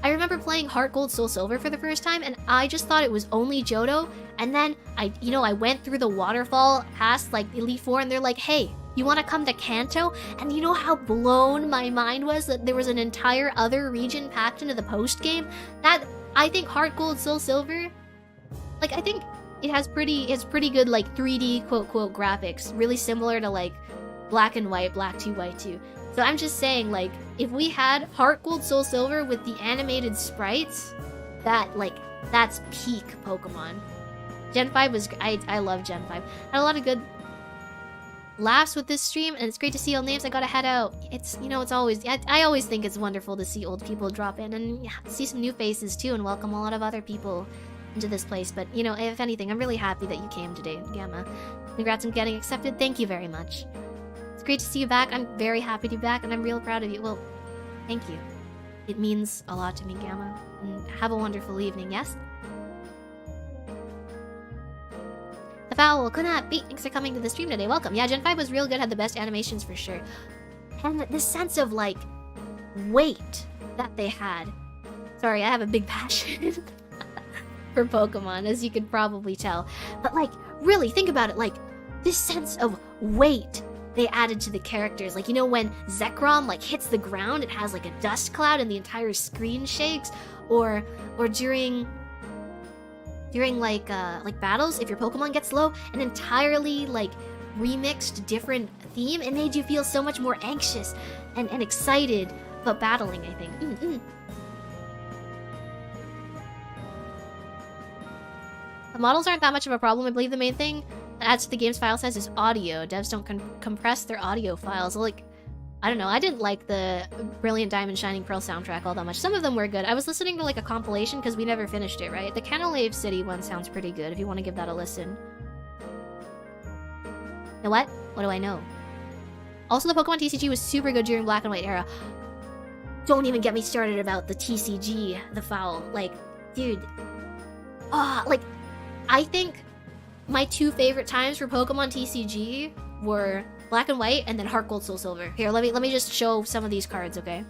I remember playing Heart Gold Soul Silver for the first time, and I just thought it was only Johto, and then I went through the waterfall past like Elite Four, and they're like, hey, you want to come to Kanto? And you know how blown my mind was that there was an entire other region packed into the post game? That I think Heart Gold Soul Silver, like I think it's pretty good like 3D quote graphics, really similar to like Black and White, Black 2, White 2. So I'm just saying, like, if we had Heart Gold Soul Silver with the animated sprites, that's peak Pokemon. Gen 5 was, I love Gen 5. Had a lot of good laughs with this stream, and it's great to see old names. I gotta head out. It's, it's always, I always think it's wonderful to see old people drop in, and see some new faces too, and welcome a lot of other people into this place. But, if anything, I'm really happy that you came today, Gamma. Congrats on getting accepted. Thank you very much. It's great to see you back. I'm very happy to be back, and I'm real proud of you. Well, thank you. It means a lot to me, Gamma. And have a wonderful evening, yes? The Fowl could not beat. Thanks for coming to the stream today. Welcome. Yeah, Gen 5 was real good, had the best animations for sure. And the sense of, like, weight that they had. Sorry, I have a big passion for Pokemon, as you could probably tell. But, like, really, think about it. Like, this sense of weight they added to the characters. Like, when Zekrom, like, hits the ground, it has, like, a dust cloud and the entire screen shakes. Or during like battles, if your Pokemon gets low, an entirely, like, remixed different theme, it made you feel so much more anxious and excited about battling, I think. The models aren't that much of a problem. I believe the main thing that adds to the game's file size is audio. Devs don't compress their audio files. Like, I don't know. I didn't like the Brilliant Diamond Shining Pearl soundtrack all that much. Some of them were good. I was listening to like a compilation because we never finished it, right? The Canalave City one sounds pretty good if you want to give that a listen. You know what? What do I know? Also, the Pokemon TCG was super good during Black and White era. Don't even get me started about the TCG, the Foul. Like, dude. Like, I think my 2 favorite times for Pokemon TCG were Black and White and then Heart Gold Soul Silver. Here, let me just show some of these cards, okay?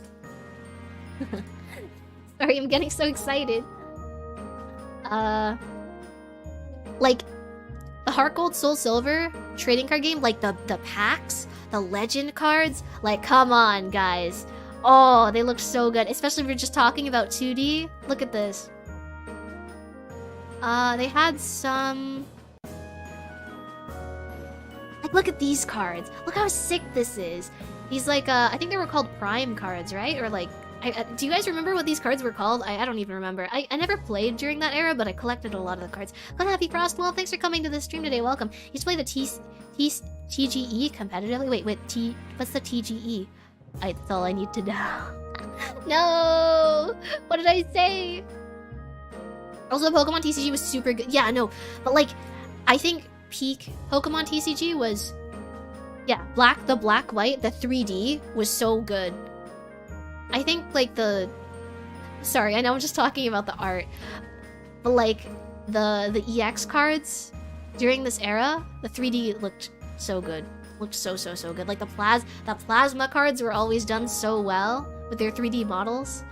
Sorry, I'm getting so excited. Like the Heart Gold Soul Silver trading card game, like the packs, the legend cards, like come on, guys. Oh, they look so good, especially if we're just talking about 2D. Look at this. They had some... Like, look at these cards. Look how sick this is. These, like, I think they were called Prime cards, right? Or, like, do you guys remember what these cards were called? I don't even remember. I never played during that era, but I collected a lot of the cards. Good Happy Frost, well, thanks for coming to the stream today. Welcome. You used to play the TGE competitively? Wait, what's the TGE? That's all I need to know. No! What did I say? Also, Pokemon TCG was super good. Yeah, no. But, like, I think peak Pokemon TCG was... Yeah, the Black-White, the 3D was so good. I think, like, the... Sorry, I know I'm just talking about the art. But, like, the EX cards during this era, the 3D looked so good. Looked so good. Like, the Plasma cards were always done so well with their 3D models.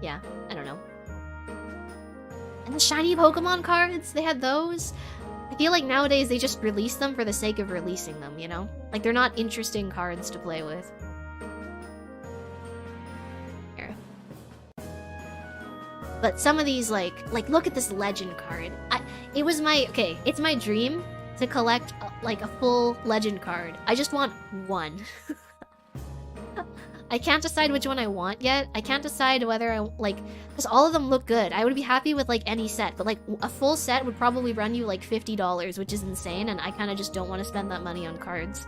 Yeah, I don't know. And the shiny Pokemon cards, they had those. I feel like nowadays they just release them for the sake of releasing them, you know? Like, they're not interesting cards to play with. Here. But some of these, like look at this legend card. It's my dream to collect, like, a full legend card. I just want one. I can't decide which one I want yet. I can't decide whether I, like, because all of them look good. I would be happy with, like, any set, but, like, a full set would probably run you, like, $50, which is insane, and I kind of just don't want to spend that money on cards.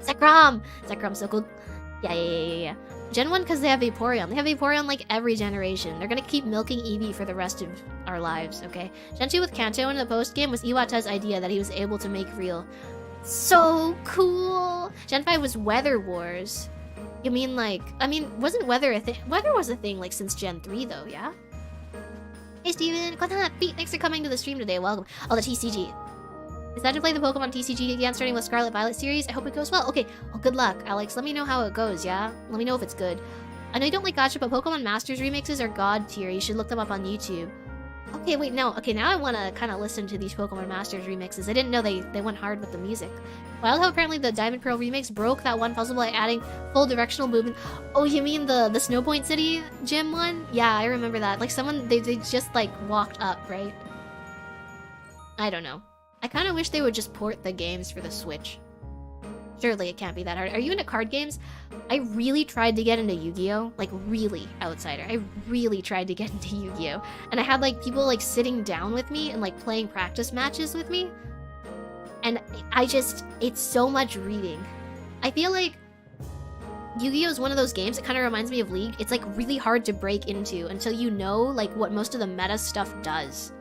Zekrom! Zekrom's so cool. Yeah. Gen 1 because they have Vaporeon. They have Vaporeon, like, every generation. They're gonna keep milking Eevee for the rest of our lives, okay? Gen 2 with Kanto in the post-game was Iwata's idea that he was able to make real. So cool! Gen 5 was Weather Wars. You mean, like... I mean, wasn't weather a thing? Weather was a thing, like, since Gen 3, though, yeah? Hey, Steven! Thanks for coming to the stream today. Welcome. Oh, the TCG. Decided to play the Pokemon TCG again, starting with Scarlet Violet series. I hope it goes well. Okay, well, good luck, Alex. Let me know how it goes, yeah? Let me know if it's good. I know you don't like gacha, but Pokemon Masters remixes are god tier. You should look them up on YouTube. Okay, wait, no. Okay, now I want to kind of listen to these Pokemon Masters remixes. I didn't know they went hard with the music. Well, how apparently the Diamond Pearl remix broke that one puzzle by adding full directional movement. Oh, you mean the Snow Point City gym one? Yeah, I remember that. Like, someone, they just, like, walked up, right? I don't know. I kind of wish they would just port the games for the Switch. Surely it can't be that hard. Are you into card games? I really tried to get into Yu-Gi-Oh! Like, really, outsider. I really tried to get into Yu-Gi-Oh! And I had, like, people, like, sitting down with me and, like, playing practice matches with me. And it's so much reading. I feel like Yu-Gi-Oh! Is one of those games that kind of reminds me of League. It's, like, really hard to break into until you know, like, what most of the meta stuff does.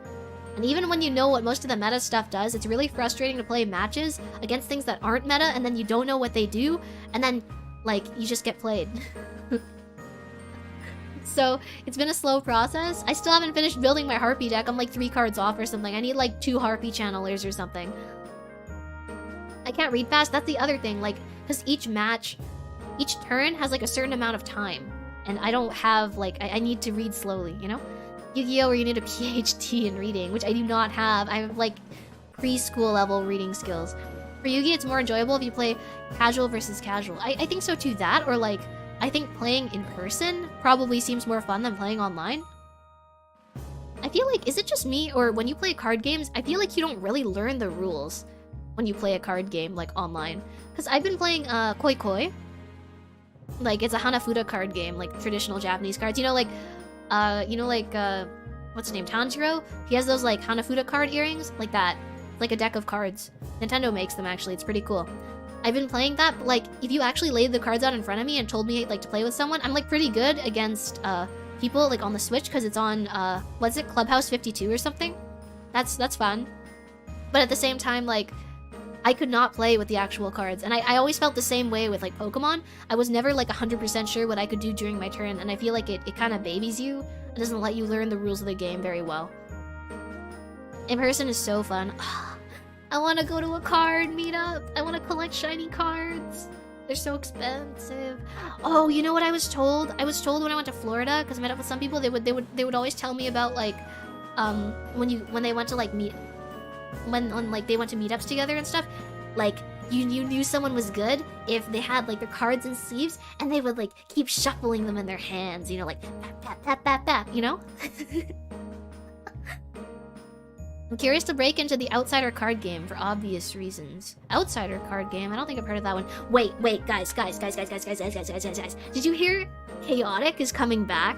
And even when you know what most of the meta stuff does, it's really frustrating to play matches against things that aren't meta, and then you don't know what they do, and then, like, you just get played. So, it's been a slow process. I still haven't finished building my harpy deck. I'm like 3 cards off or something. I need like 2 harpy channelers or something. I can't read fast. That's the other thing, like, because each turn has like a certain amount of time. And I don't have, like, I need to read slowly, you know? Yu-Gi-Oh! Where you need a PhD in reading, which I do not have. I have, like, preschool level reading skills. For Yu-Gi, it's more enjoyable if you play casual versus casual. I think so too, that, or like, I think playing in person probably seems more fun than playing online. I feel like, is it just me, or when you play card games, I feel like you don't really learn the rules when you play a card game, like, online. Because I've been playing, Koi Koi. Like, it's a Hanafuda card game, like, traditional Japanese cards. You know, like, what's his name, Tanjiro? He has those, like, Hanafuda card earrings, like that. Like a deck of cards. Nintendo makes them, actually. It's pretty cool. I've been playing that, but, like, if you actually laid the cards out in front of me and told me, like, to play with someone, I'm, like, pretty good against, people, like, on the Switch, because it's on, what's it, Clubhouse 52 or something? That's fun. But at the same time, like, I could not play with the actual cards, and I always felt the same way with, like, Pokemon. I was never, like, 100% sure what I could do during my turn, and I feel like it kind of babies you. It doesn't let you learn the rules of the game very well. In person is so fun. I want to go to a card meetup. I want to collect shiny cards. They're so expensive. Oh, you know what I was told? I was told when I went to Florida, because I met up with some people, they would always tell me about, like, when they went to, like, when like they went to meetups together and stuff, like, you knew someone was good if they had, like, their cards in sleeves and they would, like, keep shuffling them in their hands, you know, like, pat, you know? I'm curious to break into the Outsider card game for obvious reasons. Outsider card game? I don't think I've heard of that one. Wait, guys. Did you hear Chaotic is coming back?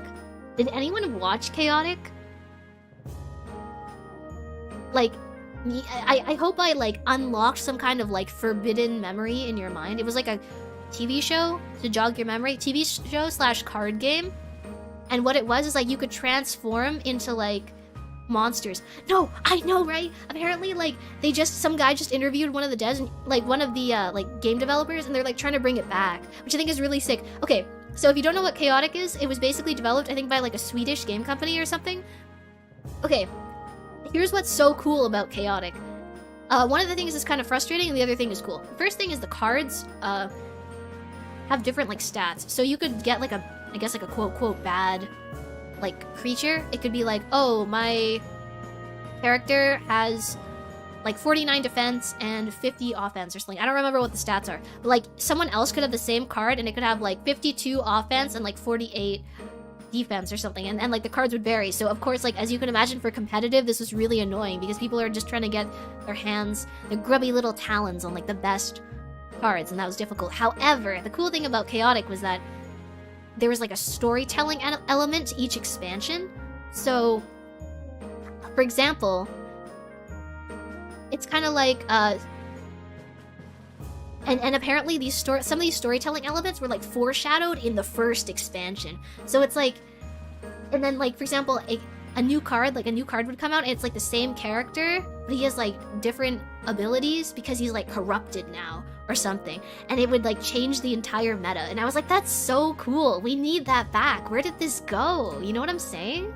Did anyone watch Chaotic? Like, I hope I, like, unlocked some kind of, like, forbidden memory in your mind. It was like a TV show to jog your memory. TV show / card game. And what it was is, like, you could transform into, like, monsters. No, I know, right? Apparently, like, some guy just interviewed one of the devs, like, one of the, like, game developers, and they're, like, trying to bring it back, which I think is really sick. Okay, so if you don't know what Chaotic is, it was basically developed, I think, by, like, a Swedish game company or something. Okay. Here's what's so cool about Chaotic. One of the things is kind of frustrating, and the other thing is cool. The first thing is the cards have different, like, stats. So you could get, like, I guess, like, a quote bad, like, creature. It could be like, oh, my character has, like, 49 defense and 50 offense or something. I don't remember what the stats are. But, like, someone else could have the same card, and it could have, like, 52 offense and, like, 48 defense or something, and like the cards would vary. So of course, like, as you can imagine, for competitive, this was really annoying because people are just trying to get their grubby little talons on, like, the best cards, and that was difficult. However, the cool thing about Chaotic was that there was like a storytelling element to each expansion. So, for example, it's kind of like and apparently some of these storytelling elements were like foreshadowed in the first expansion. So it's like, and then like for example, a new card would come out and it's like the same character, but he has like different abilities because he's like corrupted now or something, and it would like change the entire meta. And I was like, that's so cool, we need that back. Where did this go? You know what I'm saying?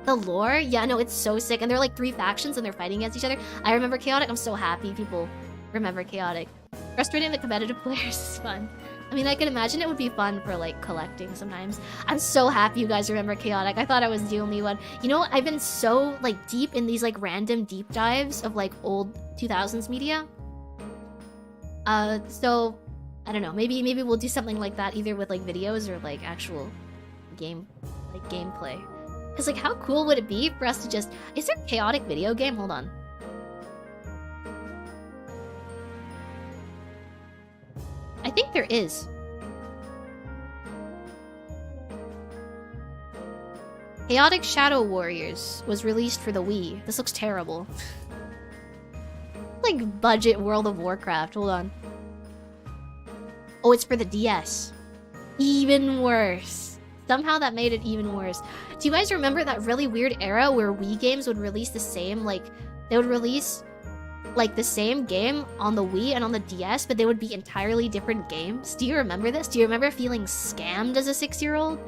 The lore? Yeah, no, it's so sick. And they're like 3 factions and they're fighting against each other. I remember Chaotic. I'm so happy people remember Chaotic. Frustrating the competitive players is fun. I mean, I can imagine it would be fun for like collecting sometimes. I'm so happy you guys remember Chaotic. I thought I was the only one. You know, I've been so like deep in these like random deep dives of like old 2000s media. So I don't know. Maybe we'll do something like that either with like videos or like actual gameplay. Cause like how cool would it be for us to just... Is there a Chaotic video game? Hold on. I think there is. Chaotic Shadow Warriors was released for the Wii. This looks terrible. Like budget World of Warcraft. Hold on. Oh, it's for the DS. Even worse. Somehow that made it even worse. Do you guys remember that really weird era where Wii games would release the same, like, they would release like the same game on the Wii and on the DS, but they would be entirely different games? Do you remember this? Do you remember feeling scammed as a 6-year-old?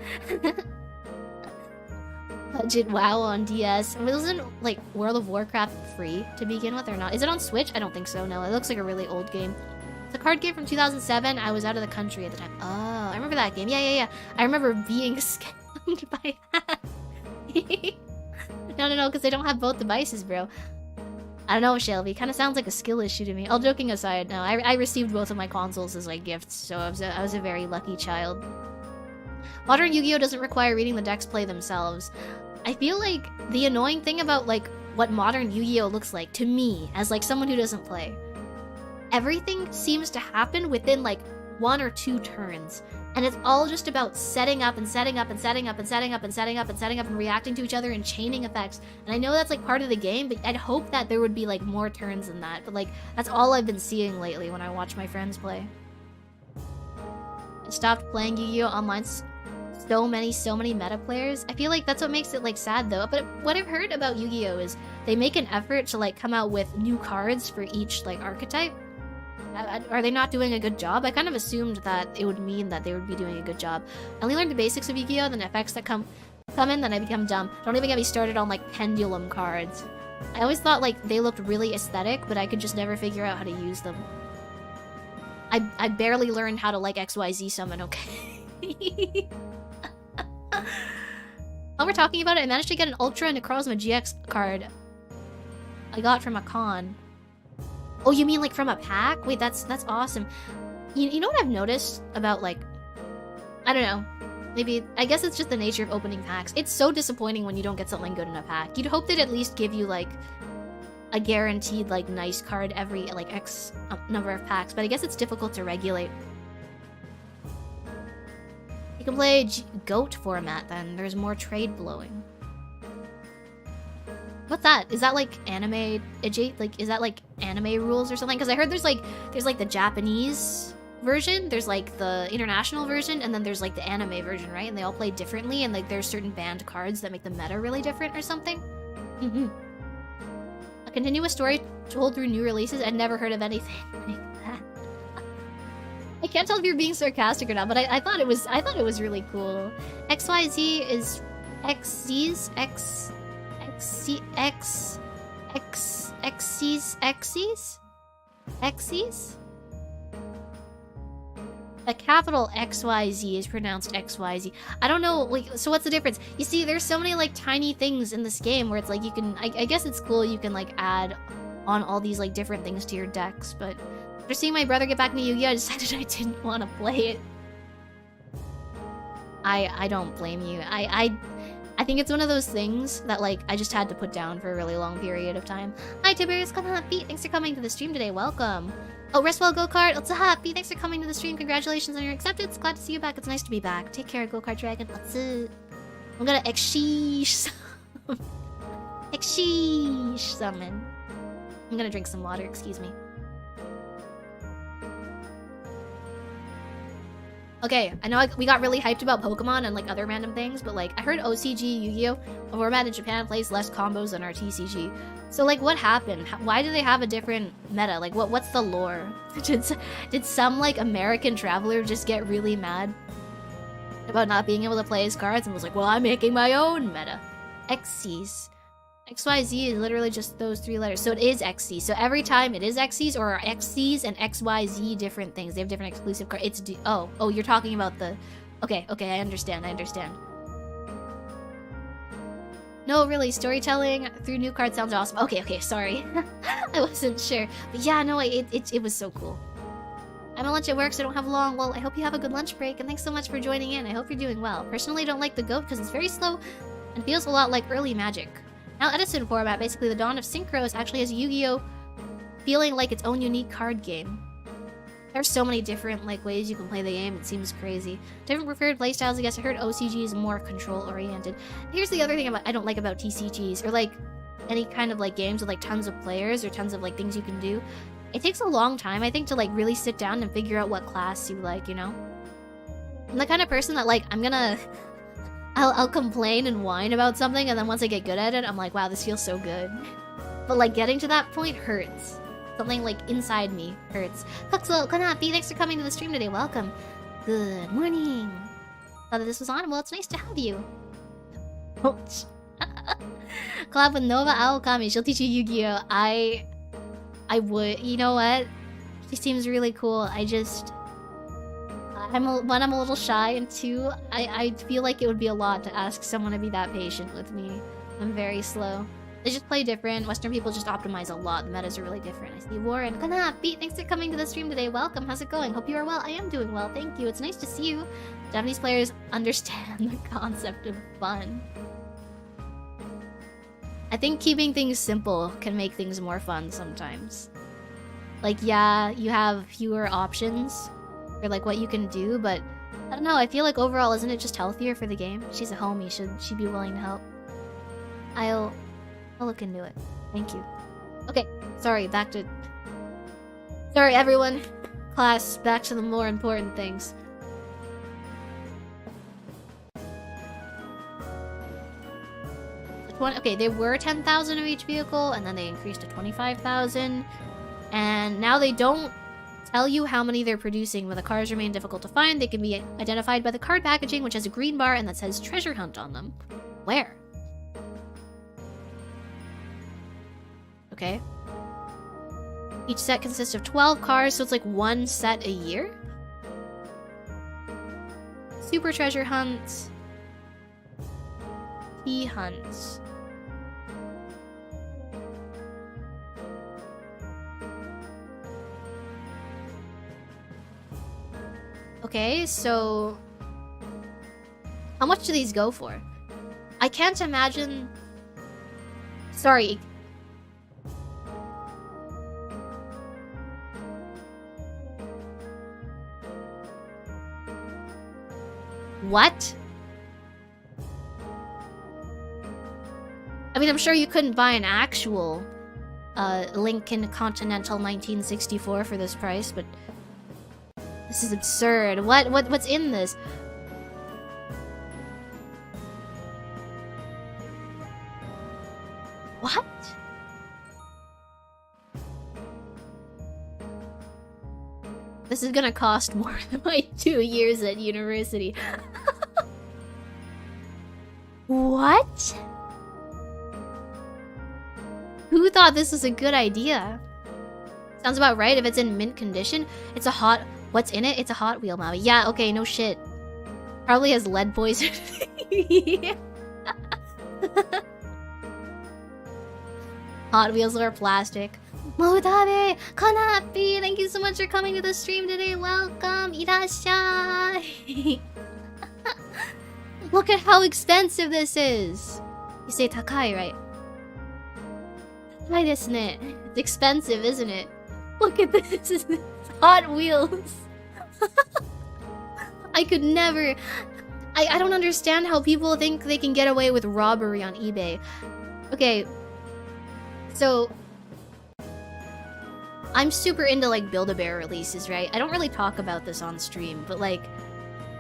Budget WoW on DS. Wasn't like World of Warcraft free to begin with or not? Is it on Switch? I don't think so, no. It looks like a really old game. It's a card game from 2007. I was out of the country at the time. Oh, I remember that game. Yeah. I remember being scammed by that. No, because they don't have both devices, bro. I don't know, Shelby. Kind of sounds like a skill issue to me. All joking aside, no, I received both of my consoles as like gifts, so I was a very lucky child. Modern Yu-Gi-Oh! Doesn't require reading the decks play themselves. I feel like the annoying thing about like what modern Yu-Gi-Oh! Looks like to me, as like someone who doesn't play, everything seems to happen within like 1 or 2 turns. And it's all just about setting up and setting up and setting up and setting up and setting up and setting up and reacting to each other and chaining effects. And I know that's like part of the game, but I'd hope that there would be like more turns than that. But like, that's all I've been seeing lately when I watch my friends play. I stopped playing Yu-Gi-Oh! Online. So many meta players. I feel like that's what makes it like sad though. But what I've heard about Yu-Gi-Oh! Is they make an effort to like come out with new cards for each like archetype. Are they not doing a good job? I kind of assumed that it would mean that they would be doing a good job. I only learned the basics of Yu-Gi-Oh! Then effects that come in, then I become dumb. Don't even get me started on like pendulum cards. I always thought like they looked really aesthetic, but I could just never figure out how to use them. I barely learned how to like XYZ summon, okay? While we're talking about it, I managed to get an Ultra Necrozma GX card I got from a con. Oh, you mean like from a pack? Wait, that's awesome. You know what I've noticed about like... I don't know. Maybe... I guess it's just the nature of opening packs. It's so disappointing when you don't get something good in a pack. You'd hope they'd at least give you like a guaranteed like nice card every like X number of packs, but I guess it's difficult to regulate. You can play GOAT format then. There's more trade blowing. What's that? Is that like anime? Like, is that like anime rules or something? Because I heard there's like the Japanese version, there's like the international version, and then there's like the anime version, right? And they all play differently, and like there's certain banned cards that make the meta really different or something. A continuous story told through new releases. I'd never heard of anything like that. I can't tell if you're being sarcastic or not, but I thought it was really cool. XYZ is XZ's X's? A capital XYZ is pronounced XYZ. I don't know, like, so what's the difference? You see, there's so many, like, tiny things in this game where it's like you can, I guess it's cool you can, like, add on all these, like, different things to your decks, but after seeing my brother get back into Yu-Gi-Oh! I decided I didn't want to play it. I don't blame you. I think it's one of those things that, like, I just had to put down for a really long period of time. Hi, Tiberius, come on, Pete. Thanks for coming to the stream today. Welcome. Oh, Restwell Go-Kart, it's a happy. Thanks for coming to the stream. Congratulations on your acceptance. Glad to see you back. It's nice to be back. Take care, Go-Kart Dragon. What's it? I'm gonna Exeesh summon. I'm gonna drink some water, excuse me. Okay, I know we got really hyped about Pokemon and like other random things, but like I heard OCG Yu-Gi-Oh! A format in Japan plays less combos than our TCG. So like what happened? Why do they have a different meta? Like what's the lore? Did some like American traveler just get really mad about not being able to play his cards and was like, well, I'm making my own meta? Xyz. XYZ is literally just those 3 letters. So it is XZ. So every time it is XZs or XZs and XYZ different things. They have different exclusive cards. It's oh, you're talking about the... Okay, I understand. No, really, storytelling through new cards sounds awesome. Okay, sorry. I wasn't sure. But yeah, no, it was so cool. I'm on lunch at work, so I don't have long. Well, I hope you have a good lunch break, and thanks so much for joining in. I hope you're doing well. Personally, I don't like the GOAT because it's very slow and feels a lot like early Magic. Now Edison format, basically the dawn of Synchros, actually has Yu-Gi-Oh! Feeling like its own unique card game. There's so many different like ways you can play the game, it seems crazy. Different preferred playstyles, I guess. I heard OCG is more control-oriented. Here's the other thing I don't like about TCGs, or like any kind of like games with like tons of players or tons of like things you can do. It takes a long time, I think, to like really sit down and figure out what class you like, you know? I'm the kind of person that like, I'll complain and whine about something, and then once I get good at it, I'm like, wow, this feels so good. But like getting to that point hurts. Something like inside me hurts. Kuxel, Kanapi, thanks for coming to the stream today. Welcome. Good morning. Thought that this was on. Well, it's nice to have you. Collab with Nova Aokami. She'll teach you Yu-Gi-Oh! I would. You know what? She seems really cool. I'm a little shy, and 2, I feel like it would be a lot to ask someone to be that patient with me. I'm very slow. They just play different. Western people just optimize a lot. The metas are really different. I see Warren. Kanapi, thanks for coming to the stream today. Welcome. How's it going? Hope you are well. I am doing well. Thank you. It's nice to see you. Japanese players understand the concept of fun. I think keeping things simple can make things more fun sometimes. Like, yeah, you have fewer options or like what you can do, but I don't know. I feel like overall, isn't it just healthier for the game? She's a homie. Should she be willing to help? I'll look into it. Thank you. Okay, sorry, Sorry, everyone. Class, back to the more important things. Okay, they were 10,000 of each vehicle, and then they increased to 25,000. And now they don't tell you how many they're producing. When the cars remain difficult to find, they can be identified by the card packaging, which has a green bar and that says treasure hunt on them. Where? Okay. Each set consists of 12 cars, so it's like 1 set a year? Super treasure hunts. Tea hunts. Okay, so how much do these go for? I can't imagine... Sorry. What? I mean, I'm sure you couldn't buy an actual Lincoln Continental 1964 for this price, but this is absurd. What's in this? What? This is gonna cost more than my 2 years at university. What? Who thought this was a good idea? Sounds about right. If it's in mint condition, it's a hot... What's in it? It's a Hot Wheel, Mavi. Yeah, okay, no shit. Probably has lead poisoning. Hot Wheels are plastic. Modabe! Kanapi! Thank you so much for coming to the stream today. Welcome! Irashai! Look at how expensive this is! You say takai, right? Takai desu ne. It's expensive, isn't it? Look at this! Hot Wheels. I could never. I don't understand how people think they can get away with robbery on eBay. Okay, so I'm super into like Build-A-Bear releases, right? I don't really talk about this on stream, but like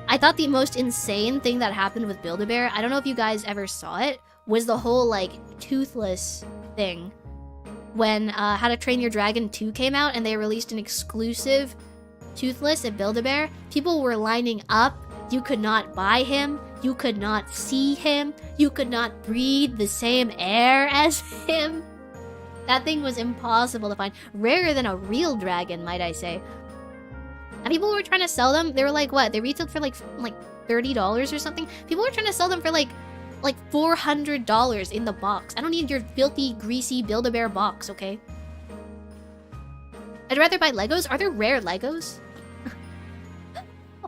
I thought the most insane thing that happened with Build-A-Bear, I don't know if you guys ever saw it, was the whole like toothless thing. When How to Train Your Dragon 2 came out and they released an exclusive toothless at Build-A-Bear, people were lining up. You could not buy him. You could not see him. You could not breathe the same air as him. That thing was impossible to find. Rarer than a real dragon, might I say. And people were trying to sell them. They were like, what? They retailed for like $30 or something. People were trying to sell them for like $400 in the box. I don't need your filthy, greasy Build-A-Bear box, okay? I'd rather buy Legos. Are there rare Legos?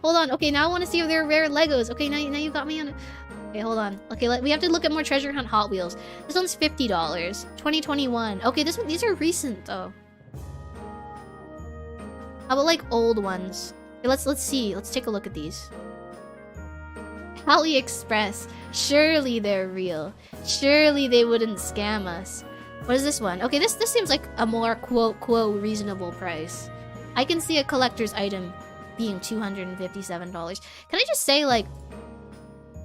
Hold on. Okay, now I want to see if there are rare Legos. Okay, now you got me on it. Okay, hold on. Okay, we have to look at more treasure hunt Hot Wheels. This one's $50. 2021. Okay, these are recent though. How about like old ones? Okay, let's see. Let's take a look at these. AliExpress. Surely they're real. Surely they wouldn't scam us. What is this one? Okay, this seems like a more quote reasonable price. I can see a collector's item being $257. Can I just say, like,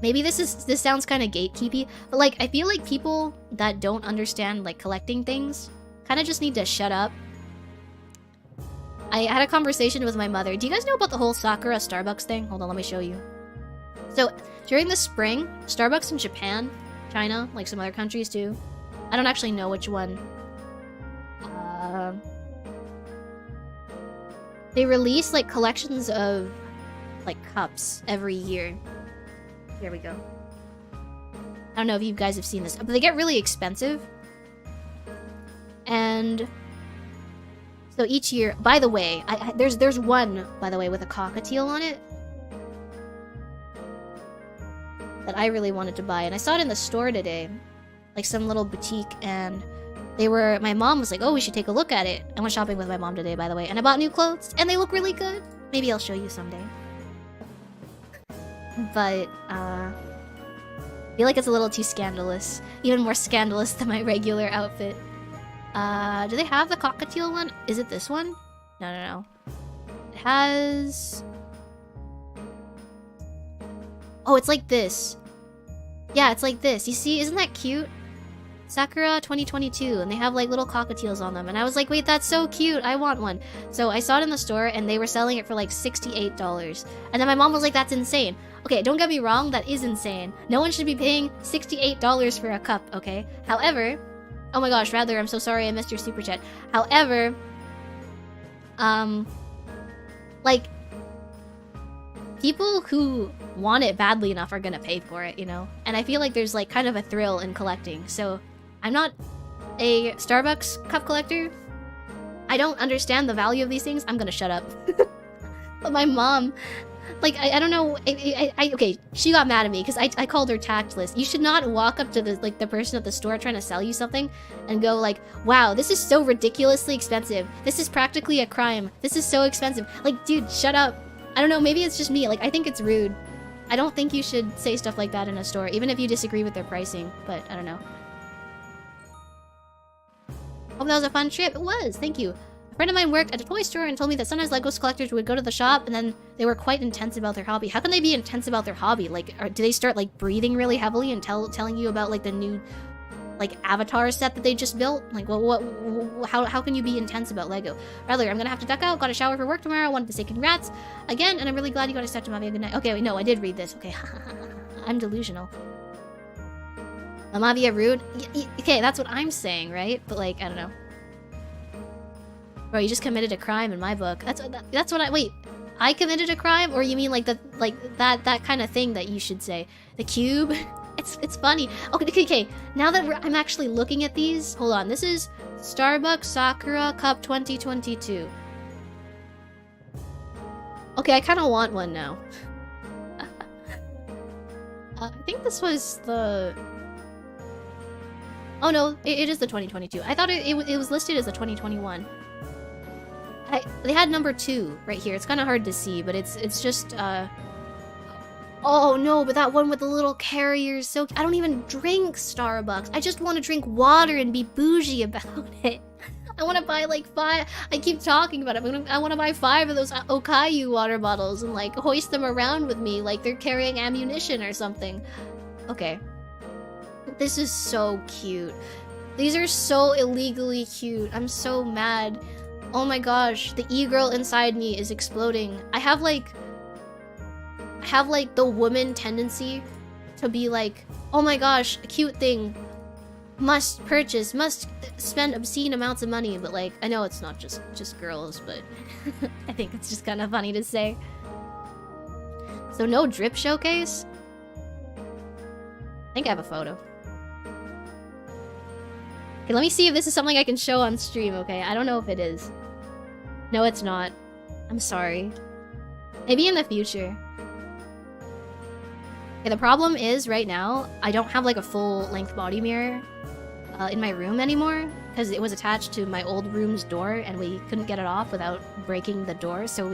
maybe this sounds kind of gatekeepy, but like I feel like people that don't understand like collecting things kind of just need to shut up. I had a conversation with my mother. Do you guys know about the whole Sakura Starbucks thing? Hold on, let me show you. So during the spring, Starbucks in Japan, China, like some other countries too. I don't actually know which one. They release like collections of like cups every year. Here we go. I don't know if you guys have seen this, but they get really expensive. And so each year, by the way, there's one, by the way, with a cockatiel on it that I really wanted to buy, and I saw it in the store today, like some little boutique, and my mom was like, oh, we should take a look at it. I went shopping with my mom today, by the way, and I bought new clothes, and they look really good. Maybe I'll show you someday. But, I feel like it's a little too scandalous. Even more scandalous than my regular outfit. Do they have the cockatiel one? Is it this one? No. It has... Oh, it's like this. Yeah, it's like this. You see? Isn't that cute? Sakura 2022, and they have like little cockatiels on them, and I was like, wait, that's so cute, I want one. So I saw it in the store and they were selling it for like $68, and then my mom was like, that's insane. Okay, don't get me wrong, that is insane. No one should be paying $68 for a cup, okay? However, oh my gosh, Radler, I'm so sorry I missed your super chat. However, like, people who want it badly enough are gonna pay for it, you know? And I feel like there's like kind of a thrill in collecting, so I'm not a Starbucks cup collector. I don't understand the value of these things. I'm gonna shut up. But my mom, like, I don't know. Okay, she got mad at me because I called her tactless. You should not walk up to the person at the store trying to sell you something and go like, wow, this is so ridiculously expensive. This is practically a crime. This is so expensive. Like, dude, shut up. I don't know, maybe it's just me. Like, I think it's rude. I don't think you should say stuff like that in a store, even if you disagree with their pricing, but I don't know. Hope that was a fun trip. It was, thank you. A friend of mine worked at a toy store and told me that sometimes Legos collectors would go to the shop and then they were quite intense about their hobby. How can they be intense about their hobby? Like, do they start like breathing really heavily and telling you about like the new like avatar set that they just built? Like, how can you be intense about Lego? Rather, I'm gonna have to duck out. Got a shower for work tomorrow. Wanted to say congrats again, and I'm really glad you got a start to Mavia. Good night. Okay, wait, no, I did read this. Okay, I'm delusional. Mavia rude? Okay, that's what I'm saying, right? But like, I don't know. Bro, you just committed a crime in my book. That's what I wait. I committed a crime, or you mean like that kind of thing that you should say? The cube. It's funny. Okay. Now that I'm actually looking at these, hold on. This is Starbucks Sakura Cup 2022. Okay, I kind of want one now. I think this was the... Oh no, it is the 2022. I thought it was listed as the 2021. They had number 2 right here. It's kind of hard to see, but it's just oh no, but that one with the little carriers. So I don't even drink Starbucks. I just want to drink water and be bougie about it. I want to buy like 5. I keep talking about it. I want to buy 5 of those Okayu water bottles and like hoist them around with me like they're carrying ammunition or something. Okay. This is so cute. These are so illegally cute. I'm so mad. Oh my gosh, the e-girl inside me is exploding. I have like the woman tendency to be like, oh my gosh, a cute thing. Must purchase, must spend obscene amounts of money, but like, I know it's not just girls, but I think it's just kind of funny to say. So no drip showcase? I think I have a photo. Okay, let me see if this is something I can show on stream, okay? I don't know if it is. No, it's not. I'm sorry. Maybe in the future. Okay, the problem is, right now, I don't have like a full-length body mirror in my room anymore, because it was attached to my old room's door, and we couldn't get it off without breaking the door, so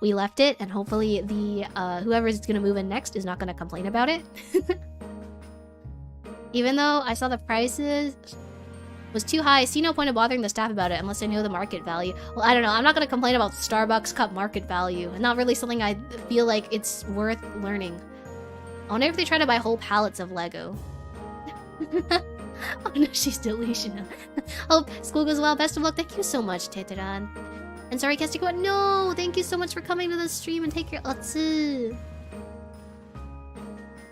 we left it, and hopefully the whoever's gonna move in next is not gonna complain about it. Even though I saw the prices was too high, I see no point of bothering the staff about it unless I know the market value. Well, I don't know. I'm not gonna complain about Starbucks cup market value. Not really something I feel like it's worth learning. I wonder if they try to buy whole pallets of Lego. Oh no, she's delusional. Hope school goes well. Best of luck. Thank you so much, Teteran. And sorry, Kestiko. No, thank you so much for coming to the stream and take your otsu.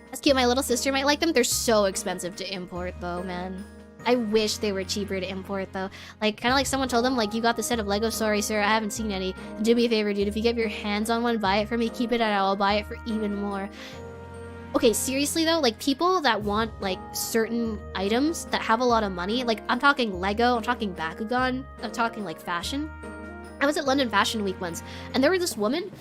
That's cute. My little sister might like them. They're so expensive to import, though, man. I wish they were cheaper to import, though. Like, kind of like someone told them, like, you got the set of Lego. Sorry, sir, I haven't seen any. Do me a favor, dude. If you get your hands on one, buy it for me. Keep it, and I'll buy it for even more. Okay, seriously though, like people that want like certain items that have a lot of money, like I'm talking Lego, I'm talking Bakugan, I'm talking like fashion. I was at London Fashion Week once, and there was this woman,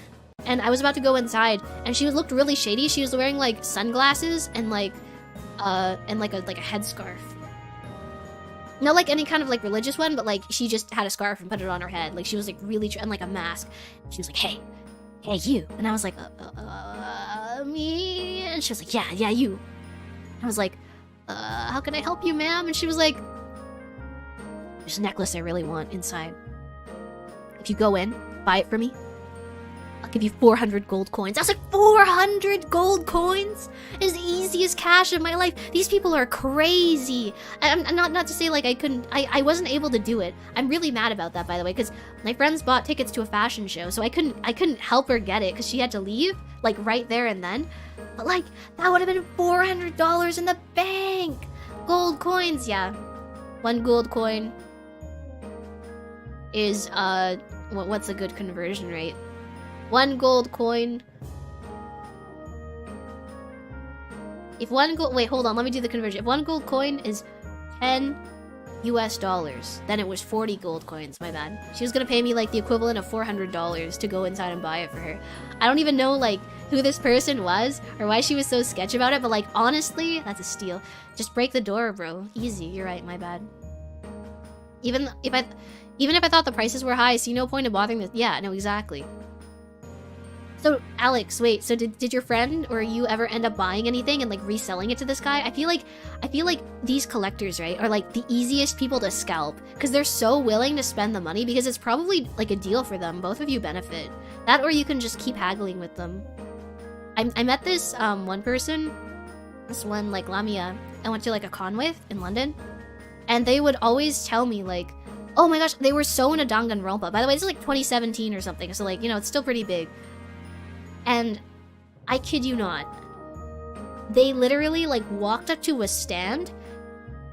and I was about to go inside, and she looked really shady. She was wearing like sunglasses and like a headscarf. Not like any kind of like religious one, but like she just had a scarf and put it on her head. Like she was like really, and like a mask. She was like, hey you, and I was like, me, and she was like, yeah, you. I was like, how can I help you, ma'am? And she was like, there's a necklace I really want inside. If you go in, buy it for me, I'll give you 400 gold coins. I was like, 400 gold coins? Is the easiest cash of my life. These people are crazy. I'm not to say like I wasn't able to do it. I'm really mad about that, by the way, because my friends bought tickets to a fashion show, so I couldn't help her get it because she had to leave like right there and then. But like that would have been $400 in the bank. Gold coins, yeah. 1 gold coin is what's a good conversion rate? 1 gold coin. If 1 gold... Wait, hold on. Let me do the conversion. If 1 gold coin is 10 US dollars, then it was 40 gold coins. My bad. She was gonna pay me like the equivalent of $400 to go inside and buy it for her. I don't even know like who this person was or why she was so sketch about it, but like honestly, that's a steal. Just break the door, bro. Easy. You're right. My bad. Even if I thought the prices were high, I see no point in bothering this. Yeah, no, exactly. So, Alex, wait, so did your friend or you ever end up buying anything and like reselling it to this guy? I feel like these collectors, right, are like the easiest people to scalp because they're so willing to spend the money because it's probably like a deal for them. Both of you benefit. That or you can just keep haggling with them. I met this one person, this one like Lamia, I went to like a con with in London, and they would always tell me like, oh my gosh, they were so in a Danganronpa. By the way, this is like 2017 or something, so like, you know, it's still pretty big. And I kid you not, they literally like walked up to a stand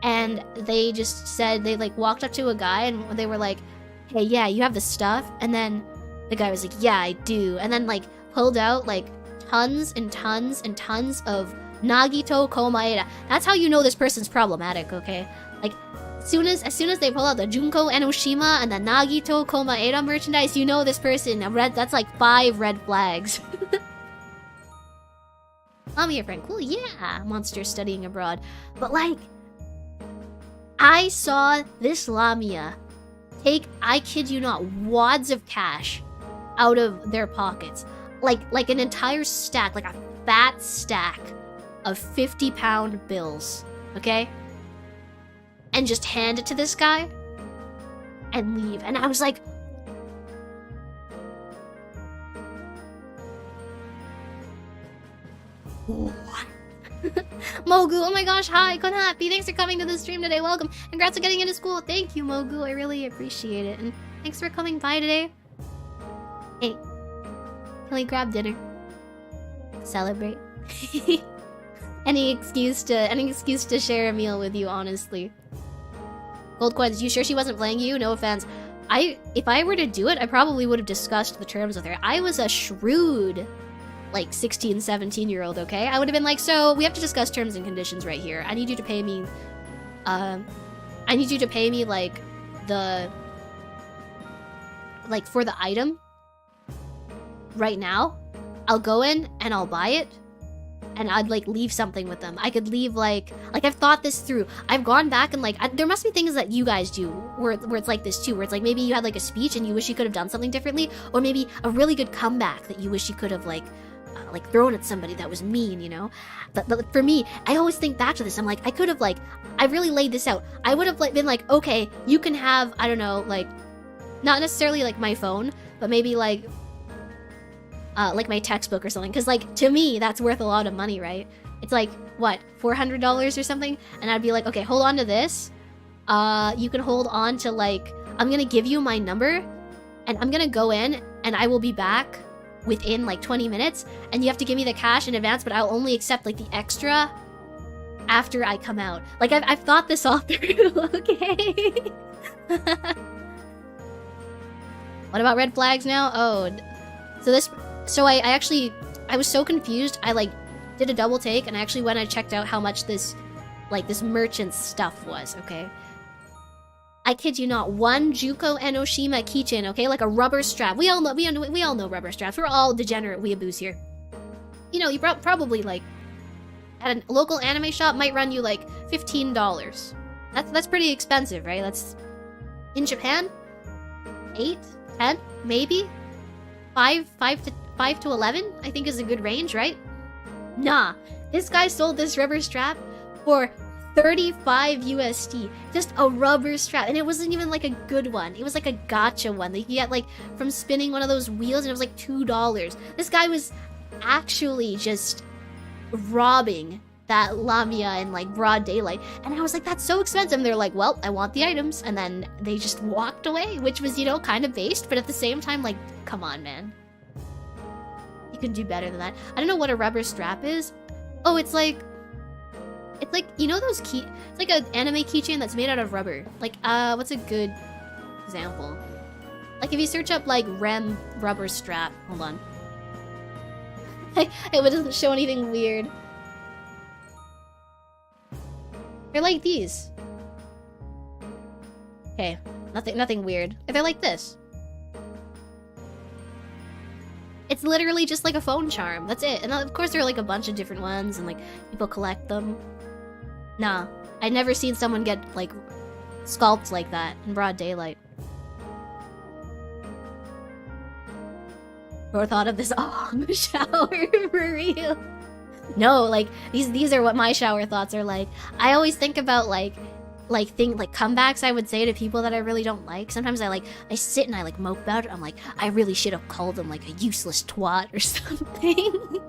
and they just said, they like walked up to a guy and they were like, hey, yeah, you have the stuff? And then the guy was like, yeah, I do. And then like pulled out like tons and tons and tons of Nagito Komaeda. That's how you know this person's problematic, okay? Like as soon as they pull out the Junko Enoshima and the Nagito Komaeda merchandise, you know this person. That's like 5 red flags. I'm here, friend. Cool, yeah. Monster studying abroad. But like, I saw this Lamia take, I kid you not, wads of cash out of their pockets. Like an entire stack, like a fat stack of 50-pound bills, okay? And just hand it to this guy and leave. And I was like, Mogu, oh my gosh, hi, Konhappy, thanks for coming to the stream today, welcome. Congrats on getting into school. Thank you, Mogu, I really appreciate it. And thanks for coming by today. Hey, can we grab dinner? Celebrate. Any excuse to share a meal with you, honestly. Gold coins, you sure she wasn't playing you? No offense. If I were to do it, I probably would have discussed the terms with her. I was a shrewd, like, 16, 17-year-old, okay? I would have been like, so, we have to discuss terms and conditions right here. I need you to pay me, like, for the item right now. I'll go in and I'll buy it. And I'd, like, leave something with them. I could leave, like, I've thought this through. I've gone back and, like, there must be things that you guys do where it's like this, too. Where it's, like, maybe you had, like, a speech and you wish you could have done something differently. Or maybe a really good comeback that you wish you could have, like, thrown at somebody that was mean, you know? But for me, I always think back to this. I'm like, I could have, like, I really laid this out. I would have, like, been like, okay, you can have, I don't know, like, not necessarily, like, my phone, but maybe, like my textbook or something. Because, like, to me, that's worth a lot of money, right? It's like, what, $400 or something? And I'd be like, okay, hold on to this. You can hold on to, like, I'm gonna give you my number, and I'm gonna go in, and I will be back within, like, 20 minutes, and you have to give me the cash in advance, but I'll only accept, like, the extra after I come out. Like, I've thought this all through, okay? What about red flags now? Oh, so I was so confused, I, like, did a double take, and I actually went and checked out how much this merchant's stuff was, okay? I kid you not, one Juko Enoshima keychain, okay? Like a rubber strap. We all know rubber straps. We're all degenerate weeaboos here. You know, you probably, like, at a local anime shop might run you, like, $15. That's pretty expensive, right? That's, in Japan, 8, 10, maybe? 5 to 11, I think is a good range, right? Nah, this guy sold this rubber strap for 35 USD. Just a rubber strap. And it wasn't even like a good one. It was like a gacha one that you get like from spinning one of those wheels, and it was like $2. This guy was actually just robbing that Lamia in like broad daylight. And I was like, that's so expensive. And they're like, well, I want the items. And then they just walked away, which was, you know, kind of based, but at the same time, like, come on, man. You can do better than that. I don't know what a rubber strap is. Oh, it's like, you know those it's like an anime keychain that's made out of rubber. Like, what's a good example? Like, if you search up, like, REM rubber strap. Hold on. It doesn't show anything weird. They're like these. Okay, nothing weird. They're like this. It's literally just like a phone charm. That's it. And of course there are like a bunch of different ones, and like people collect them. Nah, I'd never seen someone get like sculpts like that in broad daylight. Or thought of this on the shower for real. No, like these are what my shower thoughts are like. I always think about like comebacks I would say to people that I really don't like. Sometimes I sit and I like mope about it. I'm like, I really should have called them like a useless twat or something.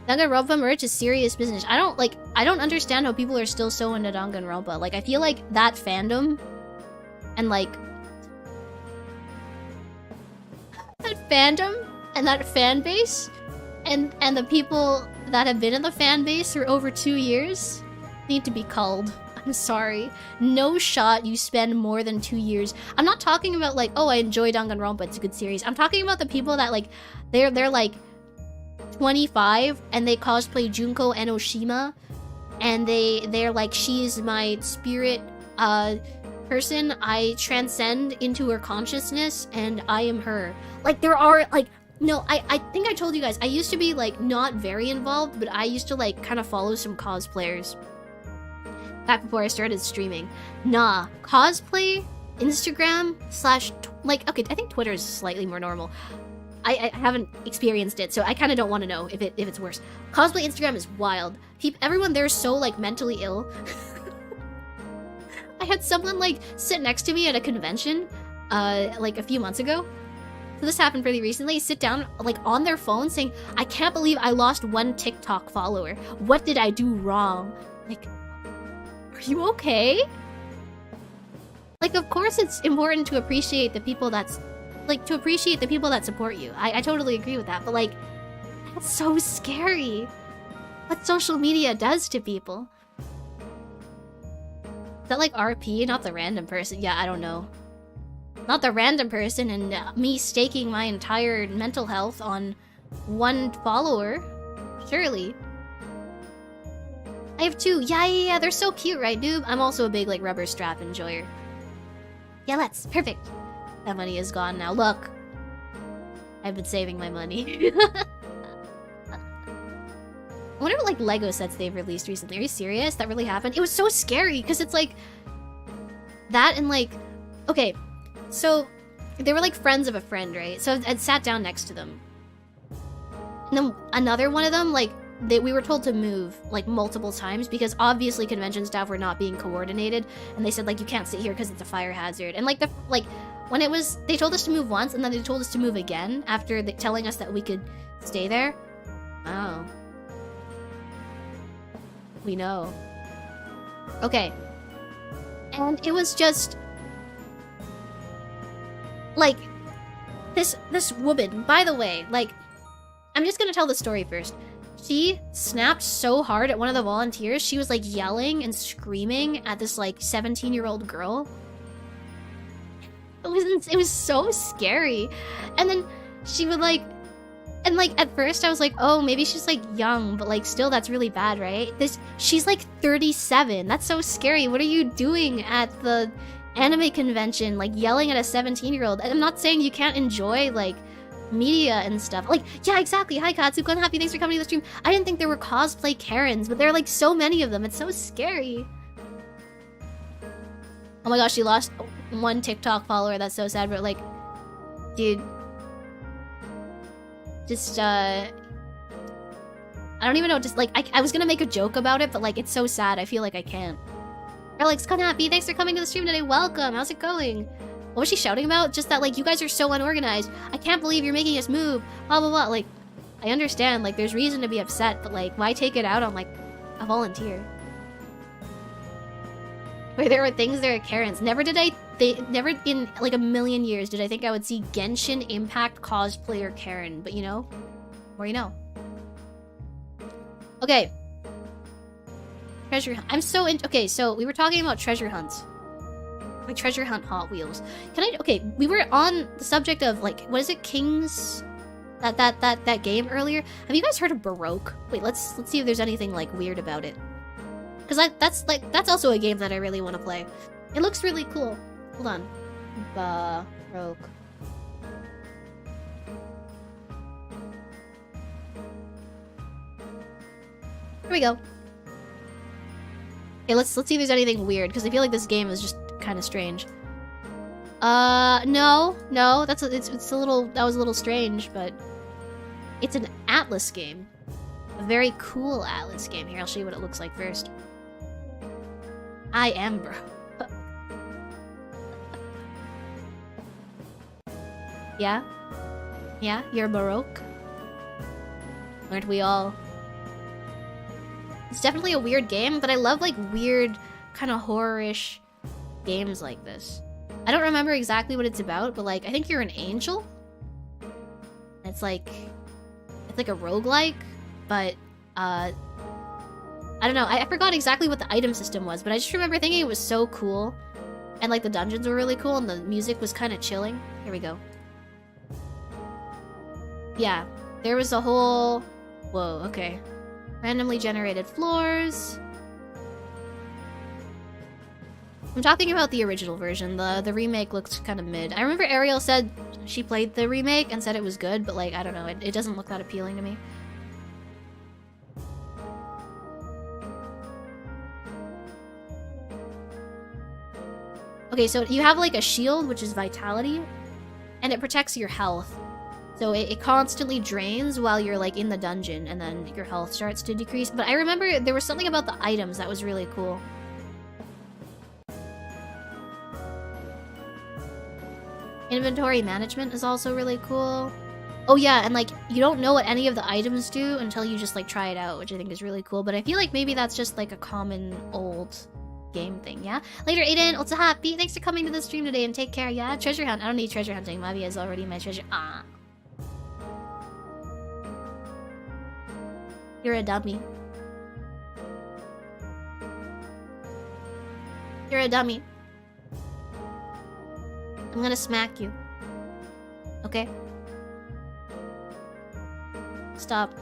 Danganronpa merch is serious business. I don't understand how people are still so into Danganronpa. Like, I feel like that fandom and like that fandom and that fan base and the people that have been in the fan base for over 2 years need to be culled. I'm sorry. No shot you spend more than 2 years. I'm not talking about like, oh, I enjoy Danganronpa, it's a good series. I'm talking about the people that like they're like 25 and they cosplay Junko Enoshima and they're like, she's my spirit person. I transcend into her consciousness and I am her. Like, there are like No, I think I told you guys, I used to be, like, not very involved, but I used to, like, kind of follow some cosplayers back before I started streaming. Nah, cosplay, Instagram, / like, okay, I think Twitter is slightly more normal. I haven't experienced it, so I kind of don't want to know if it's worse. Cosplay Instagram is wild. Everyone there is so, like, mentally ill. I had someone, like, sit next to me at a convention, like, a few months ago. So this happened pretty recently. Sit down, like, on their phone saying, I can't believe I lost 1 TikTok follower. What did I do wrong? Like, are you okay? Like, of course it's important to appreciate the people that support you. I totally agree with that, but, like, that's so scary. What social media does to people. Is that, like, RP, not the random person? Yeah, I don't know. Not the random person and me staking my entire mental health on 1 follower. Surely. I have 2. Yeah, they're so cute, right, dude? I'm also a big, like, rubber strap enjoyer. Yeah, let's. Perfect. That money is gone now. Look. I've been saving my money. I wonder what, like, Lego sets they've released recently. Are you serious? That really happened? It was so scary, because it's, like... That and, like... Okay. So, they were, like, friends of a friend, right? So, I'd sat down next to them. And then another one of them, like, we were told to move, like, multiple times because obviously convention staff were not being coordinated. And they said, like, you can't sit here because it's a fire hazard. And, like, when it was... They told us to move once, and then they told us to move again after telling us that we could stay there. Oh. We know. Okay. And it was just... Like, this woman, by the way, like, I'm just gonna tell the story first. She snapped so hard at one of the volunteers, she was, like, yelling and screaming at this, like, 17-year-old girl. It was so scary. And then she would, like... And, like, at first I was like, oh, maybe she's, like, young, but, like, still, that's really bad, right? She's, like, 37. That's so scary. What are you doing at the... anime convention, like, yelling at a 17-year-old. I'm not saying you can't enjoy, like, media and stuff. Like, yeah, exactly. Hi, Katsu. Kon Happy, thanks for coming to the stream. I didn't think there were cosplay Karens, but there are, like, so many of them. It's so scary. Oh my gosh, she lost 1 TikTok follower. That's so sad, but, like, dude. Just, I don't even know, just, like, I was gonna make a joke about it, but, like, it's so sad. I feel like I can't. Alex, Kon Happy, thanks for coming to the stream today. Welcome. How's it going? What was she shouting about? Just that, like, you guys are so unorganized. I can't believe you're making us move. Blah, blah, blah. Like, I understand. Like, there's reason to be upset, but, like, why take it out on, like, a volunteer? Where there were things there are Karens. Never in, like, a million years did I think I would see Genshin Impact cosplayer Karen. But, you know, or you know. Okay. Treasure hunt. I'm so in. Okay, so we were talking about treasure hunts. Like treasure hunt Hot Wheels. Okay, we were on the subject of, like, what is it, Kings? That game earlier. Have you guys heard of Baroque? Wait, let's see if there's anything, like, weird about it. Because that's also a game that I really want to play. It looks really cool. Hold on. Baroque. Here we go. Okay, let's see if there's anything weird, because I feel like this game is just kind of strange. No, that was a little strange, but it's an Atlas game. A very cool Atlas game. Here, I'll show you what it looks like first. I am, bro. Yeah? Yeah? You're Baroque? Aren't we all? It's definitely a weird game, but I love, like, weird, kind of horror-ish games like this. I don't remember exactly what it's about, but, like, I think you're an angel? It's like a roguelike, but, I don't know. I forgot exactly what the item system was, but I just remember thinking it was so cool. And, like, the dungeons were really cool, and the music was kind of chilling. Here we go. Yeah, there was a whole... Whoa, okay. Randomly generated floors. I'm talking about the original version. The remake looks kind of mid. I remember Ariel said she played the remake and said it was good, but like, I don't know, it doesn't look that appealing to me. Okay, so you have like a shield, which is vitality, and it protects your health. So it constantly drains while you're like in the dungeon, and then your health starts to decrease. But I remember there was something about the items that was really cool. Inventory management is also really cool. Oh yeah, and like you don't know what any of the items do until you just like try it out, which I think is really cool. But I feel like maybe that's just like a common old game thing, yeah? Later, Aiden, also happy. Thanks for coming to the stream today and take care, yeah? Treasure hunt. I don't need treasure hunting. Mavia is already my treasure. Ah. You're a dummy. You're a dummy. I'm gonna smack you. Okay? Stop.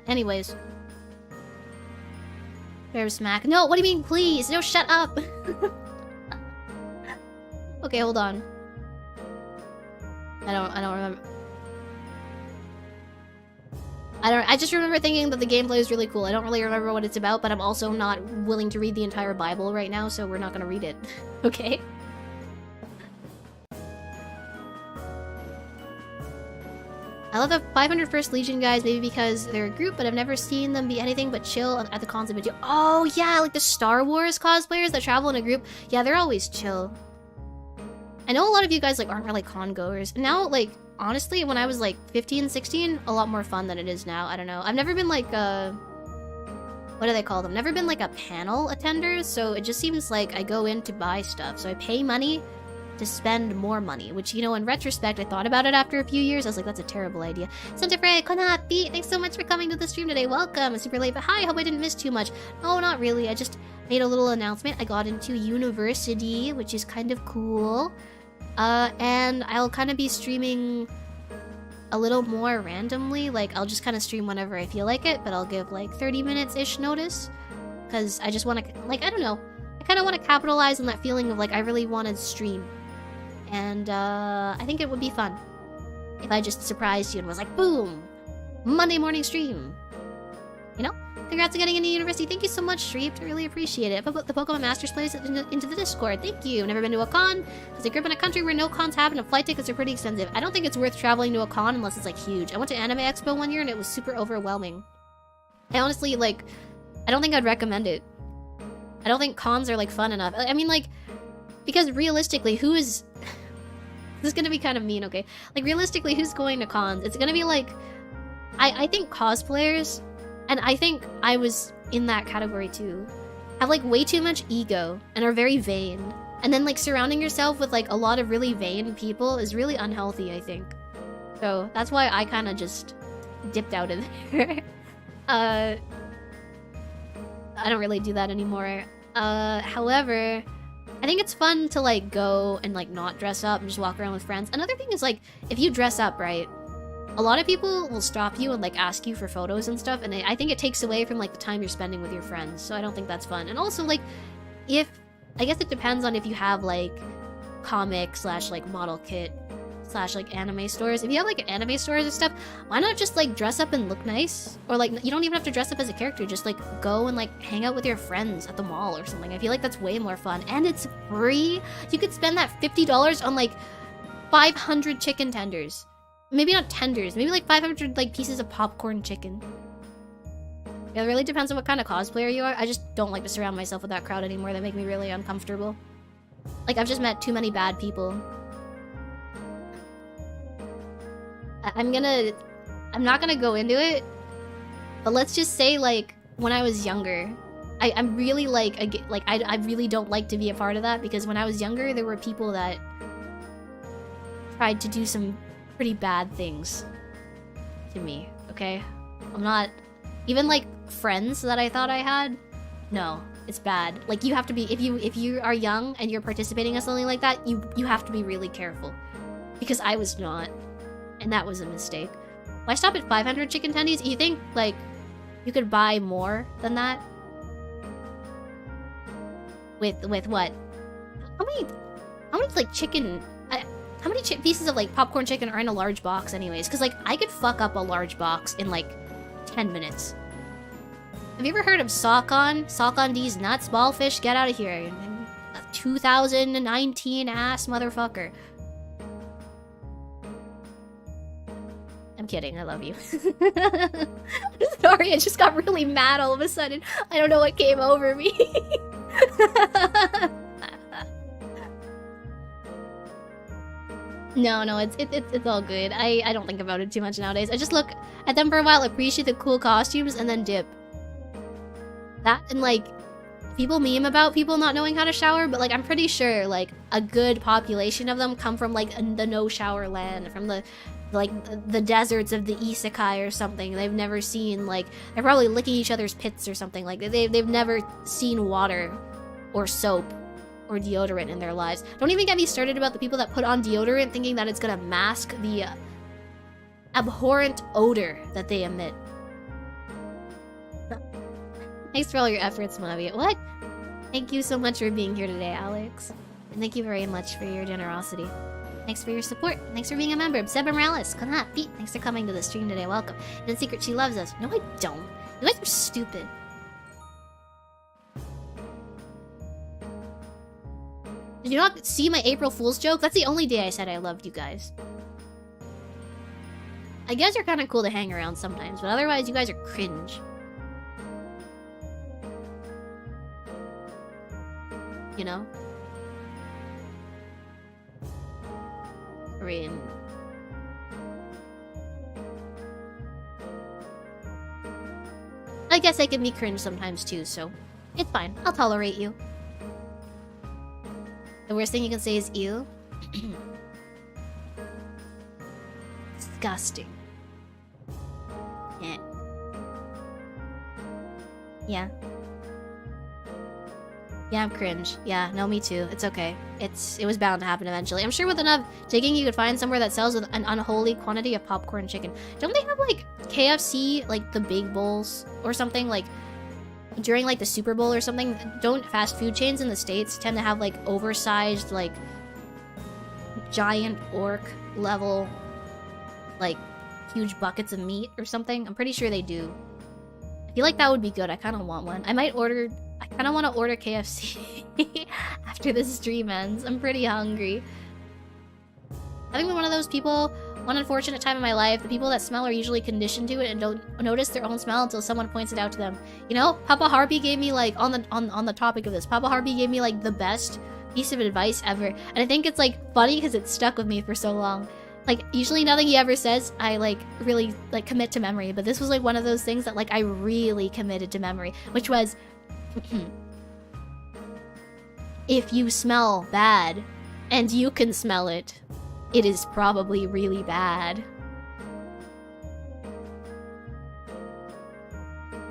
Anyways. Bear smack. No, what do you mean, please? No, shut up. Okay, hold on. I don't remember. I just remember thinking that the gameplay is really cool. I don't really remember what it's about, but I'm also not willing to read the entire Bible right now, so we're not gonna read it. Okay? I love the 501st Legion guys, maybe because they're a group, but I've never seen them be anything but chill at the cons of video. Oh yeah, like the Star Wars cosplayers that travel in a group. Yeah, they're always chill. I know a lot of you guys like aren't really con goers. Now, like, honestly, when I was like 15, 16, a lot more fun than it is now. I don't know. I've never been like a... What do they call them? Never been like a panel attender, so it just seems like I go in to buy stuff. So I pay money to spend more money, which, you know, in retrospect, I thought about it after a few years. I was like, that's a terrible idea. Santa Fe, Konapi, thanks so much for coming to the stream today. Welcome. It's super late, but hi, hope I didn't miss too much. No, not really. I just made a little announcement. I got into university, which is kind of cool. And I'll kind of be streaming a little more randomly. Like, I'll just kind of stream whenever I feel like it, but I'll give like 30 minutes-ish notice. Because I just want to, like, I don't know. I kind of want to capitalize on that feeling of like, I really want to stream. And I think it would be fun if I just surprised you and was like, boom! Monday morning stream! You know? Congrats on getting into university. Thank you so much, Streep. I really appreciate it. But the Pokemon Masters plays into the Discord. Thank you. Never been to a con, because I grew up in a country where no cons happen and flight tickets are pretty expensive. I don't think it's worth traveling to a con unless it's like huge. I went to Anime Expo one year and it was super overwhelming. I honestly, like, I don't think I'd recommend it. I don't think cons are like fun enough. I mean, like, because realistically, who is... This is gonna be kind of mean, okay? Like, realistically, who's going to cons? It's gonna be like... I think cosplayers, and I think I was in that category too, have like way too much ego and are very vain. And then like surrounding yourself with like a lot of really vain people is really unhealthy, I think. So that's why I kind of just dipped out of there. I don't really do that anymore. However... I think it's fun to like go and like not dress up and just walk around with friends. Another thing is like, if you dress up, right, a lot of people will stop you and like ask you for photos and stuff, and I think it takes away from like the time you're spending with your friends, so I don't think that's fun. And also like, I guess it depends on if you have like comic / like model kit / like anime stores. If you have like anime stores and stuff, why not just like dress up and look nice? Or like, you don't even have to dress up as a character, just like go and like hang out with your friends at the mall or something. I feel like that's way more fun, and it's free. You could spend that $50 on like 500 chicken tenders. Maybe not tenders, maybe like 500 like pieces of popcorn chicken. Yeah, it really depends on what kind of cosplayer you are. I just don't like to surround myself with that crowd anymore. They make me really uncomfortable. Like, I've just met too many bad people. I'm not gonna go into it, but let's just say, like, when I was younger, I'm really, like, I really don't like to be a part of that, because when I was younger, there were people that tried to do some pretty bad things to me, okay? I'm not... Even, like, friends that I thought I had, no, it's bad. Like, you have to be... If you are young and you're participating in something like that, you have to be really careful. Because I was not. And that was a mistake. Why stop at 500 chicken tendies? You think, like, you could buy more than that? With what? How many like chicken... how many pieces of like popcorn chicken are in a large box anyways? Because like I could fuck up a large box in like 10 minutes. Have you ever heard of Sock-On? Sock-On D's nuts, ballfish, get out of here. 2019 ass motherfucker. I'm kidding, I love you. Sorry, I just got really mad all of a sudden. I don't know what came over me. No, it's all good. I don't think about it too much nowadays. I just look at them for a while, appreciate the cool costumes, and then dip. That and like people meme about people not knowing how to shower, but like I'm pretty sure like a good population of them come from like the no shower land, from the the deserts of the isekai or something. They've never seen like they're probably licking each other's pits or something. Like they've never seen water or soap or deodorant in their lives. Don't even get me started about the people that put on deodorant thinking that it's gonna mask the abhorrent odor that they emit. Thanks for all your efforts, Mavia. What? Thank you so much for being here today, Alex. And thank you very much for your generosity. Thanks for your support. Thanks for being a member. Seba Morales, Konat, Pete, thanks for coming to the stream today. Welcome. And in secret, she loves us. No, I don't. You guys are stupid. Did you not see my April Fool's joke? That's the only day I said I loved you guys. I guess you're kind of cool to hang around sometimes, but otherwise you guys are cringe. You know? Korean. I guess I can be cringe sometimes too, so it's fine. I'll tolerate you. The worst thing you can say is ew. Disgusting. Yeah. Yeah. Yeah, I'm cringe. Yeah, no, me too. It's okay. It was bound to happen eventually. I'm sure with enough digging you could find somewhere that sells with an unholy quantity of popcorn chicken. Don't they have like KFC, like the big bowls or something, like during like the Super Bowl or something? Don't fast food chains in the States tend to have like oversized, like giant orc level, like huge buckets of meat or something? I'm pretty sure they do. I feel like that would be good. I kind of want one. I kind of want to order KFC after this stream ends. I'm pretty hungry. I think I'm one of those people, one unfortunate time in my life, the people that smell are usually conditioned to it and don't notice their own smell until someone points it out to them. You know, Papa Harpy gave me like, on the topic of this, Papa Harpy gave me like the best piece of advice ever. And I think it's like funny because it stuck with me for so long. Like, usually nothing he ever says, I like really like commit to memory. But this was like one of those things that like I really committed to memory, which was, if you smell bad and you can smell it, it is probably really bad.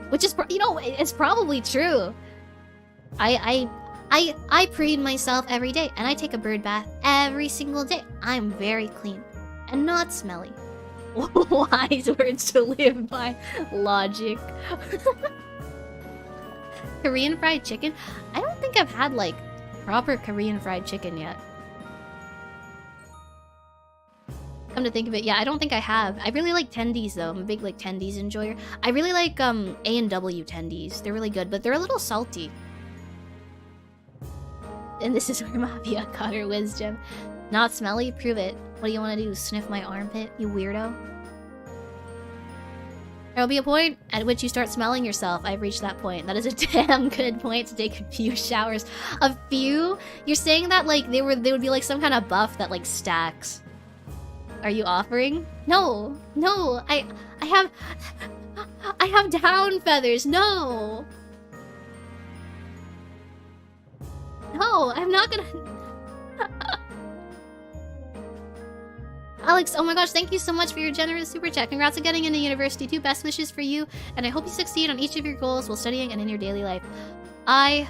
Which is, you know, it's probably true. I preen myself every day and I take a bird bath every single day. I'm very clean and not smelly. Wise words to live by. Logic. Korean fried chicken? I don't think I've had like proper Korean fried chicken yet. Come to think of it, yeah, I don't think I have. I really like tendies though. I'm a big like tendies enjoyer. I really like A&W tendies. They're really good, but they're a little salty. And this is where Mavia got her wisdom. Not smelly? Prove it. What do you want to do? Sniff my armpit, you weirdo? There will be a point at which you start smelling yourself. I've reached that point. That is a damn good point to take a few showers. A few? You're saying that like they would be like some kind of buff that like stacks. Are you offering? No. No. I have down feathers. No. No, I'm not gonna... Alex, oh my gosh, thank you so much for your generous super chat. Congrats on getting into university too. Best wishes for you, and I hope you succeed on each of your goals while studying and in your daily life. I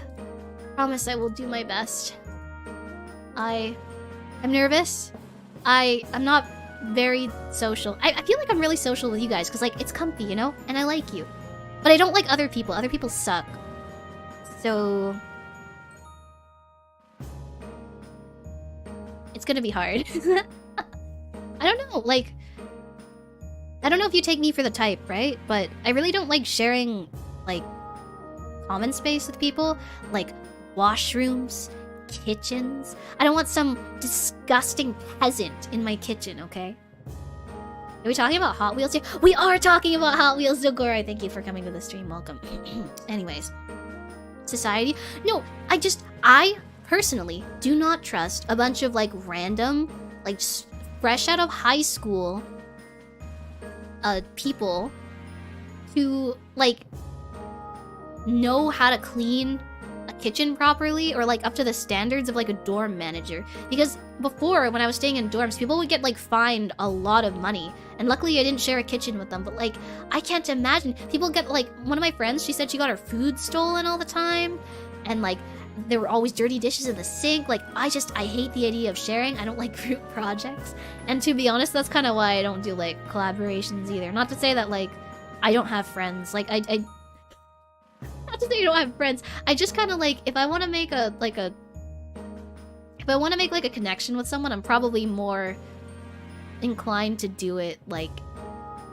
promise I will do my best. I'm nervous. I'm not very social. I feel like I'm really social with you guys because like it's comfy, you know, and I like you. But I don't like other people. Other people suck. So it's gonna be hard. I don't know, like I don't know if you take me for the type, right? But I really don't like sharing like common space with people, like washrooms, kitchens. I don't want some disgusting peasant in my kitchen, okay? Are we talking about Hot Wheels here? We are talking about Hot Wheels, Dogora. Thank you for coming to the stream. Welcome. Anyways. Society? No, I personally do not trust a bunch of like random, like fresh out of high school people to like know how to clean a kitchen properly or like up to the standards of like a dorm manager. Because before, when I was staying in dorms, people would get like fined a lot of money, and luckily I didn't share a kitchen with them. But like I can't imagine people get like, one of my friends, she said she got her food stolen all the time, and like there were always dirty dishes in the sink. Like I hate the idea of sharing. I don't like group projects, and to be honest, that's kind of why I don't do like collaborations either. Not to say that like I don't have friends, like I not to say you don't have friends. I just kind of like, if I want to make a connection with someone, I'm probably more inclined to do it like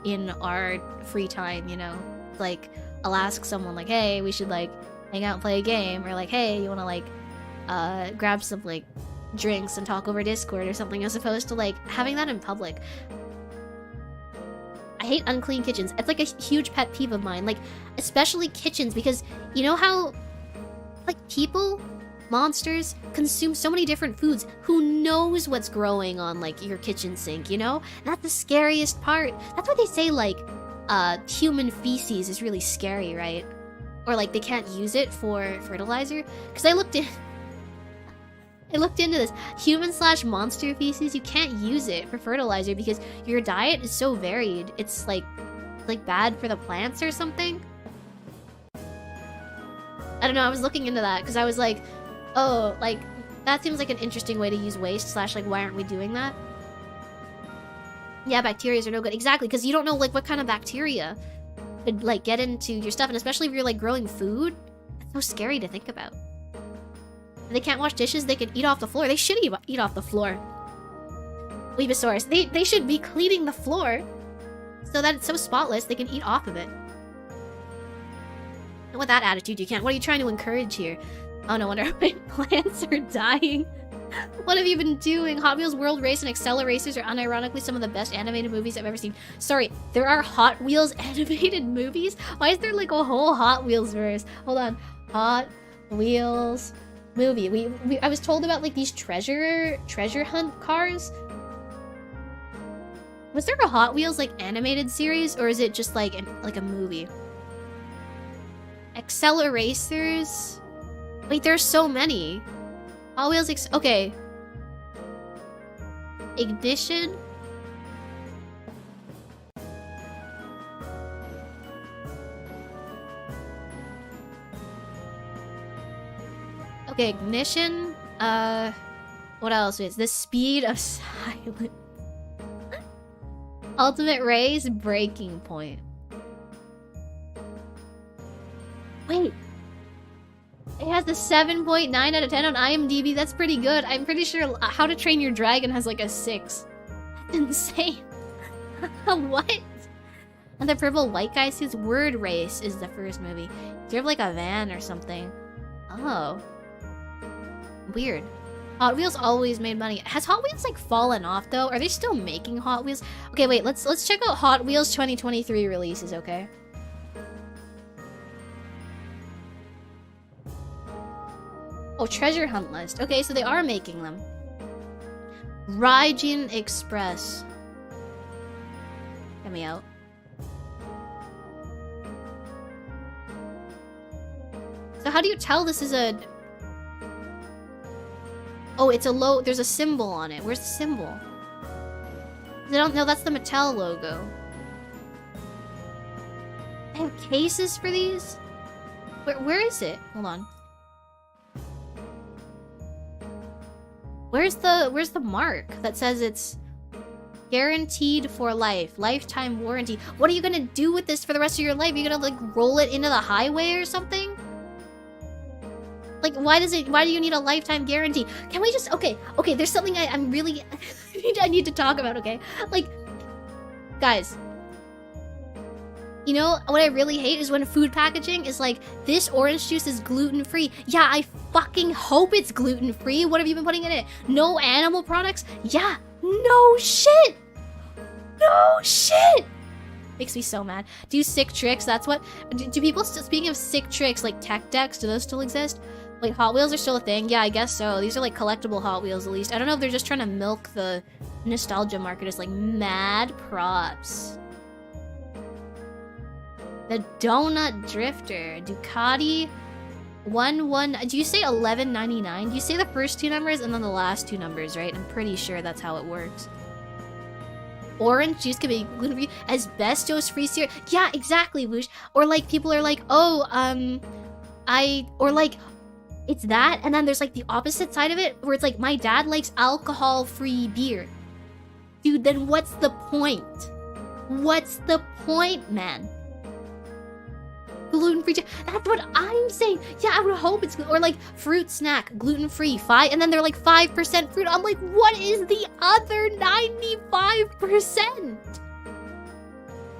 in our free time, you know? Like I'll ask someone like, hey, we should like hang out and play a game, or like, hey, you want to like grab some like drinks and talk over Discord or something, as opposed to like having that in public. I hate unclean kitchens. It's like a huge pet peeve of mine. Like, especially kitchens, because you know how, like, people, monsters, consume so many different foods. Who knows what's growing on, like, your kitchen sink, you know? That's the scariest part. That's why they say, like, human feces is really scary, right? Or, like, they can't use it for fertilizer. Because I looked into this. Human/monster feces, you can't use it for fertilizer because your diet is so varied. It's like bad for the plants or something. I don't know, I was looking into that because I was like, oh, like that seems like an interesting way to use waste / like why aren't we doing that? Yeah, bacteria are no good. Exactly, because you don't know like what kind of bacteria could like get into your stuff, and especially if you're like growing food. It's so scary to think about. They can't wash dishes, they can eat off the floor. They should eat off the floor. Weebasaurus, they should be cleaning the floor so that it's so spotless they can eat off of it. And with that attitude, you can't. What are you trying to encourage here? Oh, no wonder my plants are dying. What have you been doing? Hot Wheels World Race and Acceleracers are unironically some of the best animated movies I've ever seen. Sorry, there are Hot Wheels animated movies? Why is there like a whole Hot Wheels verse? Hold on. Hot Wheels movie. I was told about like these treasure hunt cars. Was there a Hot Wheels like animated series, or is it just like a movie? Acceleracers. Wait, there's so many. Hot Wheels okay. Ignition. Okay, ignition. What else is the speed of silence? Ultimate Race, Breaking Point. Wait. It has a 7.9 out of 10 on IMDb. That's pretty good. I'm pretty sure How to Train Your Dragon has like a 6. That's insane. What? And the Purple White Guy says Word Race is the first movie. Do you have like a van or something? Oh. Weird. Hot Wheels always made money. Has Hot Wheels like fallen off though? Are they still making Hot Wheels? Okay, wait, let's check out Hot Wheels 2023 releases, okay? Oh, treasure hunt list. Okay, so they are making them. Raijin Express. Get me out. So how do you tell this is a... Oh, it's a low... There's a symbol on it. Where's the symbol? I don't know. That's the Mattel logo. I have cases for these? Where is it? Hold on. Where's the mark that says it's Guaranteed for life. Lifetime warranty. What are you gonna do with this for the rest of your life? You're gonna, like, roll it into the highway or something? Like, why do you need a lifetime guarantee? Can we just... Okay, there's something I'm really... I need to talk about, okay? Like, guys... You know, what I really hate is when food packaging is like, this orange juice is gluten-free. Yeah, I fucking hope it's gluten-free. What have you been putting in it? No animal products? Yeah, no shit! No shit! Makes me so mad. Do sick tricks, that's what... Do people still... Speaking of sick tricks, like tech decks, do those still exist? Like, Hot Wheels are still a thing? Yeah, I guess so. These are like collectible Hot Wheels, at least. I don't know if they're just trying to milk the nostalgia market. It's like, mad props. The Donut Drifter, Ducati, 1. Do you say 11.99? Do you say the first two numbers and then the last two numbers, right? I'm pretty sure that's how it works. Orange juice can be gluten-free. Asbestos-free cereal. Yeah, exactly, Woosh. Or like people are like, oh, or like, it's that, and then there's like the opposite side of it where it's like, my dad likes alcohol-free beer. Dude, then what's the point? What's the point, man? Gluten-free, that's what I'm saying. Yeah, I would hope it's, or like fruit snack, gluten-free, 5, and then they're like 5% fruit. I'm like, what is the other 95%?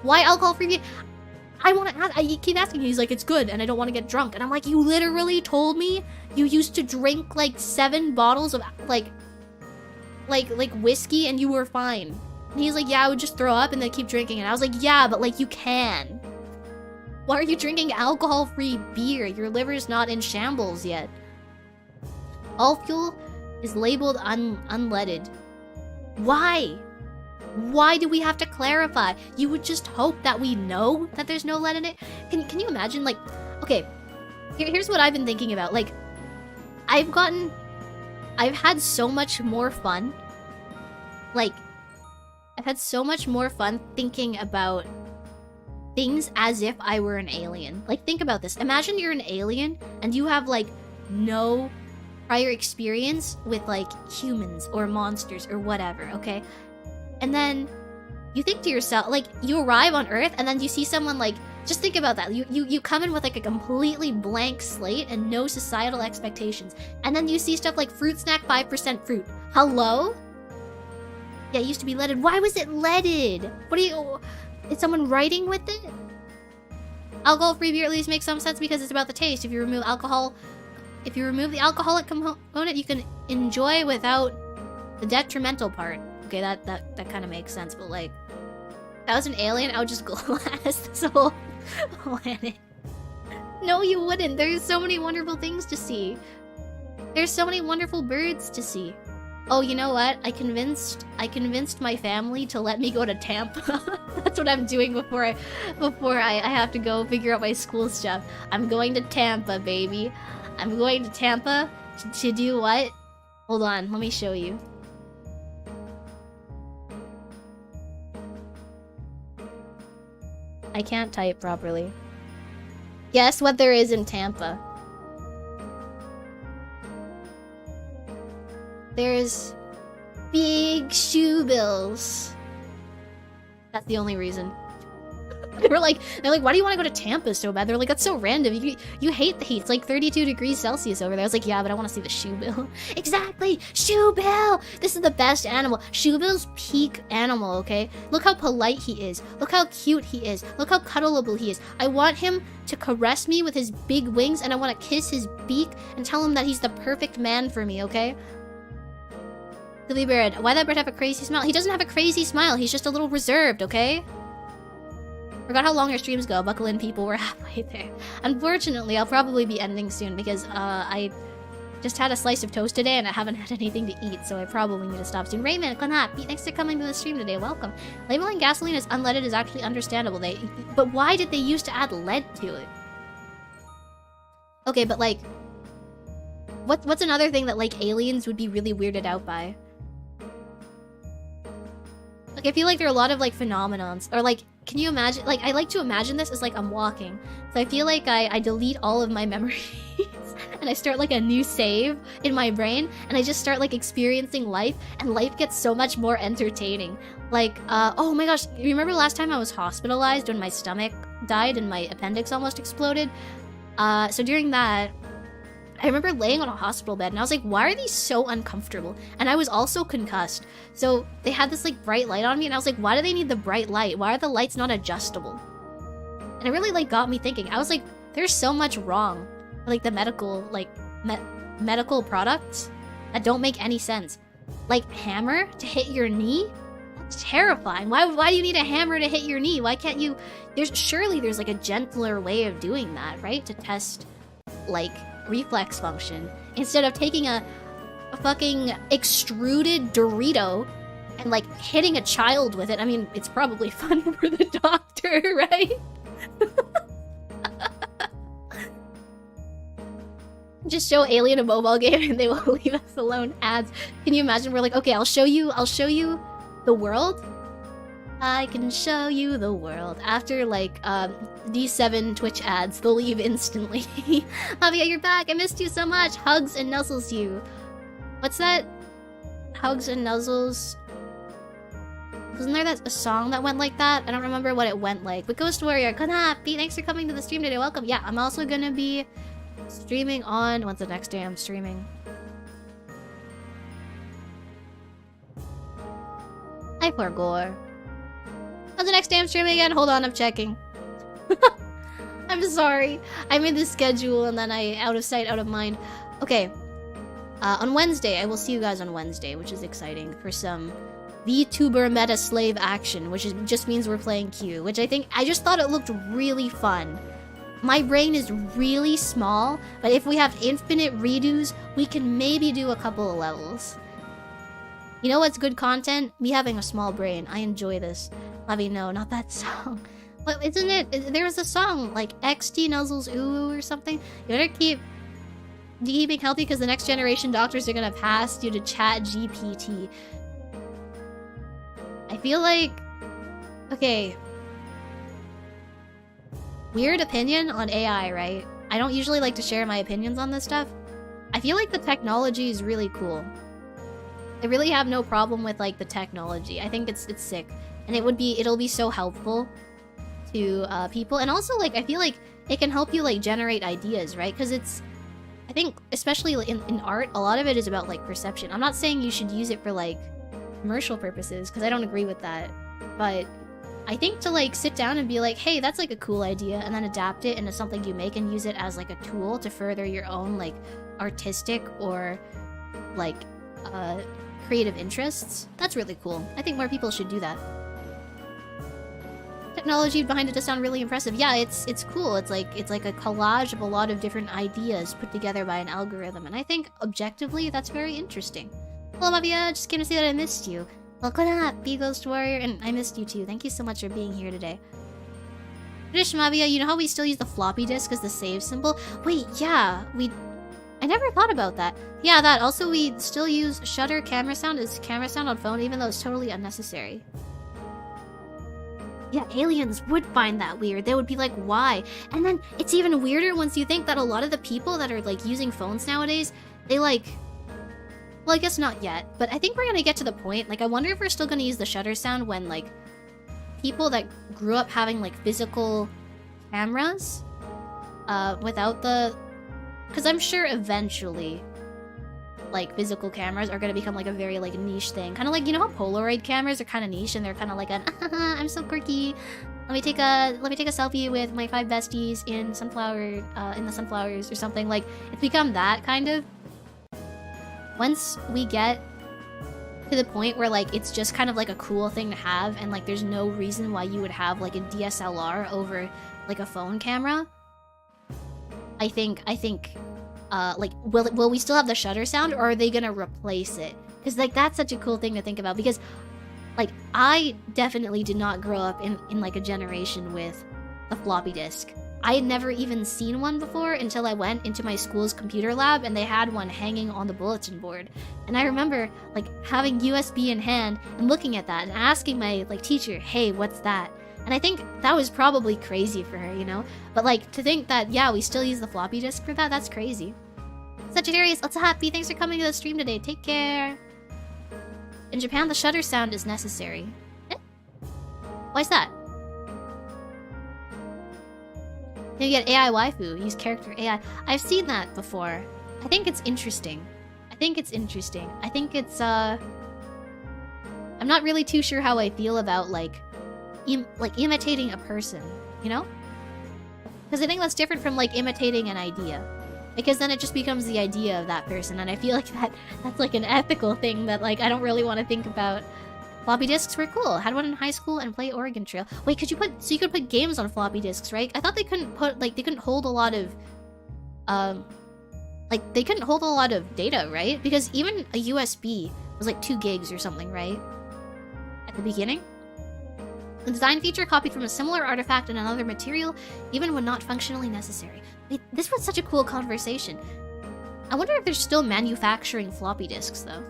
Why alcohol-free beer? I want to ask, I keep asking, he's like, it's good, and I don't want to get drunk. And I'm like, you literally told me you used to drink like 7 bottles of like whiskey and you were fine. And he's like, yeah, I would just throw up and then keep drinking. And I was like, yeah, but like you can. Why are you drinking alcohol-free beer? Your liver's not in shambles yet. All fuel is labeled unleaded. Why? Why do we have to clarify? You would just hope that we know that there's no lead in it? Can you imagine, like... Okay, here's what I've been thinking about. Like, I've had so much more fun. Like, I've had so much more fun thinking about things as if I were an alien. Like, think about this. Imagine you're an alien and you have, like, no prior experience with, like, humans or monsters or whatever, okay? And then you think to yourself, like, you arrive on Earth and then you see someone, like, just think about that. You come in with, like, a completely blank slate and no societal expectations. And then you see stuff like fruit snack, 5% fruit. Hello? Yeah, it used to be leaded. Why was it leaded? What do you... Is someone writing with it? Alcohol-free beer at least makes some sense because it's about the taste. If you remove alcohol... If you remove the alcoholic component, you can enjoy without the detrimental part. Okay, that kind of makes sense, but like... If I was an alien, I would just glass this whole planet. No, you wouldn't. There's so many wonderful things to see. There's so many wonderful birds to see. Oh, you know what? I convinced my family to let me go to Tampa. That's what I'm doing before I have to go figure out my school stuff. I'm going to Tampa, baby. I'm going to Tampa to do what? Hold on, let me show you. I can't type properly. Guess what there is in Tampa? There's big shoe bills. That's the only reason. They're like, why do you want to go to Tampa so bad? They're like, that's so random. You hate the heat. It's like 32 degrees Celsius over there. I was like, yeah, but I want to see the shoe bill. Exactly, shoe bill. This is the best animal. Shoe bill's peak animal. Okay, look how polite he is. Look how cute he is. Look how cuddleable he is. I want him to caress me with his big wings, and I want to kiss his beak and tell him that he's the perfect man for me. Okay. Silly bird. Why that bird have a crazy smile? He doesn't have a crazy smile. He's just a little reserved. Okay. Forgot how long our streams go. Buckle in, people. We're halfway there. Unfortunately, I'll probably be ending soon because I just had a slice of toast today and I haven't had anything to eat, so I probably need to stop soon. Raymond, thanks for coming to the stream today. Welcome. Labeling gasoline as unleaded is actually understandable. But why did they used to add lead to it? Okay, but like, what's another thing that like aliens would be really weirded out by? Like, I feel like there are a lot of like phenomenons, or like, can you imagine? Like, I like to imagine this as like I'm walking, so I feel like I delete all of my memories, and I start like a new save in my brain, and I just start like experiencing life, and life gets so much more entertaining. Like, oh my gosh, you remember last time I was hospitalized when my stomach died and my appendix almost exploded? So during that, I remember laying on a hospital bed and I was like, why are these so uncomfortable? And I was also concussed. So they had this like bright light on me and I was like, why do they need the bright light? Why are the lights not adjustable? And it really like got me thinking. I was like, there's so much wrong with, like the medical, like medical products that don't make any sense. Like hammer to hit your knee? That's terrifying. Why do you need a hammer to hit your knee? Why can't you? Surely there's like a gentler way of doing that, right? To test like reflex function instead of taking a fucking extruded Dorito and like hitting a child with it. I mean, it's probably fun for the doctor, right? Just show Alien a mobile game and they will leave us alone. Ads. Can you imagine? We're like, okay, I'll show you the world. I can show you the world. After like D7 Twitch ads, they'll leave instantly. Mavia, you're back. I missed you so much. Hugs and nuzzles you. What's that? Hugs and nuzzles. Wasn't there a song that went like that? I don't remember what it went like. But Ghost Warrior, Konapi, thanks for coming to the stream today. Welcome. Yeah, I'm also gonna be streaming on... When's the next day I'm streaming? Hi, Florgore. When's the next day I'm streaming again? Hold on, I'm checking. I'm sorry. I made this schedule and then I out of sight, out of mind. Okay. On Wednesday, I will see you guys on Wednesday, which is exciting, for some VTuber meta slave action, which just means we're playing Q, which I just thought it looked really fun. My brain is really small, but if we have infinite redos, we can maybe do a couple of levels. You know what's good content? Me having a small brain. I enjoy this. Levy, no, not that song. But isn't it? There was a song like XT Nuzzles Ooh or something. You better keep keeping healthy because the next generation doctors are gonna pass due to Chat GPT. I feel like, okay. Weird opinion on AI, right? I don't usually like to share my opinions on this stuff. I feel like the technology is really cool. I really have no problem with like the technology. I think it's sick. And it'll be so helpful to people. And also like I feel like it can help you like generate ideas, right? Because I think especially in art, a lot of it is about like perception. I'm not saying you should use it for like commercial purposes because I don't agree with that. But I think to like sit down and be like, hey, that's like a cool idea, and then adapt it into something you make and use it as like a tool to further your own like artistic or like creative interests. That's really cool. I think more people should do that. Technology behind it does sound really impressive. Yeah, it's cool. It's like a collage of a lot of different ideas put together by an algorithm, and I think objectively that's very interesting. Hello, Mavia. Just came to say that I missed you. Welcome up, Ghost Warrior, and I missed you too. Thank you so much for being here today. British Mavia, you know how we still use the floppy disk as the save symbol? Wait, yeah, I never thought about that. Yeah, that. Also, we still use shutter camera sound as camera sound on phone, even though it's totally unnecessary. Yeah, aliens would find that weird. They would be like, why? And then it's even weirder once you think that a lot of the people that are like using phones nowadays, they like... Well, I guess not yet, but I think we're gonna get to the point. Like, I wonder if we're still gonna use the shutter sound when like people that grew up having like physical cameras without the... Because I'm sure eventually like physical cameras are gonna become like a very like niche thing, kind of like, you know how Polaroid cameras are kind of niche and they're kind of like an I'm so quirky, let me take a selfie with my 5 besties in the sunflowers or something. Like, it's become that kind of. Once we get to the point where like it's just kind of like a cool thing to have and like there's no reason why you would have like a DSLR over like a phone camera, I think like, will we still have the shutter sound, or are they gonna replace it? Because like that's such a cool thing to think about, because like I definitely did not grow up in like a generation with a floppy disk. I had never even seen one before until I went into my school's computer lab and they had one hanging on the bulletin board. And I remember like having USB in hand and looking at that and asking my like teacher, hey, what's that? And I think that was probably crazy for her, you know? But like, to think that, yeah, we still use the floppy disk for that, that's crazy. Sagittarius, let's happy. Thanks for coming to the stream today. Take care. In Japan, the shutter sound is necessary. Eh? Why's that? You get AI waifu. Use character AI. I've seen that before. I think it's interesting. I think it's, I'm not really too sure how I feel about, like imitating a person, you know? Because I think that's different from, like, imitating an idea. Because then it just becomes the idea of that person, and I feel like that's, like, an ethical thing that, like, I don't really want to think about. Floppy disks were cool. Had one in high school and play Oregon Trail. Wait, so you could put games on floppy disks, right? I thought they couldn't put, like, they couldn't hold a lot of, they couldn't hold a lot of data, right? Because even a USB was, like, 2 gigs or something, right? At the beginning? The design feature copied from a similar artifact in another material, even when not functionally necessary. Wait, this was such a cool conversation. I wonder if they're still manufacturing floppy disks, though.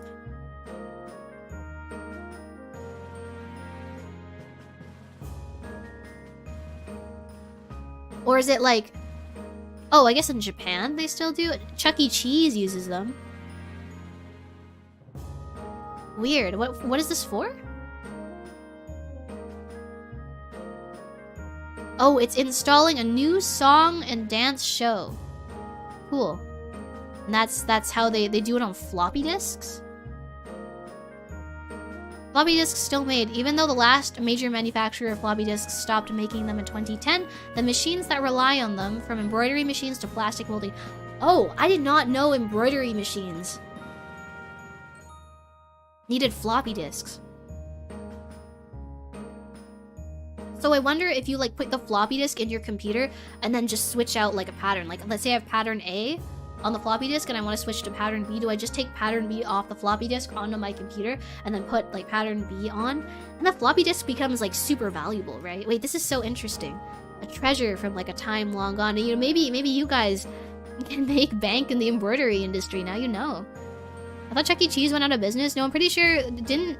Or is it like... Oh, I guess in Japan they still do it? Chuck E. Cheese uses them. Weird. What is this for? Oh, it's installing a new song and dance show. Cool. And that's how they do it on floppy disks? Floppy disks still made. Even though the last major manufacturer of floppy disks stopped making them in 2010, the machines that rely on them, from embroidery machines to plastic molding... Oh, I did not know embroidery machines needed floppy disks. So I wonder if you, like, put the floppy disk in your computer and then just switch out, like, a pattern. Like, let's say I have pattern A on the floppy disk and I want to switch to pattern B. Do I just take pattern B off the floppy disk onto my computer and then put, like, pattern B on? And the floppy disk becomes, like, super valuable, right? Wait, this is so interesting. A treasure from, like, a time long gone. And, you know, maybe you guys can make bank in the embroidery industry. Now you know. I thought Chuck E. Cheese went out of business. No, I'm pretty sure it didn't...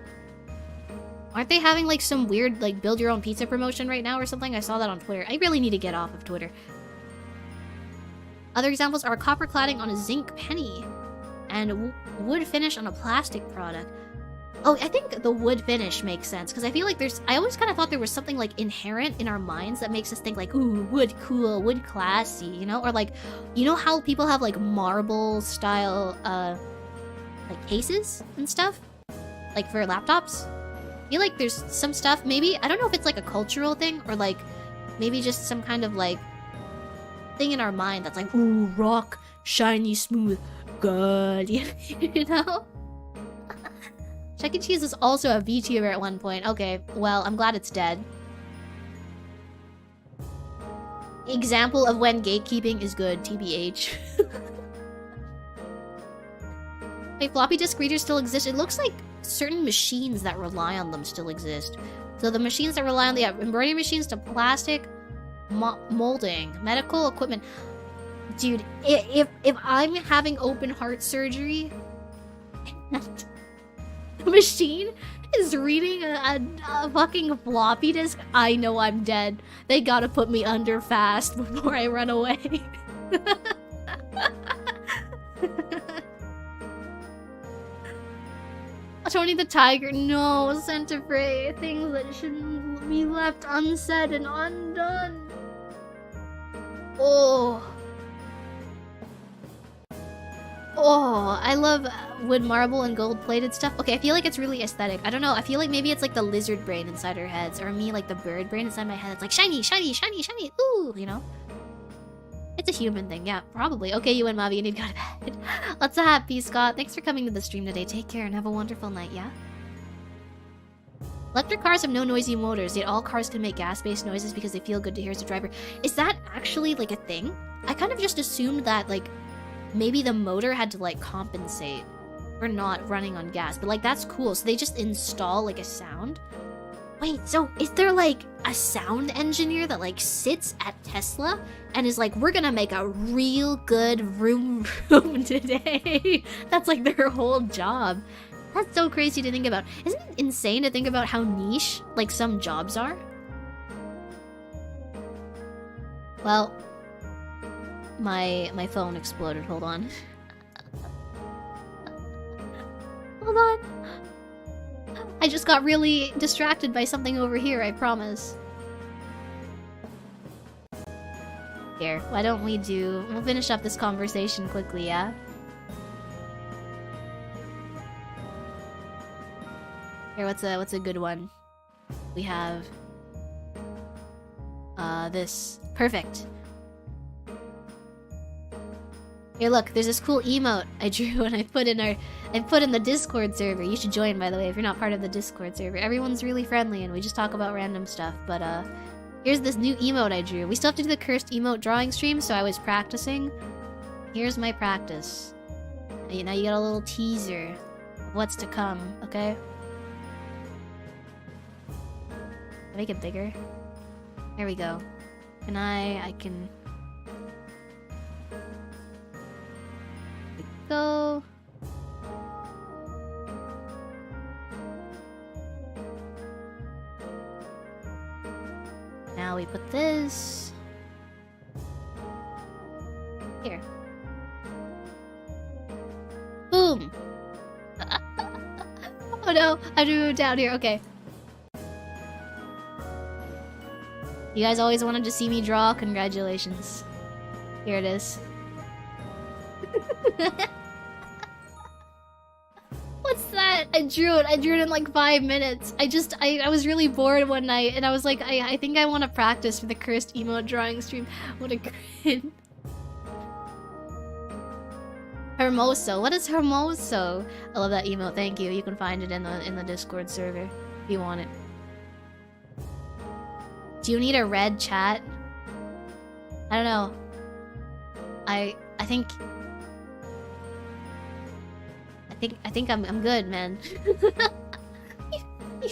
Aren't they having, like, some weird, like, build your own pizza promotion right now or something? I saw that on Twitter. I really need to get off of Twitter. Other examples are copper cladding on a zinc penny and wood finish on a plastic product. Oh, I think the wood finish makes sense because I feel like I always kind of thought there was something, like, inherent in our minds that makes us think, like, ooh, wood cool, wood classy, you know? Or, like, you know how people have, like, marble style, like, cases and stuff? Like, for laptops? I feel like there's some stuff, maybe, I don't know if it's like a cultural thing or like maybe just some kind of like thing in our mind that's like, ooh, rock, shiny, smooth, good, you know? Chuck E. Cheese was also a VTuber at one point. Okay, well, I'm glad it's dead. Example of when gatekeeping is good, TBH. Wait, floppy disk readers still exist? It looks like certain machines that rely on them still exist. So the machines that rely on the embroidery machines to plastic, molding, medical equipment. Dude, if I'm having open heart surgery and the machine is reading a fucking floppy disk, I know I'm dead. They gotta put me under fast before I run away. Tony the Tiger, no, Centipede, things that shouldn't be left unsaid and undone. Oh, I love wood marble and gold plated stuff. Okay, I feel like it's really aesthetic. I don't know, I feel like maybe it's like the lizard brain inside our heads, or me like the bird brain inside my head. It's like shiny, shiny, shiny, shiny, ooh, you know? It's a human thing, yeah, probably. Okay, you and Mavi, you need to go to bed. Lots of happy, Scott. Thanks for coming to the stream today. Take care and have a wonderful night, yeah? Electric cars have no noisy motors, yet all cars can make gas-based noises because they feel good to hear as a driver. Is that actually, like, a thing? I kind of just assumed that, like, maybe the motor had to, like, compensate for not running on gas. But, like, that's cool. So they just install, like, a sound? Wait, so is there, like, a sound engineer that, like, sits at Tesla and is like, we're gonna make a real good vroom vroom today? That's, like, their whole job. That's so crazy to think about. Isn't it insane to think about how niche, like, some jobs are? Well, my phone exploded. Hold on. Hold on. I just got really distracted by something over here, I promise. Here, why don't we'll finish up this conversation quickly, yeah? Here, what's a good one? We have this. Perfect. Here, look, there's this cool emote I drew and I put in the Discord server. You should join, by the way, if you're not part of the Discord server. Everyone's really friendly and we just talk about random stuff, but here's this new emote I drew. We still have to do the cursed emote drawing stream, so I was practicing. Here's my practice. Now you got a little teaser of what's to come, okay? Make it bigger. There we go. And I can... There we go. Now we put this... Here. Boom! Oh no, I drew it down here, okay. You guys always wanted to see me draw? Congratulations. Here it is. What's that? I drew it in like 5 minutes. I was really bored one night and I was like, I think I want to practice for the cursed emote drawing stream. What a grin. Hermoso. What is Hermoso? I love that emote. Thank you. You can find it in the Discord server if you want it. Do you need a red chat? I don't know. I think I'm good, man. you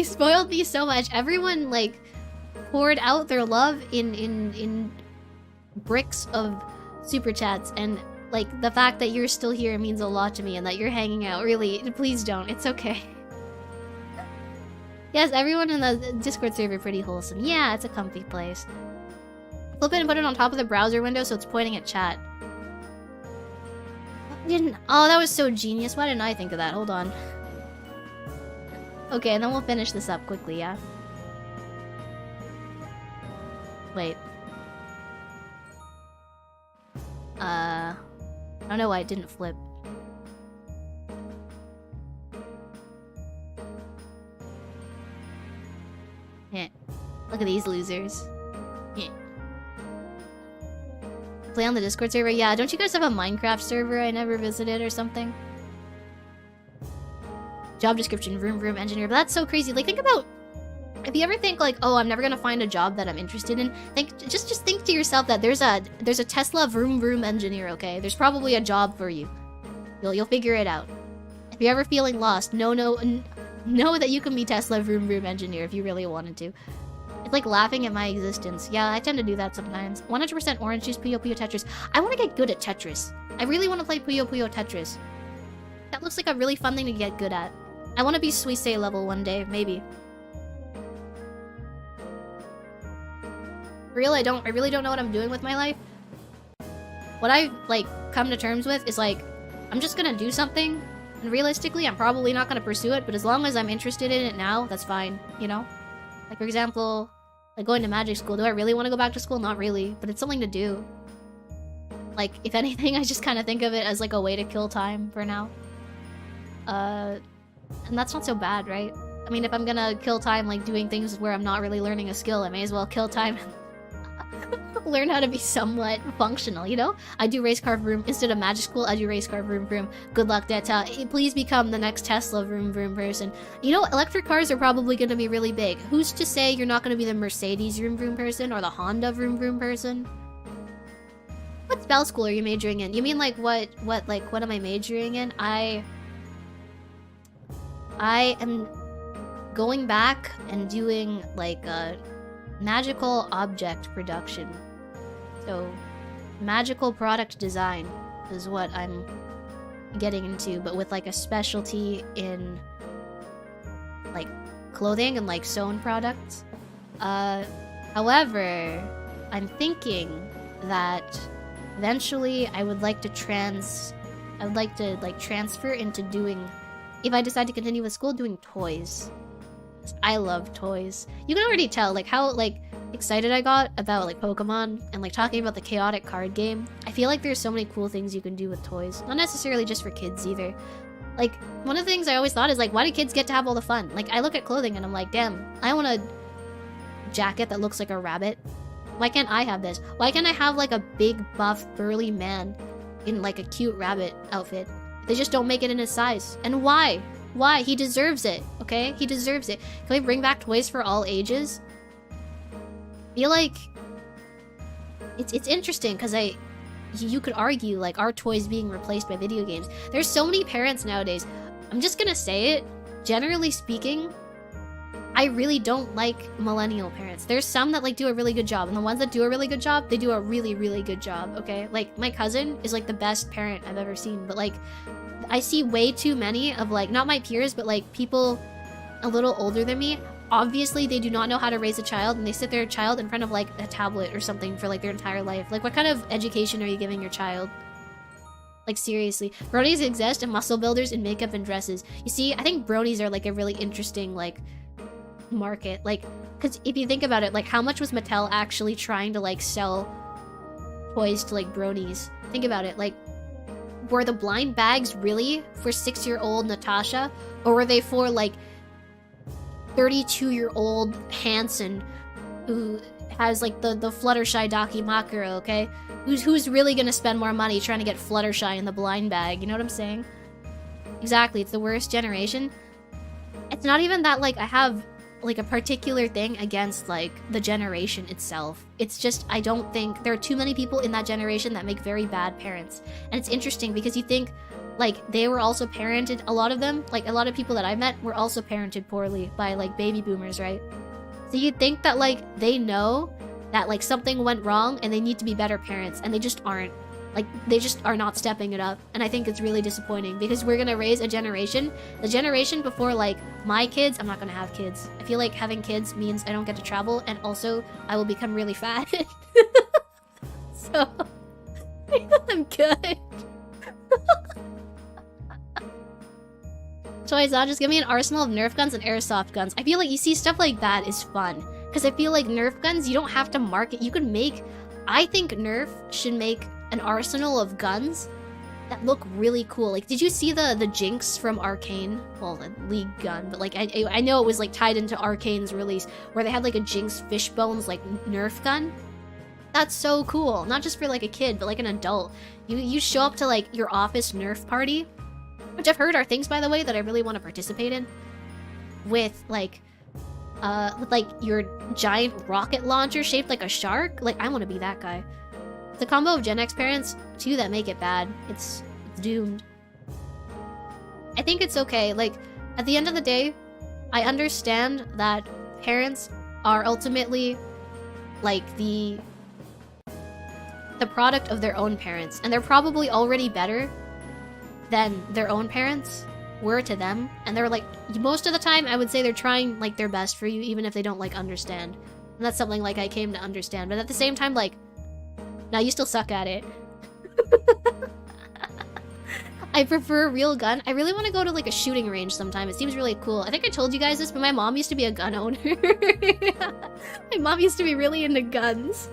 spoiled me so much. Everyone like poured out their love in bricks of super chats, and like the fact that you're still here means a lot to me, and that you're hanging out. Really, please don't. It's okay. Yes, everyone in the Discord server pretty wholesome. Yeah, it's a comfy place. Flip it and put it on top of the browser window so it's pointing at chat. Oh, that was so genius. Why didn't I think of that? Hold on. Okay, and then we'll finish this up quickly, yeah? Wait. I don't know why it didn't flip. Yeah. Look at these losers. Yeah. Play on the Discord server? Yeah, don't you guys have a Minecraft server I never visited or something? Job description, vroom engineer. But that's so crazy. Like, think about... If you ever think like, oh, I'm never gonna find a job that I'm interested in, just think to yourself that there's a Tesla vroom engineer, okay? There's probably a job for you. You'll figure it out. If you're ever feeling lost, know that you can be Tesla vroom engineer if you really wanted to. It's like laughing at my existence. Yeah, I tend to do that sometimes. 100% orange juice, Puyo Puyo Tetris. I want to get good at Tetris. I really want to play Puyo Puyo Tetris. That looks like a really fun thing to get good at. I want to be Suisei level one day, maybe. For real, I really don't know what I'm doing with my life. What I've, like, come to terms with is, like, I'm just gonna do something, and realistically, I'm probably not gonna pursue it, but as long as I'm interested in it now, that's fine, you know? Like, for example, like, going to magic school. Do I really want to go back to school? Not really, but it's something to do. Like, if anything, I just kind of think of it as, like, a way to kill time for now. And that's not so bad, right? I mean, if I'm gonna kill time, like, doing things where I'm not really learning a skill, I may as well kill time and learn how to be somewhat functional, you know? I do race car vroom. Instead of magic school, I do race car vroom. Good luck, Deta. Please become the next Tesla vroom person. You know, electric cars are probably going to be really big. Who's to say you're not going to be the Mercedes vroom person or the Honda vroom person? What spell school are you majoring in? You mean like what am I majoring in? I am going back and doing like a magical object production. So, magical product design is what I'm getting into, but with like a specialty in like clothing and like sewn products. However, I'm thinking that eventually I would like to I would like to like transfer into doing, if I decide to continue with school, doing toys. I love toys. You can already tell like how like excited I got about like Pokemon and like talking about the chaotic card game. I feel like there's so many cool things you can do with toys. Not necessarily just for kids either. Like, one of the things I always thought is like, why do kids get to have all the fun? Like, I look at clothing and I'm like, damn, I want a jacket that looks like a rabbit. Why can't I have this? Why can't I have like a big, buff, burly man in like a cute rabbit outfit? They just don't make it in his size. And why? Why? He deserves it, okay? He deserves it. Can we bring back toys for all ages? I feel like it's interesting because you could argue like, are toys being replaced by video games? There's so many parents nowadays. I'm just gonna say it. Generally speaking, I really don't like millennial parents. There's some that like do a really good job, and the ones that do a really good job, they do a really, really good job, okay? Like, my cousin is like the best parent I've ever seen, but like, I see way too many of like, not my peers, but like people a little older than me. Obviously, they do not know how to raise a child, and they sit their child in front of like a tablet or something for like their entire life. Like, what kind of education are you giving your child? Like, seriously. Bronies exist, and muscle builders in makeup and dresses. You see, I think bronies are like a really interesting like market. Like, because if you think about it, like, how much was Mattel actually trying to like sell toys to like bronies? Think about it. Like, were the blind bags really for 6-year-old Natasha, or were they for like 32-year-old Hanson, who has like the Fluttershy Dakimakura, okay? Who's really gonna spend more money trying to get Fluttershy in the blind bag? You know what I'm saying? Exactly, it's the worst generation. It's not even that like I have like a particular thing against like the generation itself. It's just I don't think there are too many people in that generation that make very bad parents. And it's interesting because you think like they were also parented, a lot of them, like a lot of people that I met were also parented poorly by like baby boomers, right? So you'd think that like they know that like something went wrong and they need to be better parents, and they just aren't. Like, they just are not stepping it up, and I think it's really disappointing because we're gonna raise a generation, the generation before like my kids. I'm not gonna have kids. I feel like having kids means I don't get to travel, and also I will become really fat. So I'm good. Toys, just give me an arsenal of Nerf guns and airsoft guns. I feel like you see stuff like that is fun. Because I feel like Nerf guns, you don't have to market. You could make... I think Nerf should make an arsenal of guns that look really cool. Like, did you see the Jinx from Arcane? Well, the League gun, but like, I know it was like tied into Arcane's release, where they had like a Jinx Fishbones like Nerf gun. That's so cool. Not just for like a kid, but like an adult. You show up to like your office Nerf party, which I've heard are things, by the way, that I really want to participate in, with like your giant rocket launcher shaped like a shark. Like, I want to be that guy. It's a combo of Gen X parents too that make it bad. It's doomed. I think it's okay. Like, at the end of the day, I understand that parents are ultimately like the product of their own parents, and they're probably already better than their own parents were to them, and they're like, most of the time I would say they're trying like their best for you, even if they don't like understand. And that's something like I came to understand, but at the same time, like, now you still suck at it. I prefer a real gun. I really want to go to like a shooting range sometime. It seems really cool. I think I told you guys this, but my mom used to be a gun owner. My mom used to be really into guns.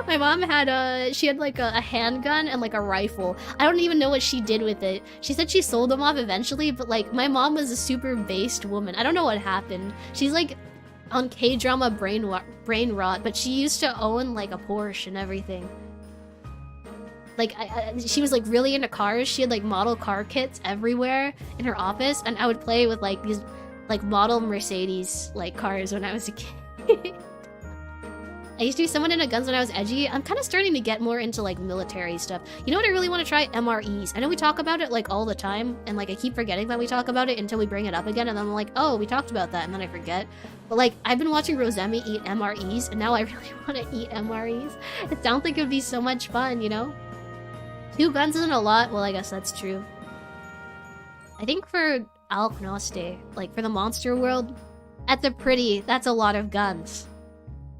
My mom had she had like a handgun and like a rifle. I don't even know what she did with it. She said she sold them off eventually, but like my mom was a super based woman. I don't know what happened. She's like on K-drama brain rot, but she used to own like a Porsche and everything. Like, she was like really into cars. She had like model car kits everywhere in her office, and I would play with like these like model Mercedes like cars when I was a kid. I used to be someone into guns when I was edgy. I'm kind of starting to get more into like military stuff. You know what I really want to try? MREs. I know we talk about it like all the time, and like I keep forgetting that we talk about it until we bring it up again, and then I'm like, oh, we talked about that, and then I forget. But like, I've been watching Rosemi eat MREs, and now I really want to eat MREs. It sounds like it would be so much fun, you know? 2 guns isn't a lot. Well, I guess that's true. I think for Alknosti, like for the monster world, that's a lot of guns.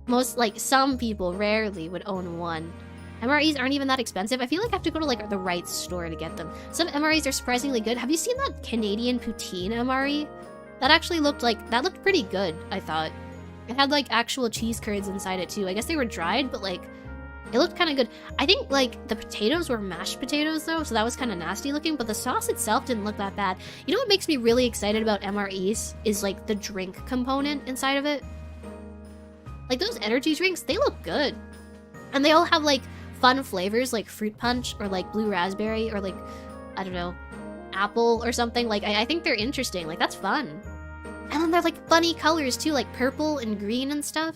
Most, like, some people rarely would own 1. MREs aren't even that expensive. I feel like I have to go to like the right store to get them. Some MREs are surprisingly good. Have you seen that Canadian poutine MRE? That actually looked pretty good, I thought. It had like actual cheese curds inside it too. I guess they were dried, but like it looked kind of good. I think like the potatoes were mashed potatoes though, so that was kind of nasty looking, but the sauce itself didn't look that bad. You know what makes me really excited about MREs is like the drink component inside of it. Like those energy drinks, they look good. And they all have like fun flavors like fruit punch or like blue raspberry or like, I don't know, apple or something. Like I think they're interesting. Like that's fun. And then they're like funny colors too, like purple and green and stuff.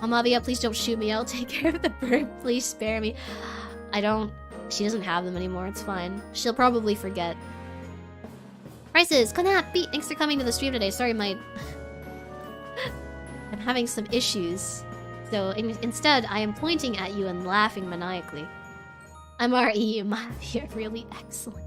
Oh, Mavia, please don't shoot me. I'll take care of the bird. Please spare me. She doesn't have them anymore. It's fine. She'll probably forget. Prices, Konapi, thanks for coming to the stream today. Sorry, I'm having some issues. So instead, I am pointing at you and laughing maniacally. MRE, Mavia, really excellent.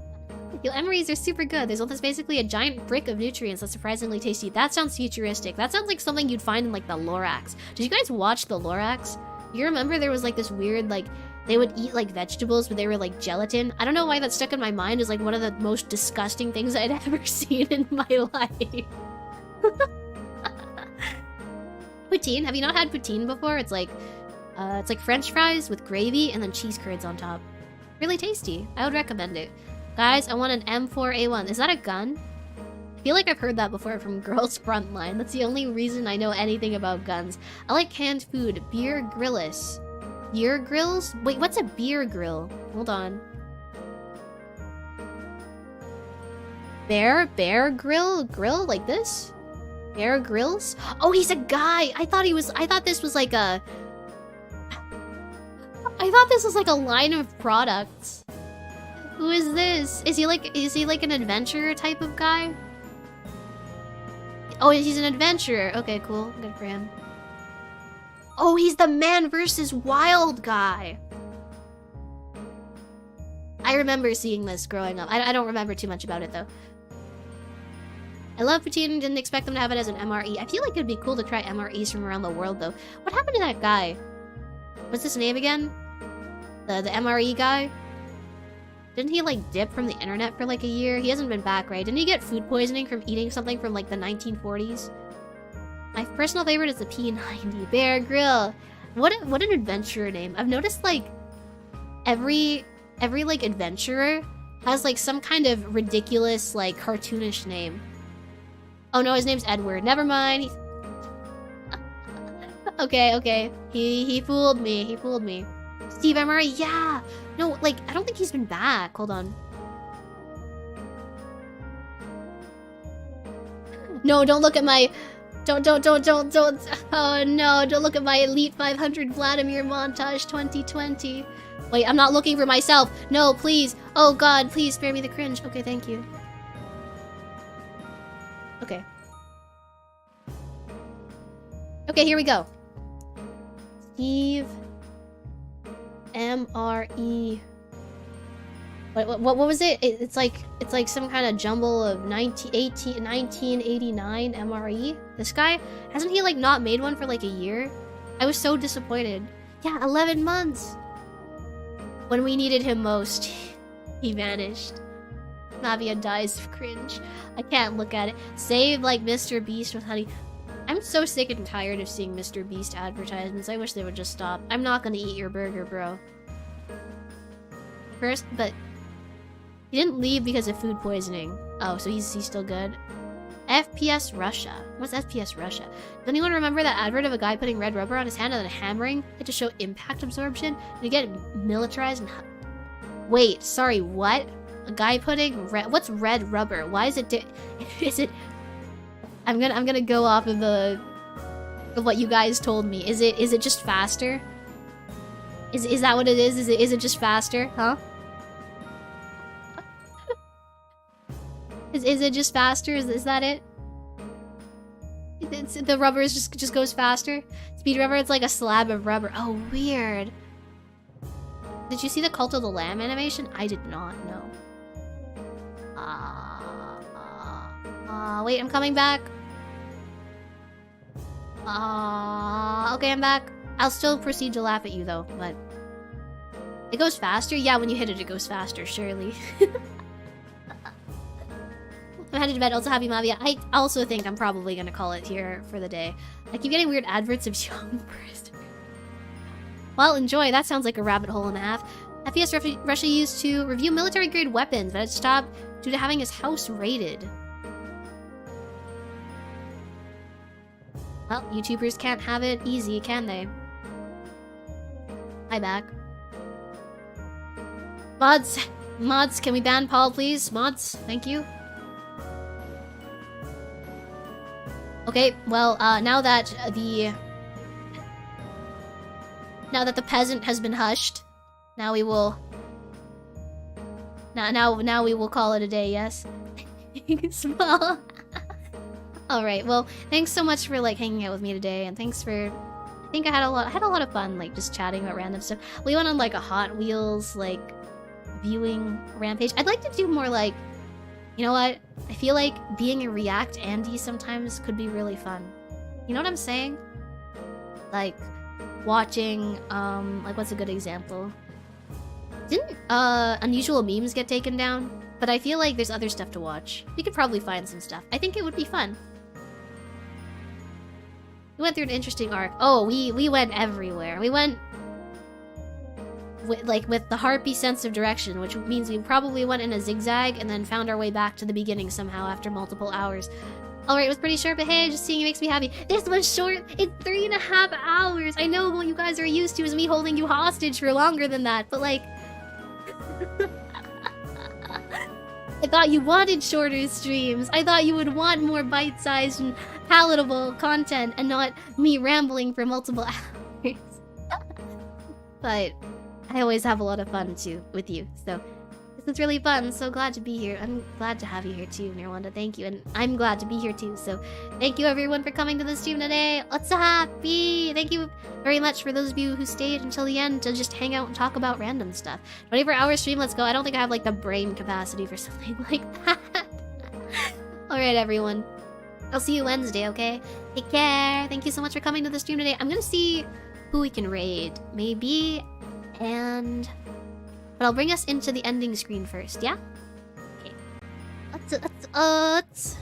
Yo, MREs are super good. There's basically a giant brick of nutrients that's surprisingly tasty. That sounds futuristic. That sounds like something you'd find in like the Lorax. Did you guys watch the Lorax? You remember there was like this weird like they would eat like vegetables but they were like gelatin? I don't know why that stuck in my mind as like one of the most disgusting things I'd ever seen in my life. Poutine? Have you not had poutine before? It's like French fries with gravy and then cheese curds on top. Really tasty. I would recommend it. Guys, I want an M4A1. Is that a gun? I feel like I've heard that before from Girls Frontline. That's the only reason I know anything about guns. I like canned food. Beer grillis. Beer grills? Wait, what's a beer grill? Hold on. Bear grill? Grill like this? Bear Grylls? Oh, he's a guy! I thought this was like a line of products. Who is this? Is he like an adventurer type of guy? Oh, he's an adventurer. Okay, cool. Good for him. Oh, he's the Man vs. Wild guy. I remember seeing this growing up. I don't remember too much about it though. I love poutine. Didn't expect them to have it as an MRE. I feel like it'd be cool to try MREs from around the world though. What happened to that guy? What's his name again? The MRE guy? Didn't he like dip from the internet for like a year? He hasn't been back, right? Didn't he get food poisoning from eating something from like the 1940s? My personal favorite is the P90 Bear Grill. What an adventurer name. I've noticed like every like adventurer has like some kind of ridiculous like cartoonish name. Oh no, his name's Edward. Never mind. Okay. He fooled me. He fooled me. Steve Emery, yeah. No, like I don't think he's been back. Hold on. No, don't look at my. Don't. Oh no, don't look at my Elite 500 Vladimir montage 2020. Wait, I'm not looking for myself. No, please. Oh God, please spare me the cringe. Okay, thank you. Okay. Okay, here we go. Steve MRE. What was it? It's like some kind of jumble of 1989 MRE. This guy, hasn't he like not made one for like a year? I was so disappointed. Yeah, 11 months. When we needed him most, he vanished. Mavia dies of cringe. I can't look at it. Save like Mr. Beast with honey. I'm so sick and tired of seeing Mr. Beast advertisements. I wish they would just stop. I'm not gonna eat your burger, bro. First, but he didn't leave because of food poisoning. Oh, so he's still good. FPS Russia. What's FPS Russia? Does anyone remember that advert of a guy putting red rubber on his hand and then hammering it to show impact absorption? And you get militarized and... Wait, sorry, what? A guy putting red... What's red rubber? Why is it... Is it... I'm gonna go off of what you guys told me. Is it just faster? Is that what it is? Is it just faster? Huh? Is it just faster? Is that it? The rubber just goes faster? Speed rubber, it's like a slab of rubber. Oh, weird. Did you see the Cult of the Lamb animation? I did not know. Wait, I'm coming back. Okay, I'm back. I'll still proceed to laugh at you though, but It goes faster? Yeah, when you hit it, it goes faster, surely. I'm headed to bed. Also, happy Mavia. I also think I'm probably gonna call it here for the day. I keep getting weird adverts of young birds. Well, enjoy. That sounds like a rabbit hole and a half. FPS Russia used to review military-grade weapons, but it stopped due to having his house raided. Well, YouTubers can't have it easy, can they? Hi, back. Mods, can we ban Paul, please? Mods, thank you. Okay, well, now that the peasant has been hushed, now we will now we will call it a day, yes? Small. Alright, well, thanks so much for like hanging out with me today, and thanks for I think I had a lot of fun like just chatting about random stuff. We went on like a Hot Wheels like viewing rampage. I'd like to do more like, you know what? I feel like being a React Andy sometimes could be really fun. You know what I'm saying? Like watching like what's a good example? Didn't Unusual Memes get taken down? But I feel like there's other stuff to watch. We could probably find some stuff. I think it would be fun. We went through an interesting arc. Oh, we went everywhere. We went with the harpy sense of direction, which means we probably went in a zigzag and then found our way back to the beginning somehow after multiple hours. Alright, it was pretty short, but hey, just seeing you makes me happy. This was short. It's 3.5 hours. I know what you guys are used to is me holding you hostage for longer than that, but like... I thought you wanted shorter streams. I thought you would want more bite-sized and palatable content and not me rambling for multiple hours. But I always have a lot of fun too with you, so this is really fun. So glad to be here. I'm glad to have you here too, Nirwanda. Thank you, and I'm glad to be here too. So thank you everyone for coming to the stream today. Let's happy. Thank you very much for those of you who stayed until the end to just hang out and talk about random stuff. 24-hour stream. Let's go. I don't think I have like the brain capacity for something like that. All right, everyone. I'll see you Wednesday. Okay. Take care. Thank you so much for coming to the stream today. I'm gonna see who we can raid. Maybe. But I'll bring us into the ending screen first, yeah? Okay. Let's...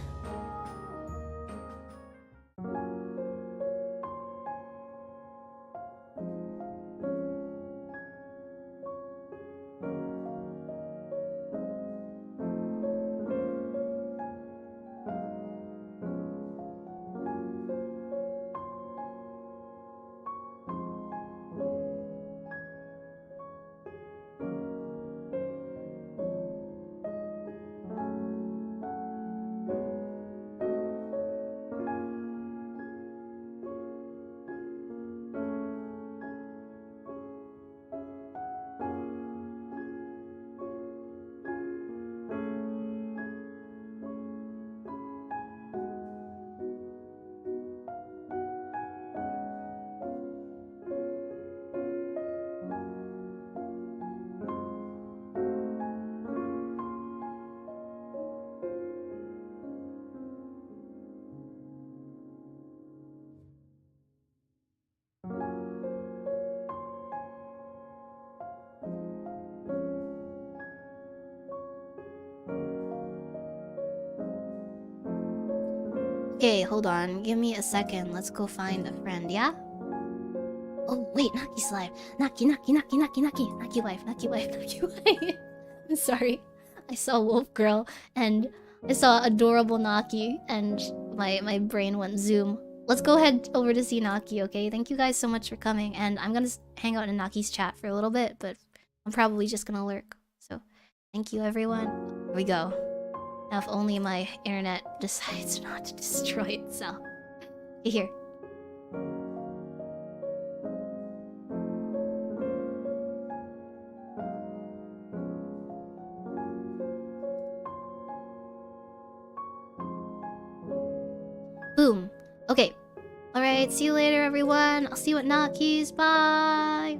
Okay, hold on. Give me a second. Let's go find a friend, yeah? Oh, wait, Naki's live. Naki wife. I'm sorry. I saw Wolf Girl, and I saw adorable Naki, and my brain went zoom. Let's go head over to see Naki, okay? Thank you guys so much for coming, and I'm gonna hang out in Naki's chat for a little bit, but I'm probably just gonna lurk. So, thank you everyone. Here we go. Now if only my internet decides not to destroy itself. Okay, here. Boom. Okay. Alright, see you later everyone. I'll see you at Naki's. Bye!